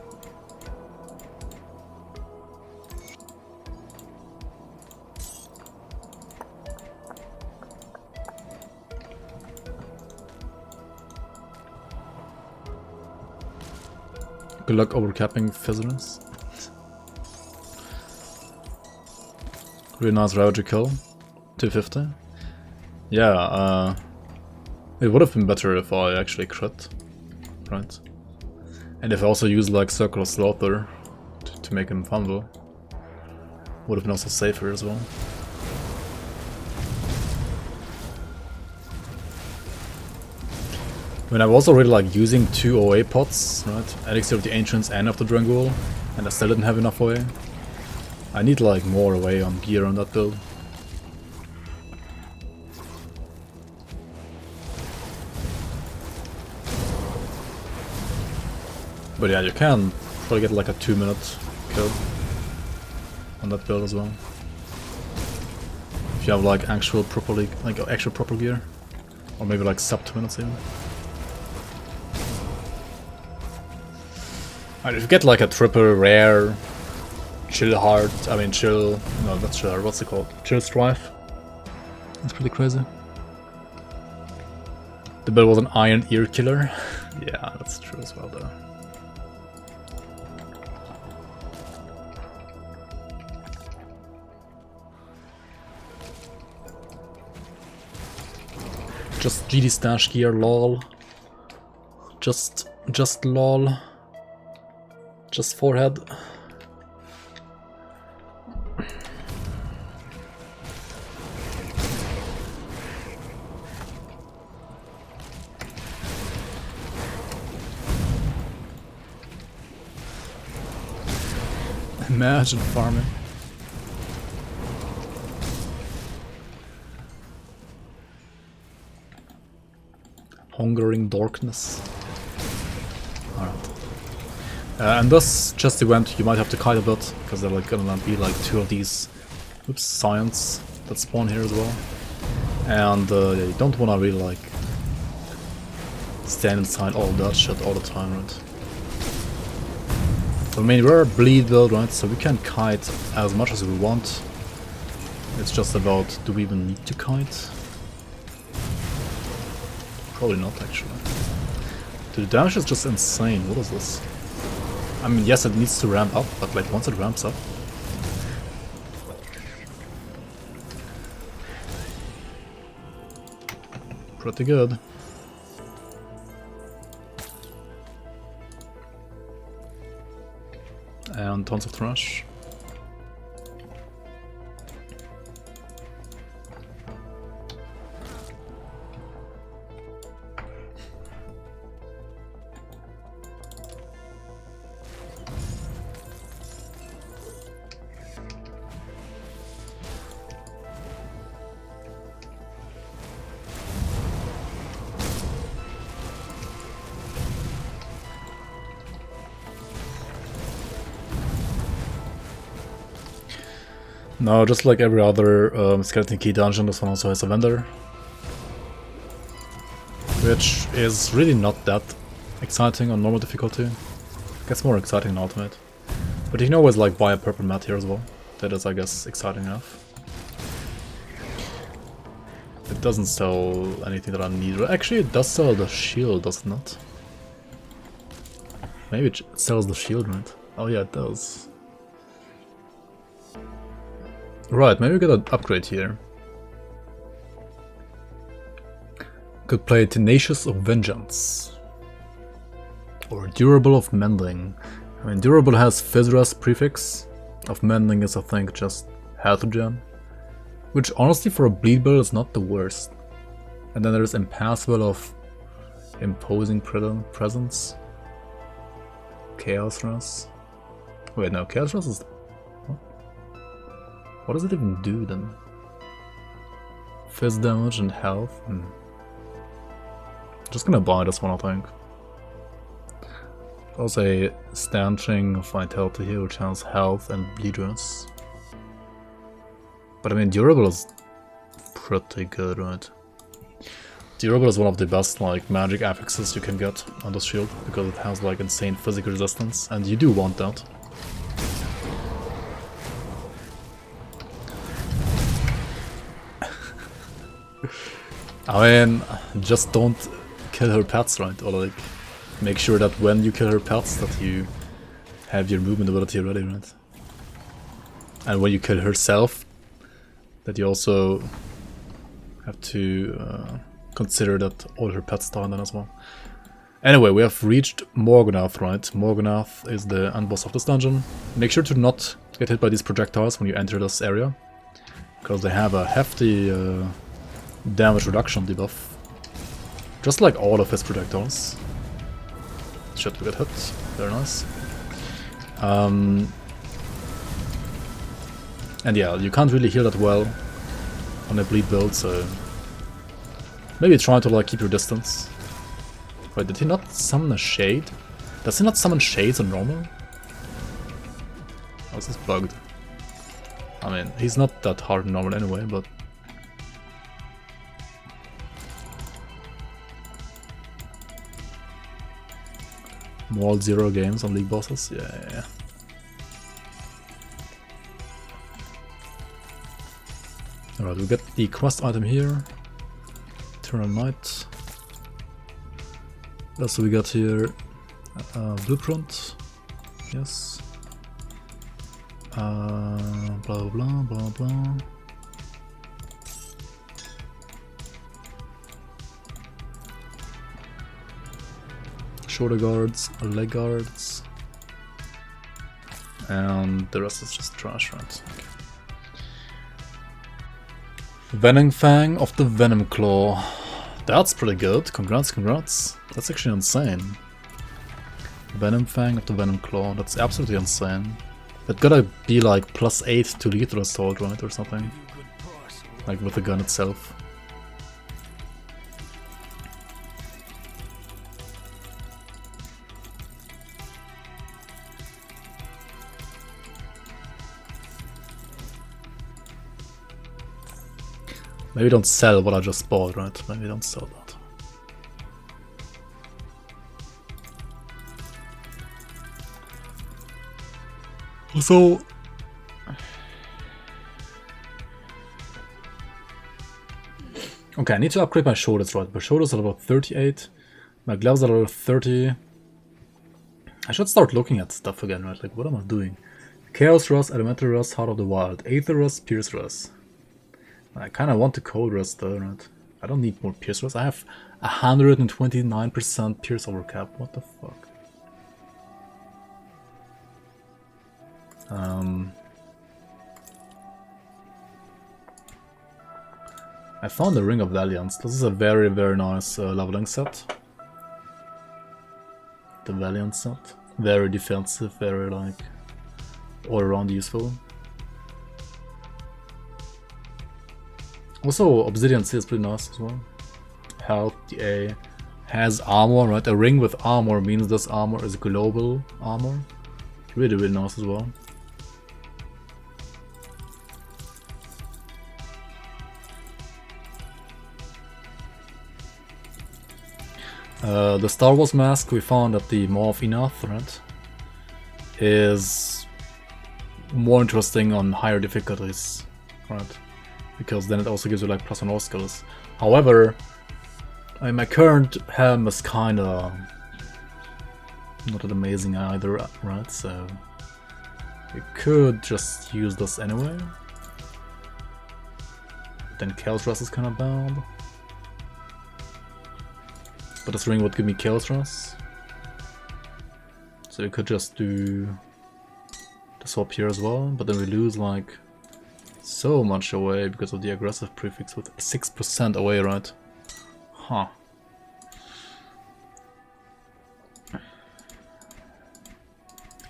Good luck overcapping Fizzlers. Really nice Ravager kill. 250. Yeah, it would have been better if I actually crit. Right. And if I also used like Circle of Slaughter to make him fumble. Would have been also safer as well. I mean, I also really like using 2 OA pots, right? Elixir of the Ancients and of the Drangul, and I still didn't have enough OA. I need like more OA on gear on that build. But yeah, you can probably get like a 2-minute kill on that build as well. If you have like actual proper gear. Or maybe like sub 2 minutes even. And if you get like a triple rare chill hard, I mean chill, no not chill hard, what's it called? Chill strife. That's pretty crazy. The build was an iron ear killer. Yeah, that's true as well though. Just GD stash gear, lol. Just lol. Just forehead. Imagine farming. Hungering darkness. Alright. And this chest event you might have to kite a bit, because there are like gonna be like 2 of these science that spawn here as well. And you don't wanna really like stand inside all that shit all the time, right? I mean, we're a bleed build, right? So we can kite as much as we want. It's just about, do we even need to kite? Probably not, actually. Dude, the damage is just insane. What is this? I mean, yes, it needs to ramp up, but like once it ramps up. Pretty good. And tons of trash. No, just like every other skeleton key dungeon, this one also has a vendor. Which is really not that exciting on normal difficulty. Gets more exciting in ultimate. But you can always like buy a purple mat here as well. That is, I guess, exciting enough. It doesn't sell anything that I need. Actually, it does sell the shield, does it not? Maybe it sells the shield, right? Oh yeah, it does. Right, maybe we get an upgrade here. Could play Tenacious of Vengeance. Or Durable of Mending. I mean, Durable has Fizzrest prefix. Of Mending is, I think, just health regen. Which, honestly, for a bleed build is not the worst. And then there's Impassable of Imposing Presence. Chaos Rest. Wait, no, Chaos Rest is... What does it even do then? Fizz damage and health? Just gonna buy this one, I think. There's a Stanching Vitality here, which has health and bleeders. But I mean, Durable is pretty good, right? Durable is one of the best like magic affixes you can get on this shield, because it has like insane physical resistance, and you do want that. I mean, just don't kill her pets, right? Or like, make sure that when you kill her pets that you have your movement ability ready, right? And when you kill herself, that you also have to consider that all her pets die then as well. Anyway, we have reached Morgonath, right? Morgonath is the end boss of this dungeon. Make sure to not get hit by these projectiles when you enter this area, because they have a hefty damage reduction debuff. Just like all of his projectiles. Shit, we got hit. Very nice. And yeah, you can't really heal that well on a bleed build, so maybe try to like keep your distance. Wait, did he not summon a shade? Does he not summon shades on normal? Oh, this is bugged. I mean, he's not that hard in normal anyway, but more 0 games on league bosses? Yeah. Alright, we get the quest item here. Eternal Night. So we got here blueprint. Yes. Blah blah blah blah blah. Shoulder guards, leg guards, and the rest is just trash, right? Okay. Venom Fang of the Venom Claw. That's pretty good. Congrats, congrats. That's actually insane. Venom Fang of the Venom Claw. That's absolutely insane. That gotta be like +8 to lethal assault, right? Or something. Like with the gun itself. Maybe don't sell what I just bought, right? Maybe don't sell that. So okay, I need to upgrade my shoulders, right? My shoulders are level 38, my gloves are level 30. I should start looking at stuff again, right? Like, what am I doing? Chaos Rust, Elemental Rust, Heart of the Wild, Aether Rust, Pierce Rust. I kind of want to Cold Rust though, right? I don't need more Pierce Rust. I have 129% Pierce overcap. What the fuck? I found the Ring of Valiance. This is a very, very nice leveling set. The Valiant set. Very defensive, very like all around useful. Also, Obsidian C is pretty nice as well. Health, DA, has armor, right? A ring with armor means this armor is global armor. Really, really nice as well. The Star Wars mask we found at the Maw of Enoth, right, is more interesting on higher difficulties, right? Because then it also gives you like plus on all skills. However, my current helm is kinda not that amazing either, right? So you could just use this anyway. Then Chaos Rust is kinda bad. But this ring would give me Chaos Rust. So you could just do the swap here as well, but then we lose like so much away because of the aggressive prefix with 6% away, right? Huh. I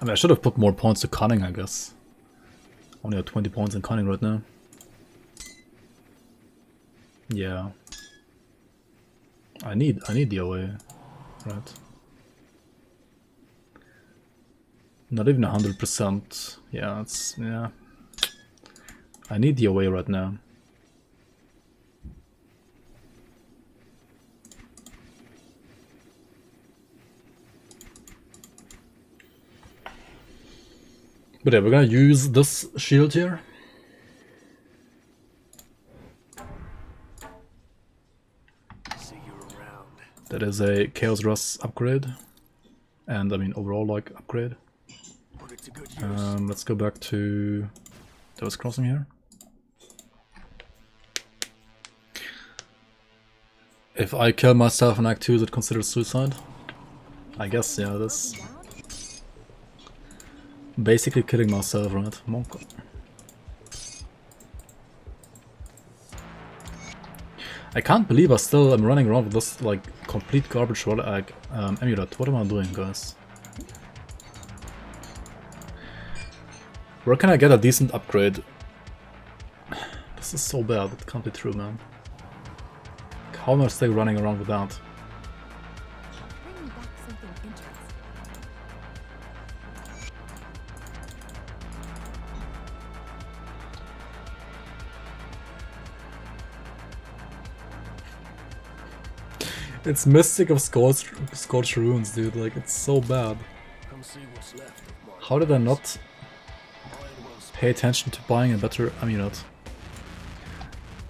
mean, I should have put more points to cunning, I guess. Only have 20 points in cunning right now. Yeah. I need the away, right? Not even 100%. Yeah, yeah. I need the away right now. But yeah, we're gonna use this shield here. That is a Chaos Rust upgrade, and I mean overall like upgrade. Let's go back to those crossing here. If I kill myself in Act 2, is it considered suicide? I guess, yeah, that's basically killing myself, right? Monk. I can't believe I still am running around with this like complete garbage Roguelike amulet. What am I doing, guys? Where can I get a decent upgrade? This is so bad, it can't be true, man. How am I still running around with that? Bring me back something interesting. It's Mystic of Scorched Runes, dude, like, it's so bad. Come see what's left of my How did I not pay attention to buying a better amulet?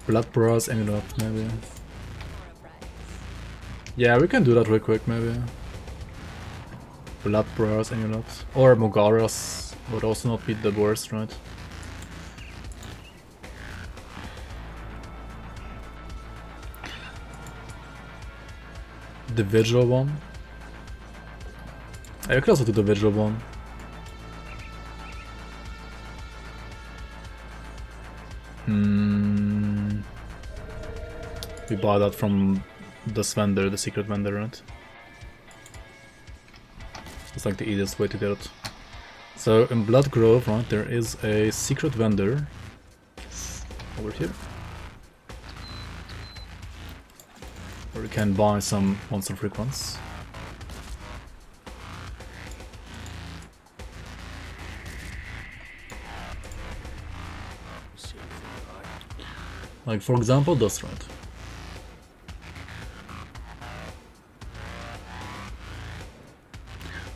Blood Bros amulet, maybe. Yeah, we can do that real quick, maybe. Blood Bros amulet. Or Mogaras would also not be the worst, right? The visual one. I could also do the visual one. We buy that from this vendor, the secret vendor, right? It's like the easiest way to get it. So in Blood Grove, right, there is a secret vendor over here. Where we can buy some monster frequencies. Like for example this, right?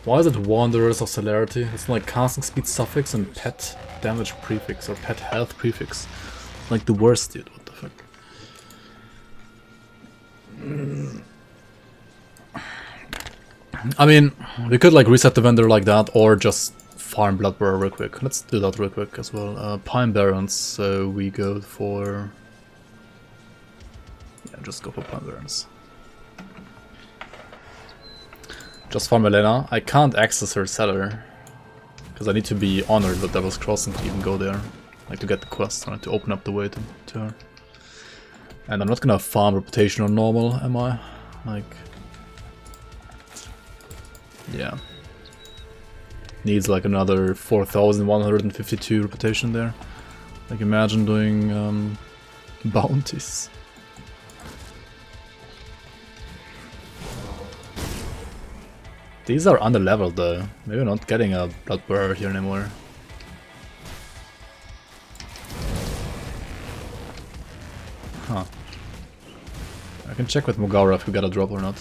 Why is it Wanderers of Celerity? It's like casting speed suffix and pet damage prefix or pet health prefix. Like the worst, dude. What the fuck? I mean, we could like reset the vendor like that or just farm Bloodbearer real quick. Let's do that real quick as well. Pine Barrens, so we go for... Yeah, just go for Pine Barrens. Just farm Elena. I can't access her cellar because I need to be honored with Devil's Crossing to even go there. Like to get the quest, I need to open up the way to her. And I'm not gonna farm Reputation on normal, am I? Like... Yeah. Needs like another 4,152 reputation there. Like imagine doing bounties. These are under-leveled though. Maybe we're not getting a Bloodbearer here anymore. Huh. I can check with Mogara if we got a drop or not.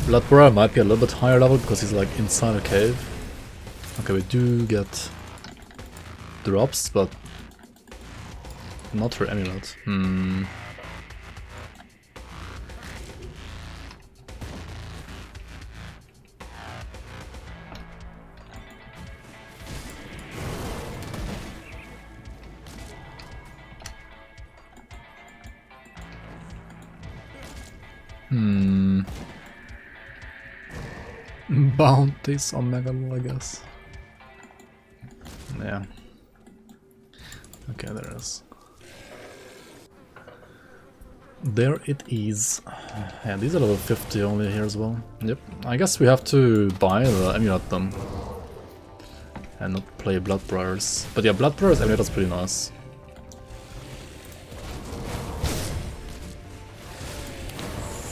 Bloodbearer might be a little bit higher level because he's like inside a cave. Okay, we do get drops, but not for amulet. Bounties on Megalol, I guess. Yeah. Okay, there it is. There it is. Yeah, these are level 50 only here as well. Yep. I guess we have to buy the amulet then. And not play Bloodbearers. But yeah, Bloodbearers amulet is pretty nice.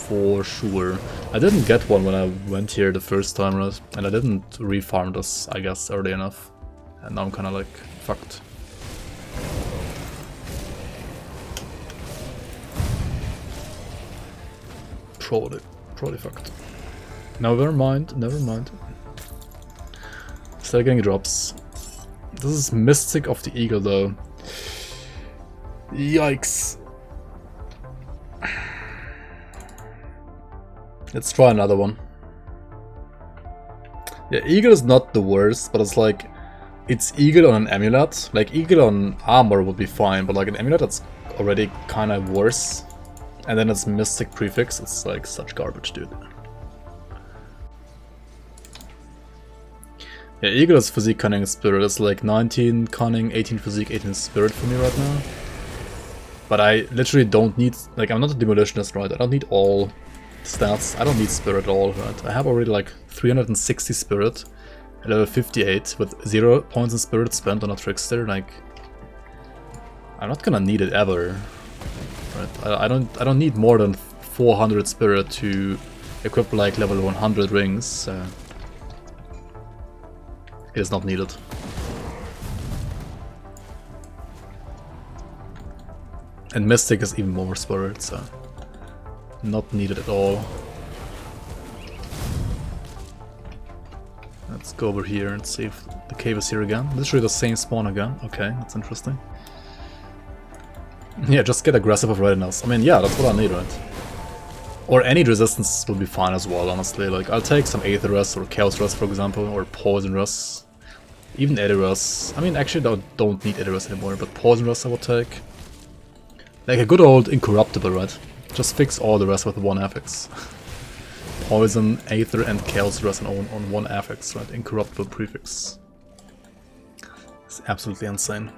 For sure. I didn't get one when I went here the first time, right? And I didn't refarm this, I guess, early enough. And now I'm kinda like, fucked. Probably fucked. Never mind, never mind. Still getting drops. This is Mystic of the Eagle though. Yikes. Let's try another one. Yeah, Eagle is not the worst, but it's like... It's Eagle on an amulet. Like, Eagle on armor would be fine, but like an amulet that's already kind of worse. And then it's Mystic prefix, it's like such garbage, dude. Yeah, Eagle is Physique, Cunning, Spirit. It's like 19 Cunning, 18 Physique, 18 Spirit for me right now. But I literally don't need... Like, I'm not a Demolitionist, right? I don't need all stats. I don't need Spirit at all, right? I have already like 360 Spirit at level 58 with 0 points in Spirit spent on a Trickster. Like, I'm not gonna need it ever. Right? I don't need more than 400 Spirit to equip like level 100 rings. It is not needed. And Mystic is even more Spirit, so not needed at all. Let's go over here and see if the cave is here again. Literally the same spawn again. Okay, that's interesting. Yeah, just get aggressive with readiness. I mean, yeah, that's what I need, right? Or any resistance would be fine as well, honestly. Like, I'll take some Aether Rest or Chaos Rest, for example, or Poison Rest. Even Aether Rest. I mean, actually, I don't need Aether Rest anymore, but Poison Rest I would take. Like a good old Incorruptible, right? Just fix all the rest with one affix. Poison, Aether, and Chaos Rest on one affix, right? Incorruptible prefix. It's absolutely insane.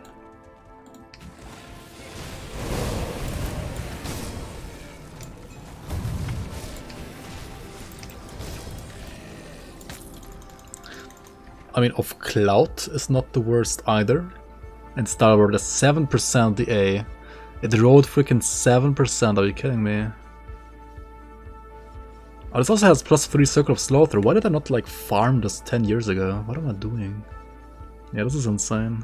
I mean, of Cloud is not the worst either. And Star Wars is 7% DA. It rolled freaking 7%, are you kidding me? Oh, this also has +3 Circle of Slaughter. Why did I not like farm this 10 years ago? What am I doing? Yeah, this is insane.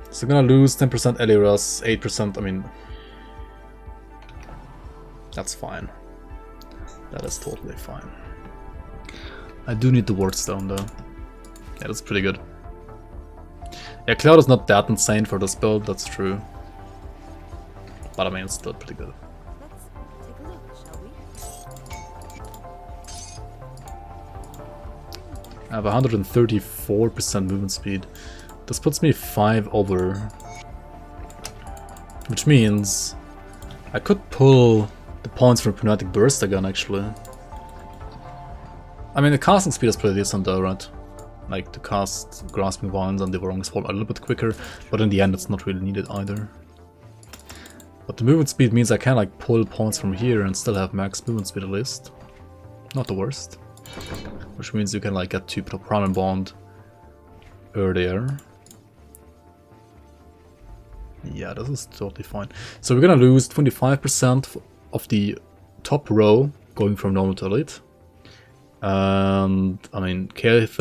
So I'm gonna lose 10% Eliras, 8%, I mean... That's fine. That is totally fine. I do need the Ward Stone though. Yeah, that's pretty good. Yeah, Cloud is not that insane for this build, that's true. But I mean, it's still pretty good. Let's take a look, shall we? I have 134% movement speed. This puts me 5 over. Which means I could pull the points from Pneumatic Burst again, actually. I mean, the casting speed is pretty decent though, right? Like, to cast Grasping Vines and the Wrong Spot a little bit quicker, but in the end it's not really needed either. But the movement speed means I can like pull points from here and still have max movement speed at least. Not the worst. Which means you can like get to Primal Bond earlier. Yeah, this is totally fine. So we're gonna lose 25% of the top row going from normal to elite. And I mean, Chaos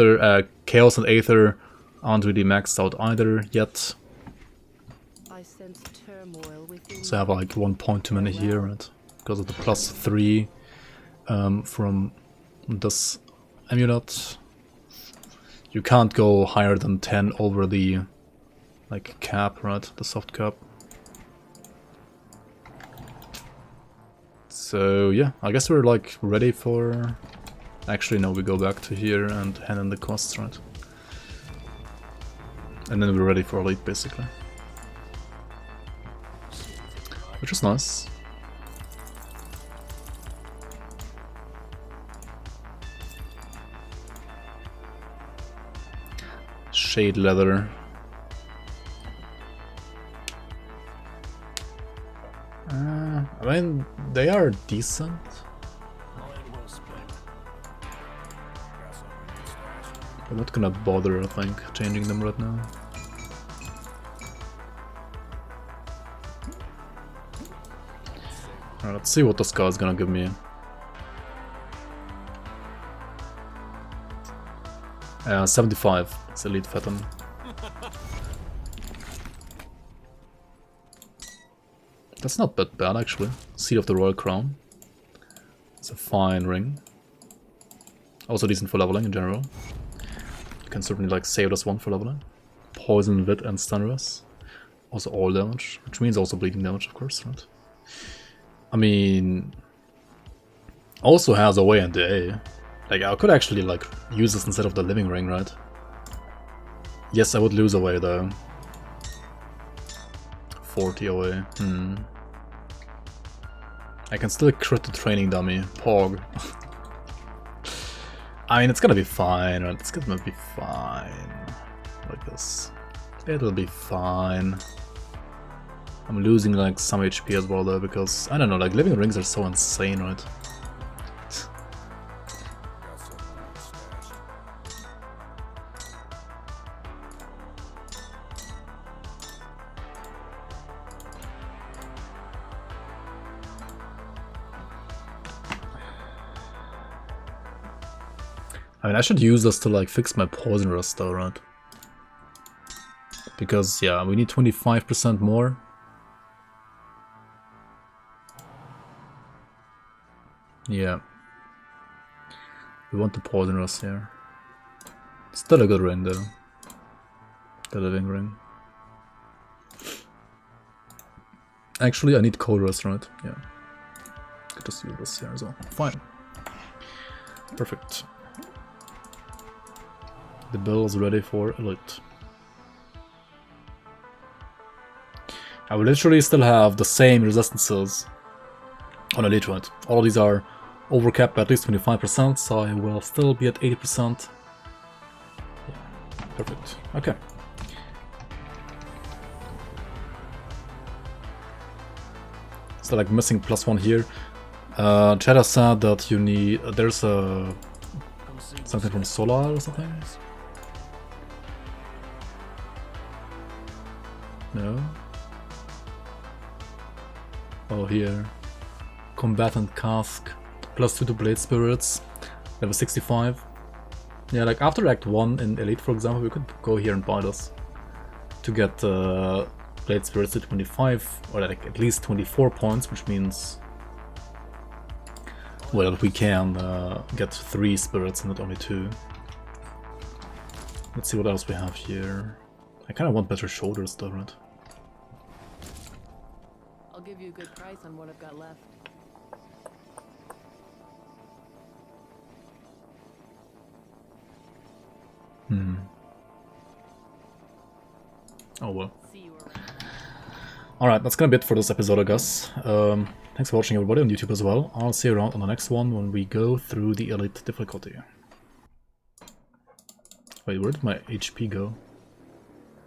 and Aether aren't really maxed out either yet. I sense turmoil within. So I have like 1 point too many here, right? Because of the +3 from this amulet. You can't go higher than 10 over the like cap, right? The soft cap. So yeah, I guess we're like ready for... Actually no, we go back to here and hand in the costs, right? And then we're ready for elite basically. Which is nice. Shade leather. I mean, they are decent. I'm not gonna bother, I think, changing them right now. Alright, let's see what this guy is gonna give me. 75. It's Elite Phantom. That's not that bad, actually. Seed of the Royal Crown. It's a fine ring. Also decent for leveling in general. You can certainly like save this one for leveling. Poison, Wit, and Stun Res. Also all damage, which means also bleeding damage, of course, right? I mean... Also has away and A. Like, I could actually like use this instead of the living ring, right? Yes, I would lose away though. 40 away. I can still crit the training dummy. Pog. I mean, it's gonna be fine, right? It's gonna be fine. Like this. It'll be fine. I'm losing like some HP as well though, because I don't know, like living rings are so insane, right? I mean, I should use this to like fix my poison rust though, right? Because yeah, we need 25% more. Yeah. We want the poison rust here. Still a good ring though. The living ring. Actually, I need cold rust, right? Yeah. Could just use this here as well. Fine. Perfect. The bill is ready for elite. I will literally still have the same resistances on elite, right? All of these are overcapped by at least 25%, so I will still be at 80%. Yeah, perfect. Okay. So like missing +1 here. Cheddar said that you need... there's a... something from Solar or something? No? Oh, here. Combatant Cask, +2 to Blade Spirits, level 65. Yeah, like after Act 1 in Elite, for example, we could go here and buy this to get Blade Spirits to 25, or like at least 24 points, which means, well, we can get 3 spirits and not only 2. Let's see what else we have here. I kind of want better shoulders though, right? I'll give you a good price on what I've got left. Oh well. See you around. Alright, that's gonna be it for this episode, I guess. Thanks for watching, everybody, on YouTube as well. I'll see you around on the next one when we go through the Elite difficulty. Wait, where did my HP go?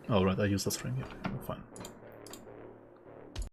Oh right, I used that string, yeah, fine.